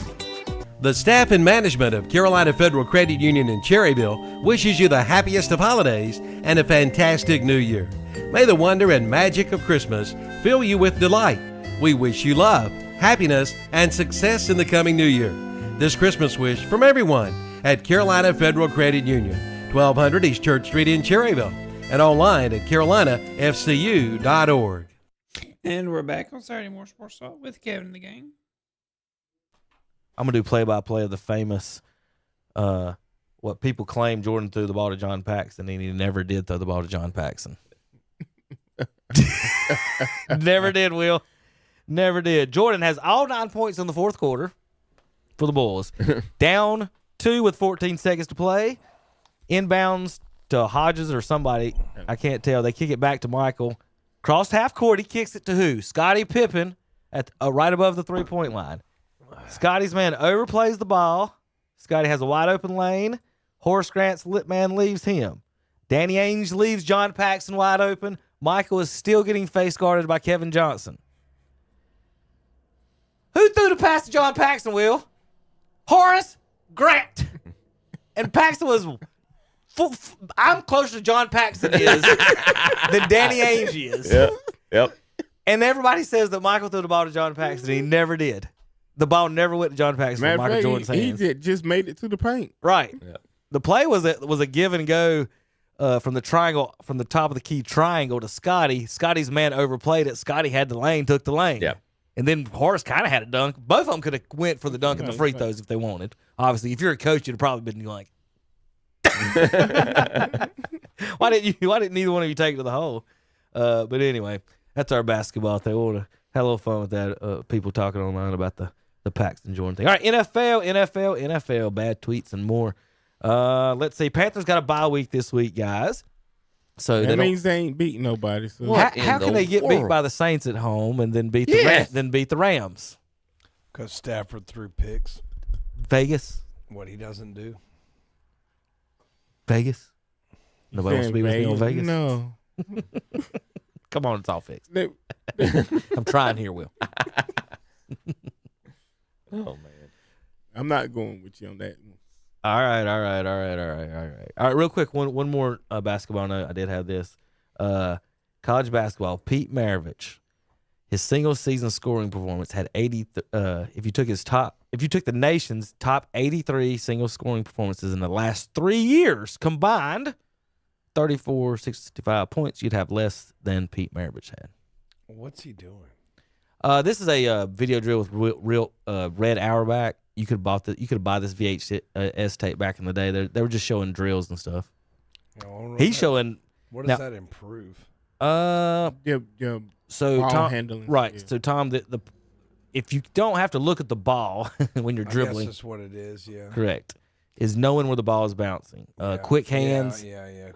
The staff and management of Carolina Federal Credit Union in Cherryville wishes you the happiest of holidays and a fantastic new year. May the wonder and magic of Christmas fill you with delight. We wish you love, happiness, and success in the coming new year. This Christmas wish from everyone at Carolina Federal Credit Union, 1200 East Church Street in Cherryville, and online at carolinafcu.org. And we're back on Saturday Morning Sports Talk with Kevin and the gang. I'm gonna do play-by-play of the famous. What people claim Jordan threw the ball to John Paxson, and he never did throw the ball to John Paxson. Never did, Will. Never did. Jordan has all 9 points in the fourth quarter for the Bulls. Down 2 with 14 seconds to play. Inbounds to Hodges or somebody. I can't tell. They kick it back to Michael. Crossed half court. He kicks it to who? Scottie Pippen at right above the three-point line. Scotty's man overplays the ball. Scotty has a wide open lane. Horace Grant's lit man leaves him. Danny Ainge leaves John Paxson wide open. Michael is still getting face guarded by Kevin Johnson. Who threw the pass to John Paxson, Will? Horace Grant. And Paxson was I'm closer to John Paxson is than Danny Ainge is. Yep. And everybody says that Michael threw the ball to John Paxson. He never did. The ball never went to John Paxson. Matter Michael fact, Jordan's hands. He just made it to the paint. Right. Yep. The play was a give and go from the triangle, from the top of the key triangle to Scotty. Scotty's man overplayed it. Scotty had the lane, took the lane. Yeah. And then Horace kind of had a dunk. Both of them could have went for the dunk and the free throws if they wanted. Obviously, if you're a coach, you'd have probably been like, why didn't neither one of you take it to the hole? But anyway, that's our basketball thing. We want to have a little fun with that. People talking online about the Paxton Jordan thing. All right, NFL, bad tweets and more. Let's see. Panthers got a bye week this week, guys. So that means they ain't beating nobody. So. How can they get beat by the Saints at home and then beat the Rams? Because Stafford threw picks. Vegas. What he doesn't do. Vegas. Nobody wants to be with me on Vegas. No. Come on, it's all fixed. I'm trying here, Will. Oh man, I'm not going with you on that. All right. Real quick, one more basketball note. I did have this. College basketball. Pete Maravich, his single season scoring performance had 80. If you took the nation's top 83 single scoring performances in the last 3 years combined, 34, 65 points, you'd have less than Pete Maravich had. What's he doing? This is a video drill with real Red Auerbach. You could buy this VHS tape back in the day. They were just showing drills and stuff. He's showing. What does that improve? So ball Tom, handling. right? Yeah. So Tom, if you don't have to look at the ball when you're dribbling, I guess that's what it is. Yeah. Correct. Is knowing where the ball is bouncing. Quick hands. Yeah.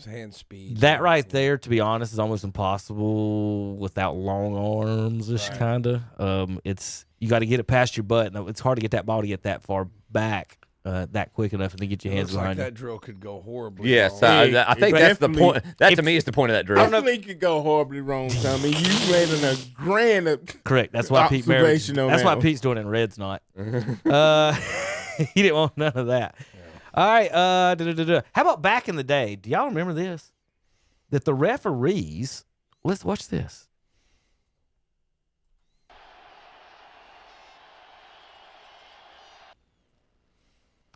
Hand speed. That right there, to be honest, is almost impossible without long arms. Just kind of. It's you got to get it past your butt. No, it's hard to get that ball to get that far back that quick enough and then get your hands behind that you. drill could go horribly. Yes, wrong. I think that's the point. That to me is the point of that drill. I don't think it could go horribly wrong, Tommy. You made a grand. Correct. That's why Pete Maravich. That's why Pete's doing it in Red's not. He didn't want none of that. All right. How about back in the day? Do y'all remember this? That the referees. Let's watch this.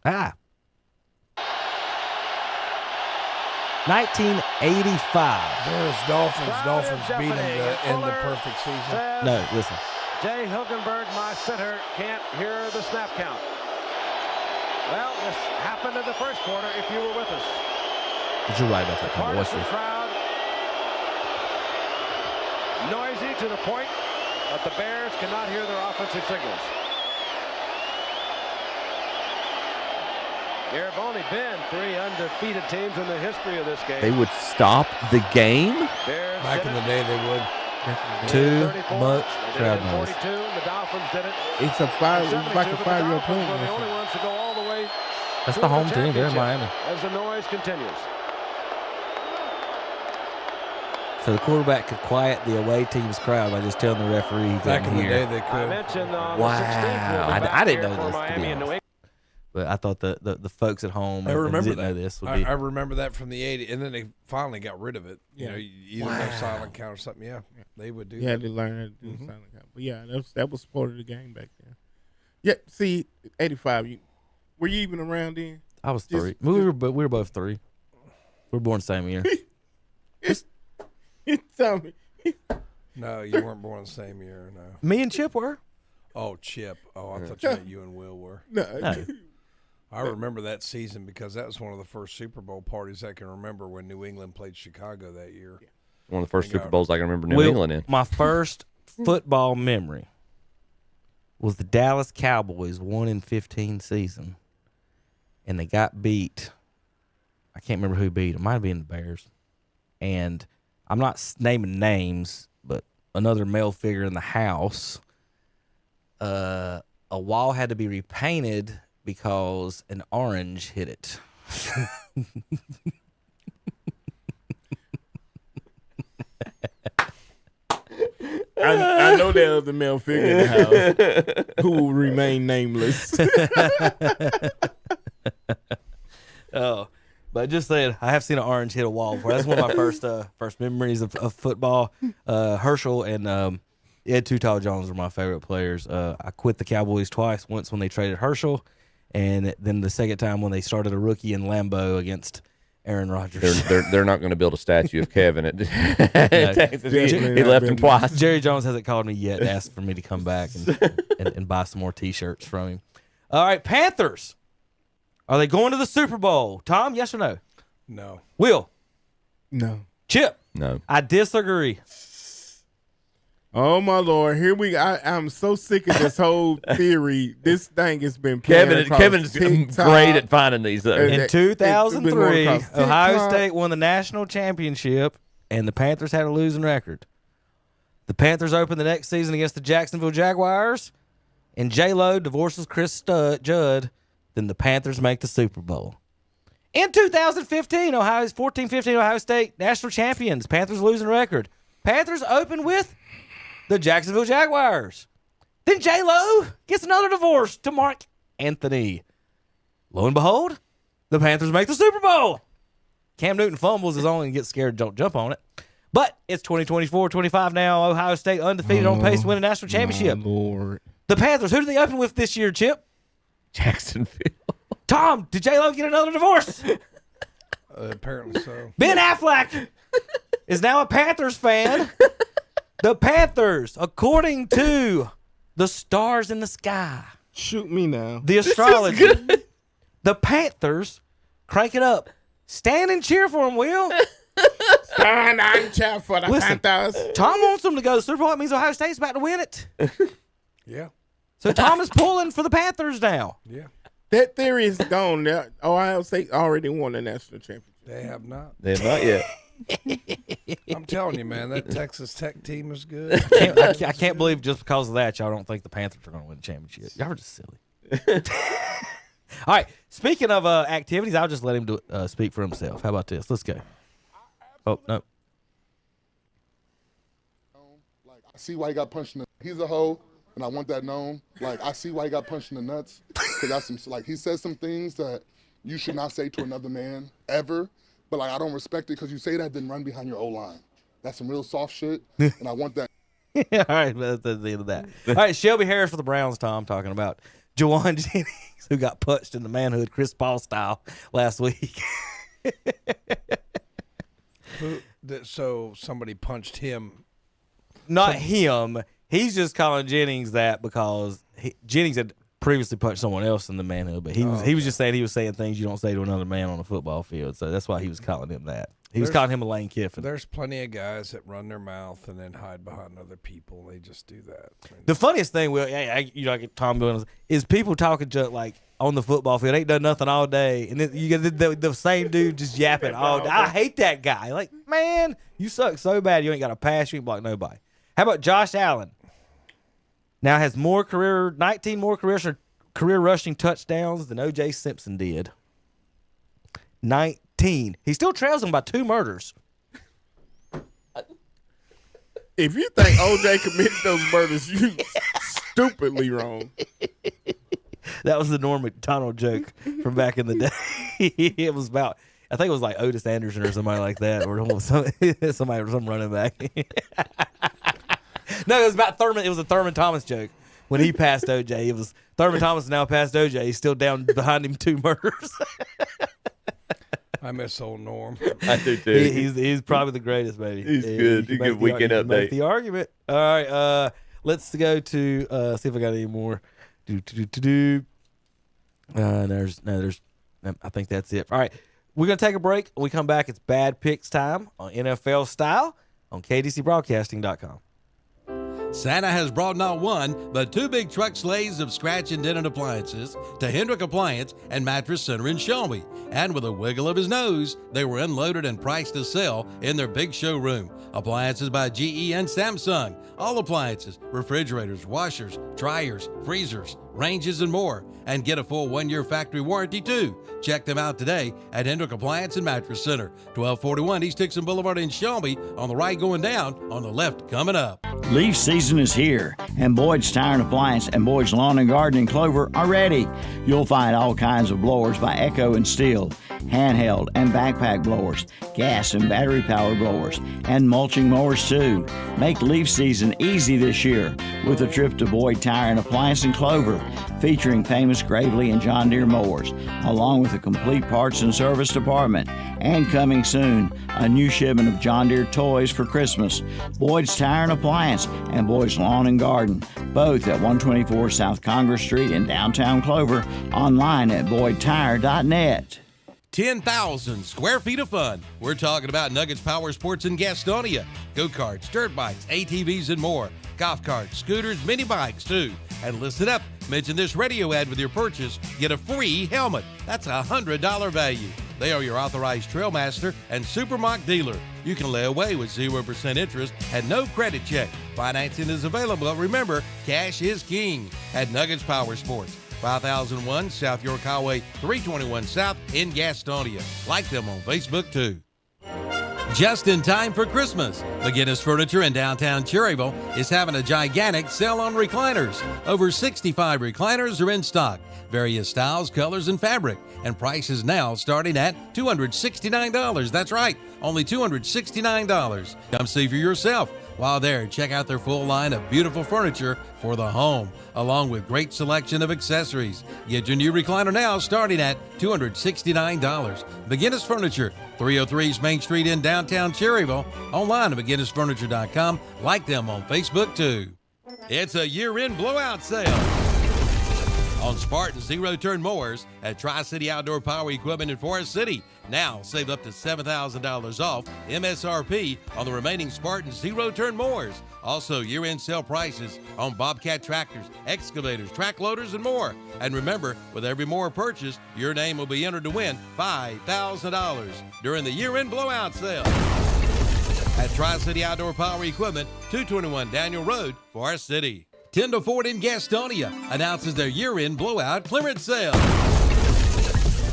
Ah. 1985. There's Dolphins beat them to end the perfect season. No, listen. Jay Hilgenberg, my center, can't hear the snap count. Well, this happened in the first quarter if you were with us. But you're right about that, Tom. Watch this. Crowd, noisy to the point that the Bears cannot hear their offensive signals. There have only been 3 undefeated teams in the history of this game. They would stop the game? Back in the day, they would. Too much crowd noise. The Dolphins did it. It's like a 5-year point. Were the only ones to go all the way. That's the home team. They're in Miami. As the noise continues. So the quarterback could quiet the away team's crowd by just telling the referee he Back couldn't in the hear. day, they could. Wow. I didn't know this, to be honest. But I thought the folks at home didn't know this. Would be. I remember that from the 80s, and then they finally got rid of it. You know, either no silent count or something. Yeah, they would do that. You had to learn how to do silent count. But yeah, that was part of the game back then. Yeah, see, 85, were you even around then? I was 3. We were both 3. We were born the same year. Tell me. No, you weren't born the same year. No. Me and Chip were. Oh, Chip. Oh, I thought you meant you and Will were. No. I remember that season because that was one of the first Super Bowl parties I can remember when New England played Chicago that year. One of the first Super Bowls I can remember New Will, England in. My first football memory was the Dallas Cowboys 1-15 season, and they got beat. I can't remember who beat them. Might have been the Bears. And I'm not naming names, but another male figure in the house, a wall had to be repainted because an orange hit it. I know that other male figure in the house who will remain nameless. Oh, but just saying, I have seen an orange hit a wall before. That's one of my first memories of football. Herschel and Ed Too Tall Jones were my favorite players. I quit the Cowboys twice. Once when they traded Herschel, and then the second time when they started a rookie in Lambeau against Aaron Rodgers. They're not going to build a statue of Kevin at Texas. He left him twice. Jerry Jones hasn't called me yet to ask for me to come back and buy some more T-shirts from him. All right, Panthers. Are they going to the Super Bowl? Tom, yes or no? No. Will? No. Chip? No. I disagree. Oh my Lord! Here we. I'm so sick of this whole theory. This thing has been playing Kevin's TikTok. great at finding these. Though. In 2003, Ohio State won the national championship, and the Panthers had a losing record. The Panthers opened the next season against the Jacksonville Jaguars, and J-Lo divorces Chris Judd. Then the Panthers make the Super Bowl. In 2015, 14-15 Ohio State national champions. Panthers losing record. Panthers open with the Jacksonville Jaguars. Then J-Lo gets another divorce to Mark Anthony. Lo and behold, the Panthers make the Super Bowl. Cam Newton fumbles his own and gets scared, don't jump on it. But it's 2024-25 now. Ohio State undefeated on pace to win a national championship. Lord. The Panthers, who do they open with this year, Chip? Jacksonville. Tom, did J-Lo get another divorce? Apparently so. Ben Affleck is now a Panthers fan. The Panthers, according to the stars in the sky. Shoot me now. The astrology. The Panthers, crank it up. Stand and cheer for them, Will. Stand and cheer for the Panthers. Tom wants them to go to the Super Bowl. That means Ohio State's about to win it. Yeah. So Tom is pulling for the Panthers now. Yeah. That theory is gone now. Ohio State already won the national championship. They have not. They have not yet. I'm telling you, man, that Texas Tech team is good. I can't believe just because of that, y'all don't think the Panthers are going to win the championship. Y'all are just silly. All right. Speaking of activities, I'll just let him speak for himself. How about this? Let's go. Oh, no. I see why he got punched in the. He's a hoe, and I want that known. Like, I see why he got punched in the nuts. Because that's some, like, he says some things that you should not say to another man ever. But, like, I don't respect it because you say that, then run behind your O-line. That's some real soft shit, and I want that. All right, but that's the end of that. All right, Shelby Harris for the Browns, Tom, talking about Jawan Jennings, who got punched in the manhood, Chris Paul style, last week. So somebody punched him. Not him. He's just calling Jennings that because Jennings had previously punched someone else in the manhood, but he was just saying things you don't say to another man on a football field. So that's why he was calling him that. He was calling him a Lane Kiffin. There's plenty of guys that run their mouth and then hide behind other people. They just do that. The funniest thing, Will, I get Tom doing is people talking just like on the football field. Ain't done nothing all day, and then you get the same dude just yapping all day. I hate that guy. Like, man, you suck so bad. You ain't got a pass. You ain't block nobody. How about Josh Allen? Now has 19 more career rushing touchdowns than O.J. Simpson did. 19. He still trails him by 2 murders. If you think O.J. committed those murders, you stupidly wrong. That was the Norm Macdonald joke from back in the day. It was about, I think it was like Otis Anderson or somebody like that, or some running back. No, it was about Thurman. It was a Thurman Thomas joke. When he passed OJ, it was Thurman Thomas now passed OJ. He's still down behind him 2 murders. I miss old Norm. I do too. He's probably the greatest, baby. He's good. He's a good weekend update. Make the argument. All right. Let's go to see if I got any more. There's I think that's it. All right, we're gonna take a break. When we come back, it's Bad Picks time on NFL Style on KDCBroadcasting.com. Santa has brought not one, but two big truck sleighs of scratch and dent appliances to Hendrick Appliance and Mattress Center in Shelby. And with a wiggle of his nose, they were unloaded and priced to sell in their big showroom. Appliances by GE and Samsung. All appliances, refrigerators, washers, dryers, freezers, ranges, and more. And get a full 1-year factory warranty, too. Check them out today at Hendrick Appliance and Mattress Center, 1241 East Dixon Boulevard in Shelby, on the right going down, on the left coming up. Leaf season is here, and Boyd's Tire and Appliance and Boyd's Lawn and Garden in Clover are ready. You'll find all kinds of blowers by Echo and Steel, handheld and backpack blowers, gas and battery-powered blowers, and mulching mowers too. Make leaf season easy this year with a trip to Boyd Tire and Appliance in Clover, featuring famous Gravely and John Deere mowers, along with a complete parts and service department. And coming soon, a new shipment of John Deere toys for Christmas. Boyd's Tire and Appliance and Boyd's Lawn and Garden, both at 124 South Congress Street in downtown Clover, online at boydtire.net. 10,000 square feet of fun. We're talking about Nuggets Power Sports in Gastonia. Go-karts, dirt bikes, ATVs, and more. Golf carts, scooters, mini bikes, too. And listen up. Mention this radio ad with your purchase. Get a free helmet. That's a $100 value. They are your authorized Trailmaster and Supermoc dealer. You can lay away with 0% interest and no credit check. Financing is available. Remember, cash is king at Nuggets Power Sports. 5001 South York Highway 321 South in Gastonia. Like them on Facebook, too. Just in time for Christmas, McGinnis Furniture in downtown Cherryville is having a gigantic sale on recliners. Over 65 recliners are in stock, various styles, colors, and fabric, and prices now starting at $269. That's right, only $269. Come see for yourself. While there, check out their full line of beautiful furniture for the home, along with great selection of accessories. Get your new recliner now starting at $269. McGinnis Furniture, 303 East Main Street in downtown Cherryville. Online at McGinnisFurniture.com. Like them on Facebook, too. It's a year-end blowout sale on Spartan zero-turn mowers at Tri-City Outdoor Power Equipment in Forest City. Now save up to $7,000 off MSRP on the remaining Spartan zero-turn mowers. Also, year-end sale prices on Bobcat tractors, excavators, track loaders, and more. And remember, with every mower purchase, your name will be entered to win $5,000 during the year-end blowout sale at Tri-City Outdoor Power Equipment, 221 Daniel Road, Forest City. Tyndall Ford in Gastonia announces their year-end blowout clearance sale.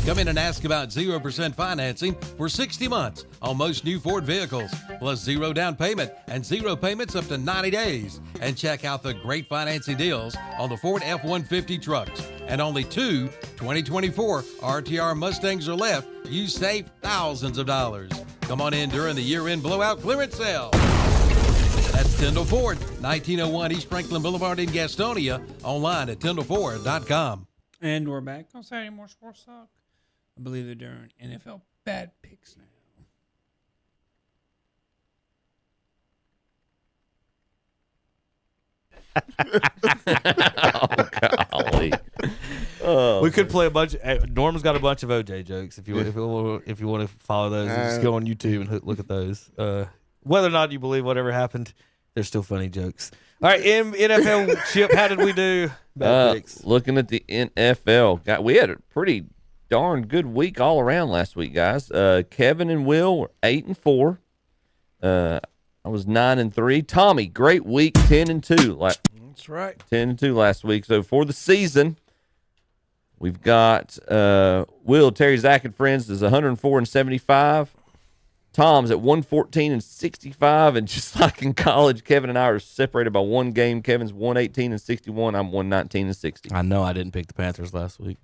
Come in and ask about 0% financing for 60 months on most new Ford vehicles, plus 0 down payment and 0 payments up to 90 days. And check out the great financing deals on the Ford F-150 trucks. And only 2 2024 RTR Mustangs are left. You save thousands of dollars. Come on in during the year-end blowout clearance sale. That's Tyndall Ford, 1901 East Franklin Boulevard in Gastonia. Online at TyndallFord.com. And we're back on Saturday Morning Sports Talk. I believe they're doing NFL bad picks now. Oh, golly. Oh, we could play a bunch. Norm's got a bunch of OJ jokes. If you want to follow those, just go on YouTube and look at those. Whether or not you believe whatever happened, they're still funny jokes. All right, NFL Chip, how did we do? Bad picks. Looking at the NFL, we had a pretty darn good week all around last week, guys. Kevin and Will were 8-4. I was 9-3. Tommy, great week, 10-2. That's right. 10-2 last week. So for the season, we've got Will, Terry, Zach, and friends is 104-75. Tom's at 114-65, and just like in college, Kevin and I are separated by one game. Kevin's 118-61. I'm 119-60. I know I didn't pick the Panthers last week.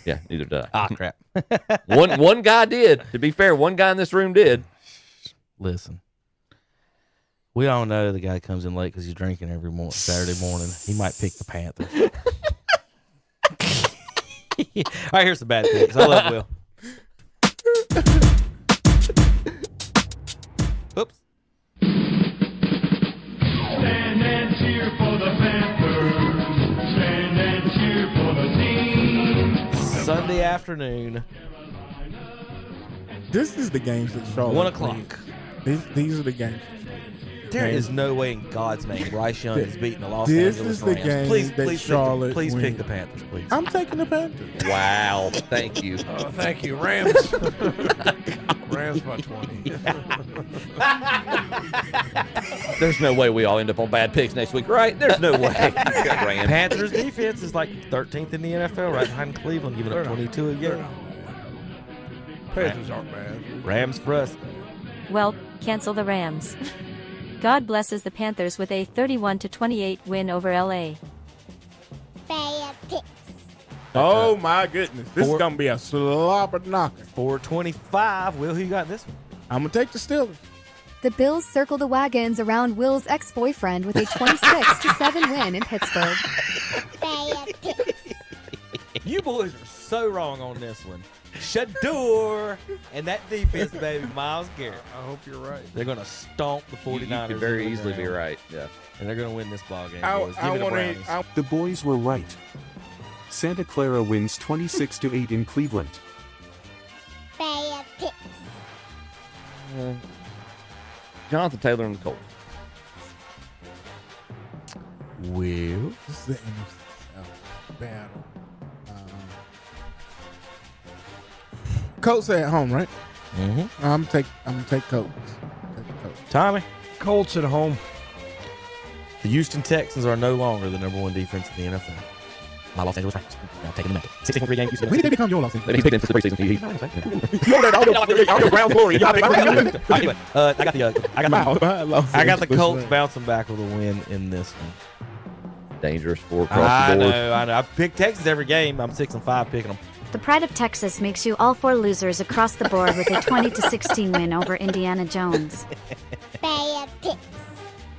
Yeah, neither did I. Ah, crap. One guy did. To be fair, one guy in this room did. Listen, we all know the guy comes in late because he's drinking every Saturday morning. He might pick the Panthers. All right, here's the bad picks. I love Will. Oops. Stand and cheer afternoon. This is the games that Charlotte 1 o'clock. These are the games. There is no way in God's name Bryce Young is beating the Los This Angeles is the Rams. game that Please Charlotte pick wins. the Panthers, please. I'm taking the Panthers. Wow. Thank you. Oh, thank you, Rams. Rams by 20. There's no way we all end up on bad picks next week, right? There's no way. Rams. Panthers defense is like 13th in the NFL, right behind Cleveland, giving up 22 a game. Panthers aren't bad. Rams for us. Well, cancel the Rams. God blesses the Panthers with a 31-28 win over LA. Bad picks. Oh my goodness. This is going to be a slobber knocker. 425. Will, who you got this one? I'm going to take the Steelers. The Bills circle the wagons around Will's ex-boyfriend with a 26-7 win in Pittsburgh. Bad picks. You boys are so wrong on this one. Shador and that defense, baby, Myles Garrett. I hope you're right. They're going to stomp the 49ers. You could very easily be right. Yeah. And they're going to win this ball game, boys. Give me the Brownies. The boys were right. Santa Clara wins 26-8 in Cleveland. Bad picks. Jonathan Taylor and the Colts. Will. This is the NFC South battle. Colts at home, right? Mm-hmm. I'm gonna take Colts. Tommy. Colts at home. The Houston Texans are no longer the number one defense in the NFL. My Los Angeles Rams. Now taking the mantle. 16-3 game. When did they become your Los Angeles? He's picked into the preseason. All your Browns glory. I got the Colts bouncing back with a win in this one. Dangerous for across the board. I know. I pick Texas every game. I'm 6-5 picking them. The pride of Texas makes you all four losers across the board with a 20-16 win over Indiana Jones. Bad picks.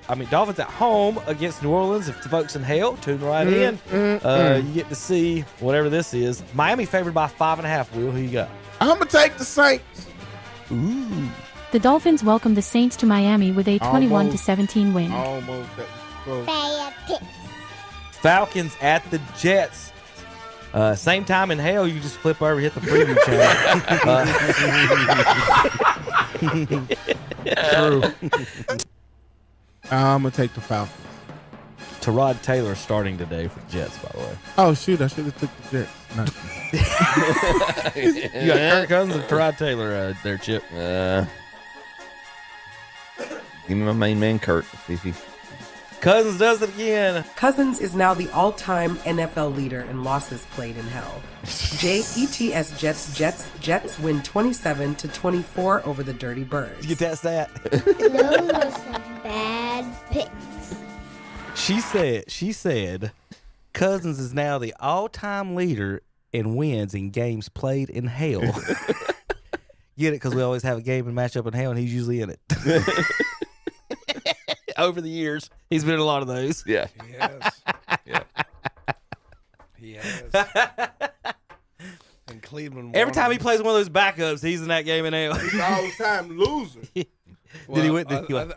I mean, Dolphins at home against New Orleans. If the folks in hell tune right in, you get to see whatever this is. Miami favored by 5.5. Will, who you got? I'm gonna take the Saints. Ooh. The Dolphins welcome the Saints to Miami with a 21-17 win. Almost. That was close. Bad picks. Falcons at the Jets. Same time in hell, you just flip over, hit the preview channel. True. I'm gonna take the Falcons. Tyrod Taylor starting today for the Jets, by the way. Oh shoot! I should have took the Jets. No. You got Kirk Cousins and Tyrod Taylor there, Chip. Give me my main man, Kurt. Cousins does it again. Cousins is now the all-time NFL leader in losses played in hell. Jets win 27-24 over the Dirty Birds. You get that stat? Those are some bad picks. She said Cousins is now the all-time leader in wins in games played in hell. Get it? Because we always have a game and matchup in hell, and he's usually in it. Over the years, he's been in a lot of those. Yeah. He has. Yeah. He has. And Cleveland. Every time he plays one of those backups, he's in that game in hell. He's all-time loser. Did he win?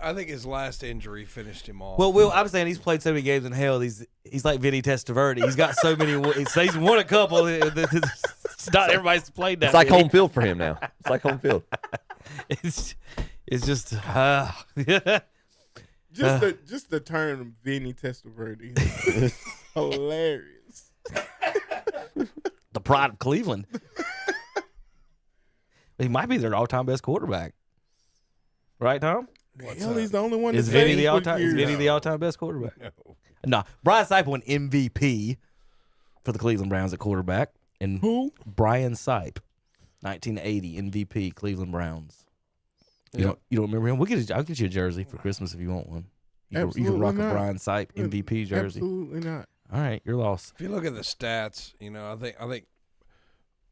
I think his last injury finished him off. Well, Will, I'm saying he's played so many games in hell. He's like Vinny Testaverde. He's got so many. He's won a couple. Not everybody's played that. It's like home field for him now. It's like home field. It's just. Just the term Vinny Testaverde is hilarious. The pride of Cleveland. He might be their all-time best quarterback. Right, Tom? Hell, he's the only one. Is Vinny the all-time best quarterback? No. Brian Sipe won MVP for the Cleveland Browns at quarterback. And who? Brian Sipe, 1980 MVP Cleveland Browns. You don't remember him? I'll get you a jersey for Christmas if you want one. You can rock a Brian Sipe MVP jersey. Absolutely not. All right, you're lost. If you look at the stats, I think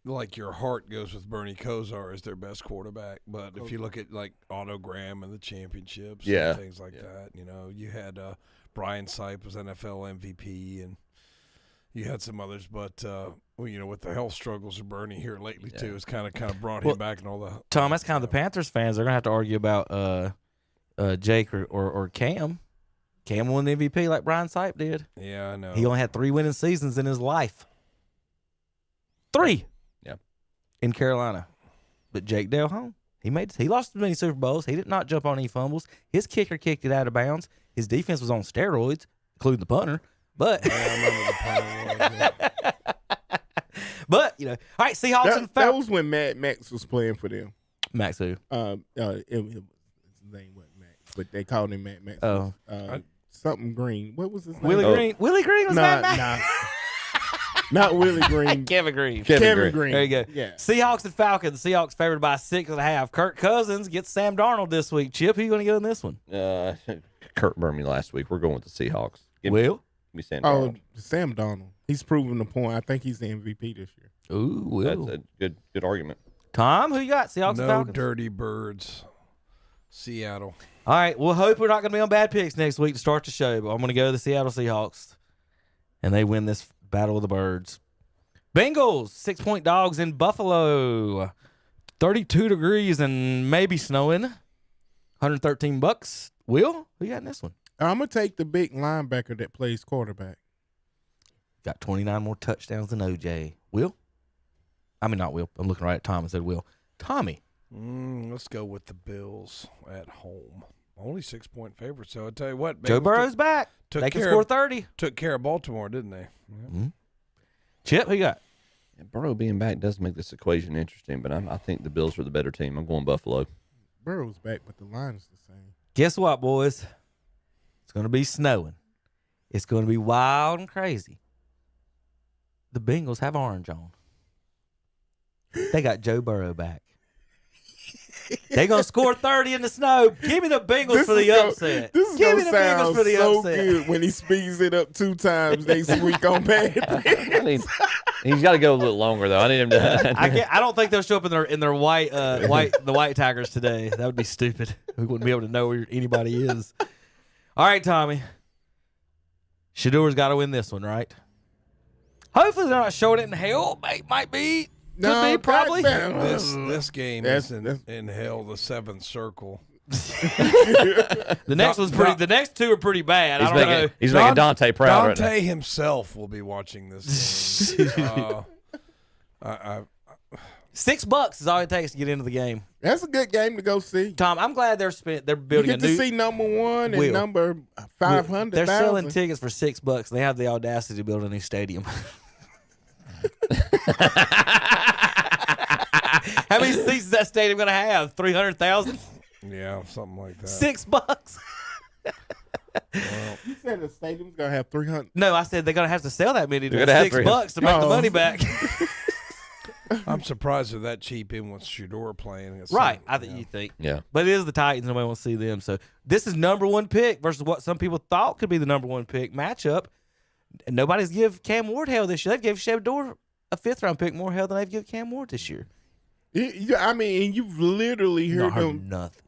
like your heart goes with Bernie Kosar as their best quarterback. But if you look at like Autogram and the championships, and things like that, you had Brian Sipe was NFL MVP, and you had some others, but with the health struggles of Bernie here lately too, it's kind of brought him back and all the. Tom, that's kind of the Panthers fans. They're gonna have to argue about Jake or Cam. Cam won the MVP like Brian Sipe did. Yeah, I know. He only had 3 winning seasons in his life. 3. Yeah. in Carolina. But Jake Delhomme, he lost many Super Bowls. He did not jump on any fumbles. His kicker kicked it out of bounds. His defense was on steroids, including the punter. But but all right, Seahawks and Falcons. That was when Max was playing for them. Max who? His name wasn't Max, but they called him Max. Oh. Something Green. What was his name? Willie Green. Willie Green was Matt Max. Nah. Not Willie Green. Kevin Green. Kevin Green. There you go. Yeah. Seahawks and Falcons. Seahawks favored by 6.5. Kirk Cousins gets Sam Darnold this week. Chip, who you going to get in this one? Kurt burned me last week. We're going with the Seahawks. Give me Sam Oh, Darnold. Sam Darnold. He's proven the point. I think he's the MVP this year. Ooh, Will. That's a good argument. Tom, who you got? Seahawks and No Falcons? dirty birds. Seattle. All right, we'll hope we're not going to be on bad picks next week to start the show, but I'm going to go to the Seattle Seahawks, and they win this battle of the birds. Bengals, 6-point dogs in Buffalo. 32 degrees and maybe snowing. $113. Will, who you got in this one? I'm going to take the big linebacker that plays quarterback. Got 29 more touchdowns than OJ. Will? I mean, not Will. I'm looking right at Tom and said Will. Tommy. Let's go with the Bills at home. Only 6-point favorite. So I tell you what, Joe Burrow's back. They can score 30. Took care of Baltimore, didn't they? Yep. Mm-hmm. Chip, who you got? Yeah, Burrow being back does make this equation interesting, but I think the Bills are the better team. I'm going Buffalo. Burrow's back, but the line is the same. Guess what, boys? It's going to be snowing. It's going to be wild and crazy. The Bengals have orange on. They got Joe Burrow back. They're going to score 30 in the snow. Give me the Bengals for the upset. This is Give going me to the Bengals sound for the so upset. good when he speeds it up 2 times next week on bad. He's got to go a little longer, though. I need him to. I don't think they'll show up in their white the white Tigers today. That would be stupid. We wouldn't be able to know where anybody is. All right, Tommy. Shador's got to win this one, right? Hopefully they're not showing it in hell. Might be. Could be, probably. This game is in hell, the 7th circle. The next one's pretty. The next 2 are pretty bad. I don't know. He's making Dante proud right now. Dante himself will be watching this game. $6 is all it takes to get into the game. That's a good game to go see. Tom, I'm glad they're building you get to see number 1 and number 500. They're selling tickets for $6. They have the audacity to build a new stadium. How many seats is that stadium going to have? 300,000? Yeah, something like that. $6. You said the stadium's going to have 300. No, I said they're going to have to sell that many to $6 to make the money back. I'm surprised they're that cheap in with Shador playing. Right, I think you think. Yeah. But it is the Titans. Nobody wants to see them. So this is number 1 pick versus what some people thought could be the number 1 pick matchup. And nobody's give Cam Ward hell this year. They've given Shador a 5th-round pick more hell than they've given Cam Ward this year. I mean, you've literally heard them nothing.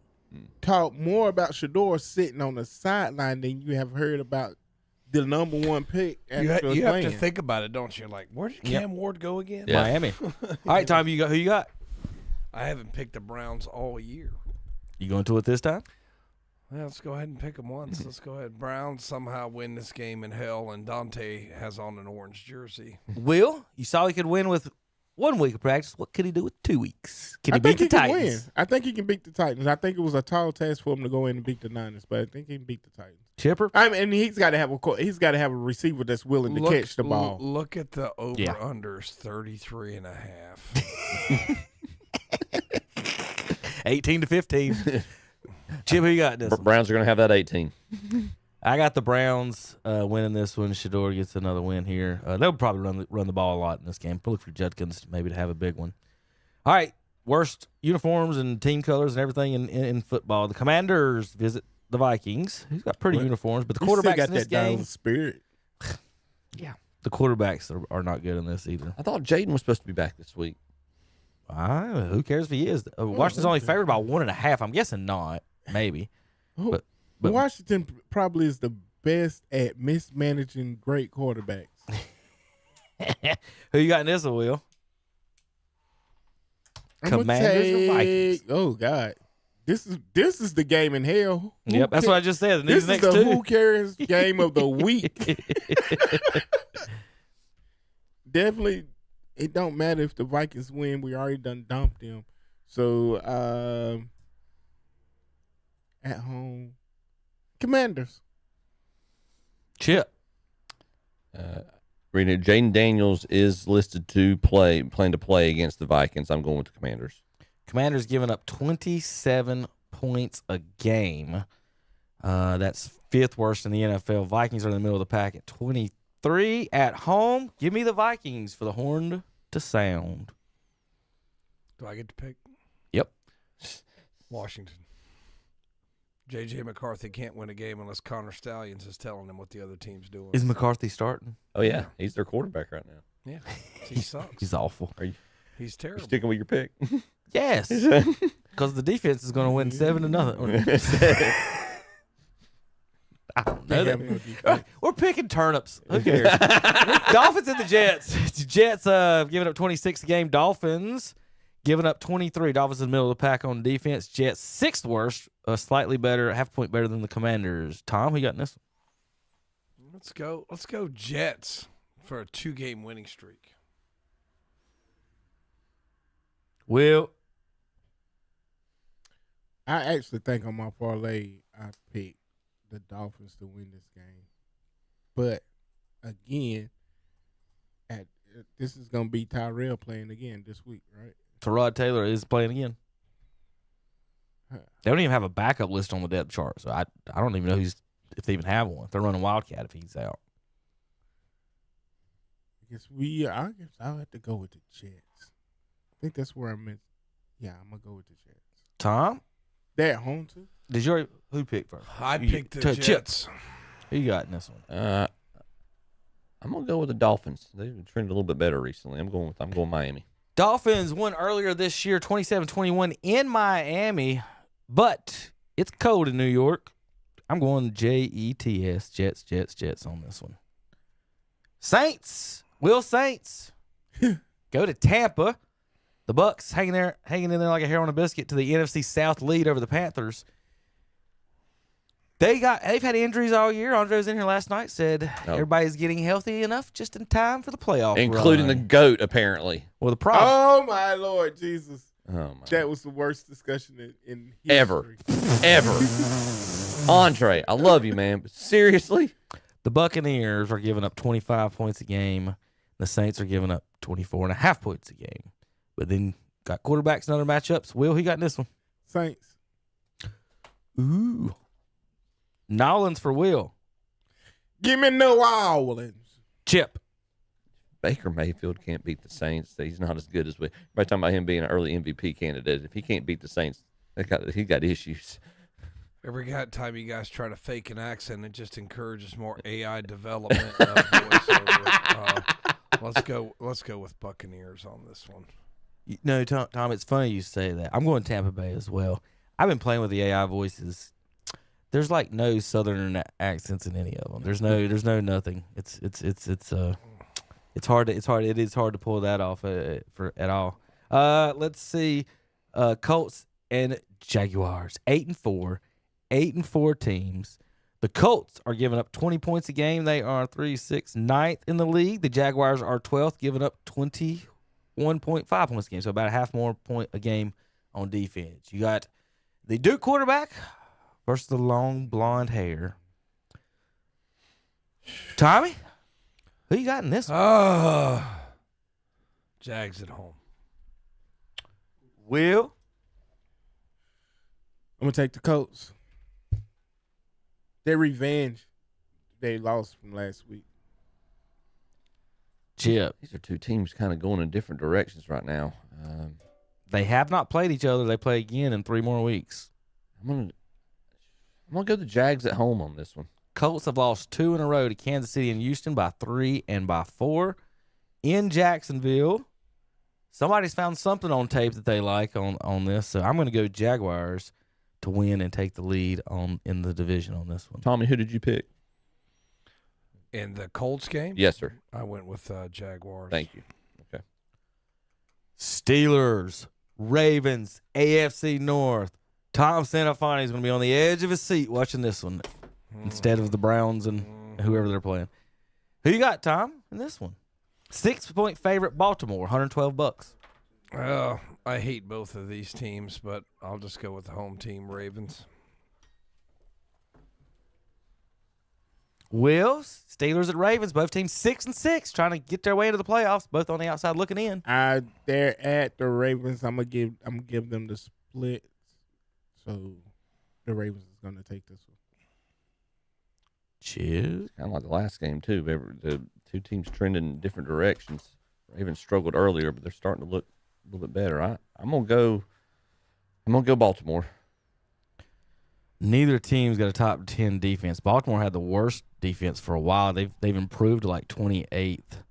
Talk more about Shador sitting on the sideline than you have heard about the number 1 pick. You have to think about it, don't you? Like, where did Cam Ward go again? Yeah. Miami. All right, Tom, who you got? I haven't picked the Browns all year. You going to it this time? Well, let's go ahead and pick them once. Let's go ahead. Browns somehow win this game in hell, and Dante has on an orange jersey. Will, you saw he could win with 1 week of practice. What could he do with 2 weeks? Can he beat the Titans? I think he can beat the Titans. I think it was a tall task for him to go in and beat the Niners, but I think he can beat the Titans. Chipper? I mean, and he's got to have a receiver that's willing to catch the ball. Look at the over-unders, 33.5. 18-15. Chip, who you got in this one? Browns are going to have that 18. I got the Browns winning this one. Shador gets another win here. They'll probably run the ball a lot in this game. Look for Judkins maybe to have a big one. All right, worst uniforms and team colors and everything in football. The Commanders visit the Vikings. He's got pretty uniforms, but the quarterbacks in this game. Spirit. Yeah, the quarterbacks are not good in this either. I thought Jaden was supposed to be back this week. Who cares if he is? Washington's only favored by 1.5. I'm guessing not. Maybe. But Washington probably is the best at mismanaging great quarterbacks. Who you got in this one, Will? Commanders or Vikings? Oh God, this is the game in hell. Yep, that's what I just said. This is the two. who cares game of the week. Definitely it don't matter if the Vikings win. We already done dumped them. So at home, Commanders. Chip. Reading it, Jaden Daniels is listed to plan to play against the Vikings. I'm going with the Commanders. Commanders giving up 27 points a game. That's 5th worst in the NFL. Vikings are in the middle of the pack at 23 at home. Give me the Vikings for the horn to sound. Do I get to pick? Yep. Washington. J.J. McCarthy can't win a game unless Connor Stallions is telling him what the other team's doing. Is McCarthy starting? Oh, yeah. He's their quarterback right now. Yeah. He sucks. He's awful. He's terrible. You sticking with your pick? Yes. Because the defense is going to win 7-0. I don't know that. We're picking turnips. Who cares? Dolphins and the Jets. Jets giving up 26 a game. Dolphins giving up 23. Dolphins in the middle of the pack on defense. Jets 6th worst, slightly better, half a point better than the Commanders. Tom, who you got in this one? Let's go Jets for a 2-game winning streak. Will. I actually think on my parlay, I picked the Dolphins to win this game. But again, this is going to be Tyrell playing again this week, right? Tyrod Taylor is playing again. They don't even have a backup list on the depth chart, so I don't even know if they even have one. They're running Wildcat if he's out. I guess I'll have to go with the Jets. I think that's where I'm at. Yeah, I'm gonna go with the Jets. Tom? They're at home too. Who picked first? I picked the Jets. Who you got in this one? I'm gonna go with the Dolphins. They've been trending a little bit better recently. I'm going Miami. Dolphins won earlier this year, 27-21 in Miami, but it's cold in New York. I'm going Jets, Jets on this one. Saints, Saints go to Tampa. The Bucks hanging in there like a hair on a biscuit to the NFC South lead over the Panthers. They've had injuries all year. Andre was in here last night, said everybody's getting healthy enough just in time for the playoff including run. the GOAT, apparently. Well, the problem. Oh my Lord Jesus! Oh my. That was the worst discussion in ever. history. Andre, I love you, man, but seriously, the Buccaneers are giving up 25 points a game. The Saints are giving up 24.5 points a game. But then got quarterbacks and other matchups. Will, he got in this one? Saints. Ooh. Nolans for Will. Give me New Orleans. Chip. Baker Mayfield can't beat the Saints. He's not as good as we. Everybody talking about him being an early MVP candidate. If he can't beat the Saints, he got issues. Every time you guys try to fake an accent, it just encourages more AI development. Voiceover. Let's go with Buccaneers on this one. No, Tom, it's funny you say that. I'm going Tampa Bay as well. I've been playing with the AI voices. There's like no Southern accents in any of them. There's no nothing. It is hard to pull that off at all. Let's see, Colts and Jaguars, 8-4 teams. The Colts are giving up 20 points a game. They are 9th in the league. The Jaguars are 12th, giving up 21.5 points a game, so about a half more point a game on defense. You got the Duke quarterback versus the long blonde hair. Tommy, who you got in this one? Jags at home. Will? I'm going to take the Colts. Their revenge, they lost from last week. Chip. These are two teams kind of going in different directions right now. They have not played each other. They play again in 3 more weeks. I'm gonna go the Jags at home on this one. Colts have lost 2 in a row to Kansas City and Houston by 3 and by 4 in Jacksonville. Somebody's found something on tape that they like on this, so I'm going to go Jaguars to win and take the lead in the division on this one. Tommy, who did you pick? In the Colts game? Yes, sir. I went with Jaguars. Thank you. Okay. Steelers, Ravens, AFC North. Tom Sanafani is going to be on the edge of his seat watching this one instead of the Browns and whoever they're playing. Who you got, Tom, in this one? 6-point favorite Baltimore, $112. Well, I hate both of these teams, but I'll just go with the home team, Ravens. Wills, Steelers at Ravens, both teams 6-6, trying to get their way into the playoffs, both on the outside looking in. They're at the Ravens. I'm gonna give them the split. So the Ravens is gonna take this one. Cheers. Kind of like the last game too. The two teams trending in different directions. Ravens struggled earlier, but they're starting to look a little bit better. I'm gonna go Baltimore. Neither team's got a top 10 defense. Baltimore had the worst defense for a while. They've improved to like 28th.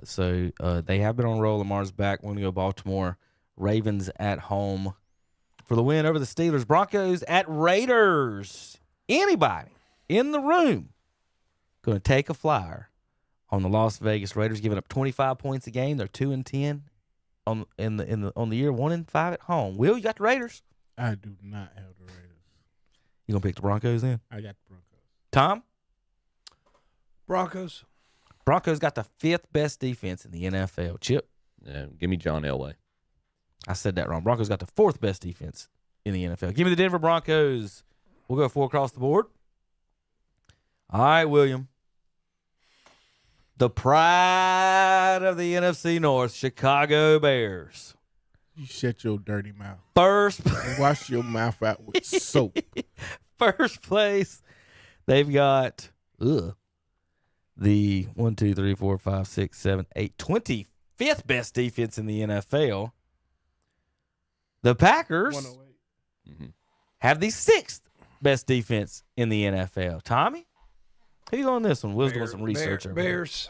So they have been on a roll. Lamar's back. We're going to go Baltimore. Ravens at home for the win over the Steelers. Broncos at Raiders. Anybody in the room going to take a flyer on the Las Vegas Raiders, giving up 25 points a game? They're 2-10 on the year, 1-5 at home. Will, you got the Raiders? I do not have the Raiders. You going to pick the Broncos then? I got the Broncos. Tom? Broncos. Broncos got the 5th best defense in the NFL. Chip? Yeah, give me John Elway. I said that wrong. Broncos got the 4th best defense in the NFL. Give me the Denver Broncos. We'll go 4 across the board. All right, William. The pride of the NFC North, Chicago Bears. You shut your dirty mouth. First, wash your mouth out with soap. First place, they've got the 25th best defense in the NFL. The Packers have the 6th best defense in the NFL. Tommy, who you on this one? Will's doing some research over Bears.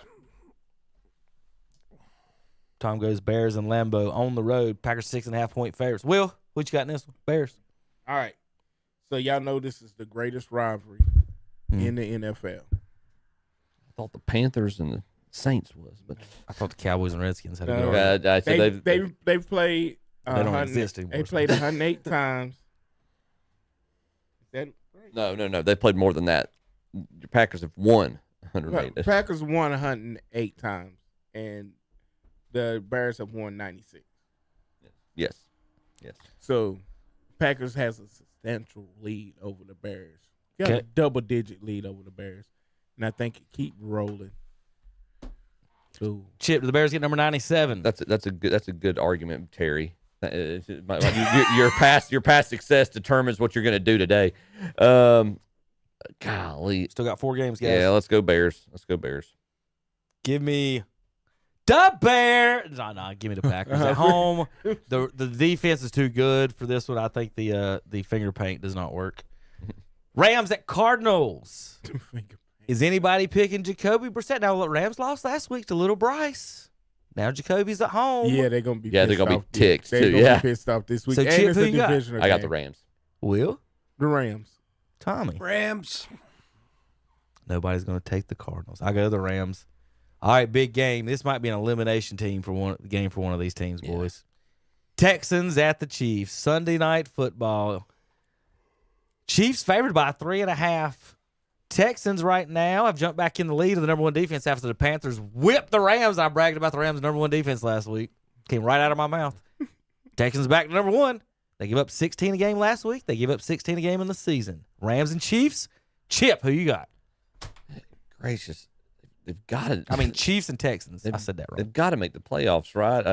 Tom goes Bears and Lambeau on the road. Packers 6.5-point favorites. Will, what you got in this one? Bears. All right. So y'all know this is the greatest rivalry in the NFL. I thought the Panthers and the Saints was, but I thought the Cowboys and Redskins had a good argument. They've played. They don't exist anymore. They played 108 times. Is that right? No. They played more than that. The Packers have won 108. Packers won 108 times, and the Bears have won 96. Yes. So, Packers has a substantial lead over the Bears. Got a double-digit lead over the Bears, and I think it keep rolling. So, Chip, do the Bears get number 97? That's a good argument, Terry. Your past success determines what you're going to do today. Golly, still got 4 games, guys. Yeah, let's go Bears. Give me the Bears. No, give me the Packers at home. The defense is too good for this one. I think the finger paint does not work. Rams at Cardinals. Is anybody picking Jacoby Brissett? Now, look, Rams lost last week to Little Bryce. Now Jacoby's at home. Yeah, they're gonna be. Yeah, they're gonna be ticked too. They're gonna be pissed off this week. So, and Chip, it's who a you got? divisional I got game. the Rams. Will? The Rams. Tommy. Rams. Nobody's going to take the Cardinals. I go the Rams. All right, big game. This might be an elimination game for one of these teams, boys. Texans at the Chiefs. Sunday night football. Chiefs favored by 3.5. Texans right now have jumped back in the lead of the number 1 defense after the Panthers whipped the Rams. I bragged about the Rams' number 1 defense last week. Came right out of my mouth. Texans back to number 1. They give up 16 a game last week. They give up 16 a game in the season. Rams and Chiefs. Chip, who you got? Gracious. They've got to. I mean, Chiefs and Texans. I said that wrong. They've got to make the playoffs, right?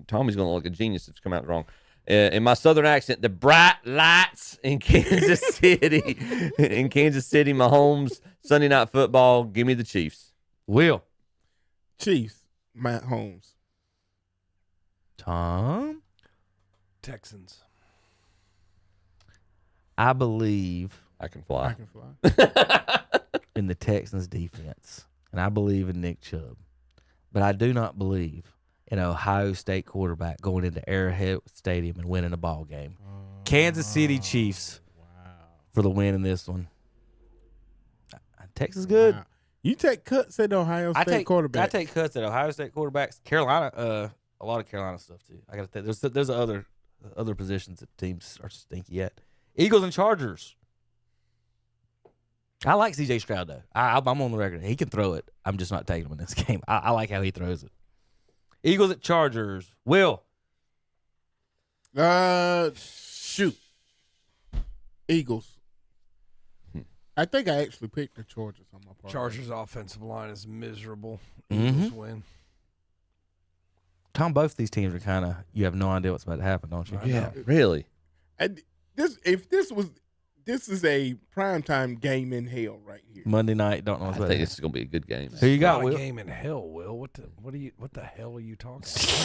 Tommy's going to look like a genius if it's come out wrong. In my southern accent, the bright lights in Kansas City. In Kansas City, Mahomes, Sunday night football. Give me the Chiefs. Will. Chiefs, Matt Holmes. Tom. Texans. I believe I can fly. In the Texans defense, and I believe in Nick Chubb, but I do not believe in an Ohio State quarterback going into Arrowhead Stadium and winning a ball game. Kansas City Chiefs for the win in this one. Texas good. Wow. You take cuts at Ohio State quarterbacks. I take cuts at Ohio State quarterbacks. Carolina, a lot of Carolina stuff too. I got to think there's other positions that teams are stinky at. Eagles and Chargers. I like C.J. Stroud, though. I'm on the record. He can throw it. I'm just not taking him in this game. I like how he throws it. Eagles at Chargers. Will. Shoot. Eagles. I think I actually picked the Chargers on my part. Chargers' offensive line is miserable. Mhm. Eagles win. Tom, both these teams are kind of, you have no idea what's about to happen, don't you? Yeah, really. And this is a primetime game in hell right here. Monday night, don't know what's I about think to this is going to be a good game. Who you got, Not Will? a game in hell, Will. What the hell are you talking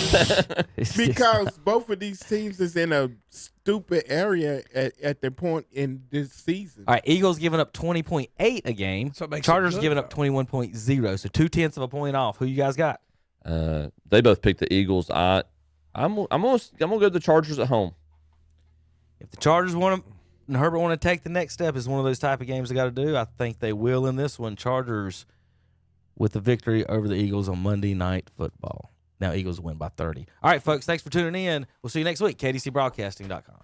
about? Because both of these teams is in a stupid area at their point in this season. All right, Eagles giving up 20.8 a game. So it makes Chargers it good, giving up 21.0. So 0.2 of a point off. Who you guys got? They both picked the Eagles. I'm gonna go to the Chargers at home. If the Chargers want to, and Herbert want to take the next step, is one of those type of games they got to do. I think they will in this one. Chargers with the victory over the Eagles on Monday Night Football. Now Eagles win by 30. All right, folks, thanks for tuning in. We'll see you next week. KDCBroadcasting.com.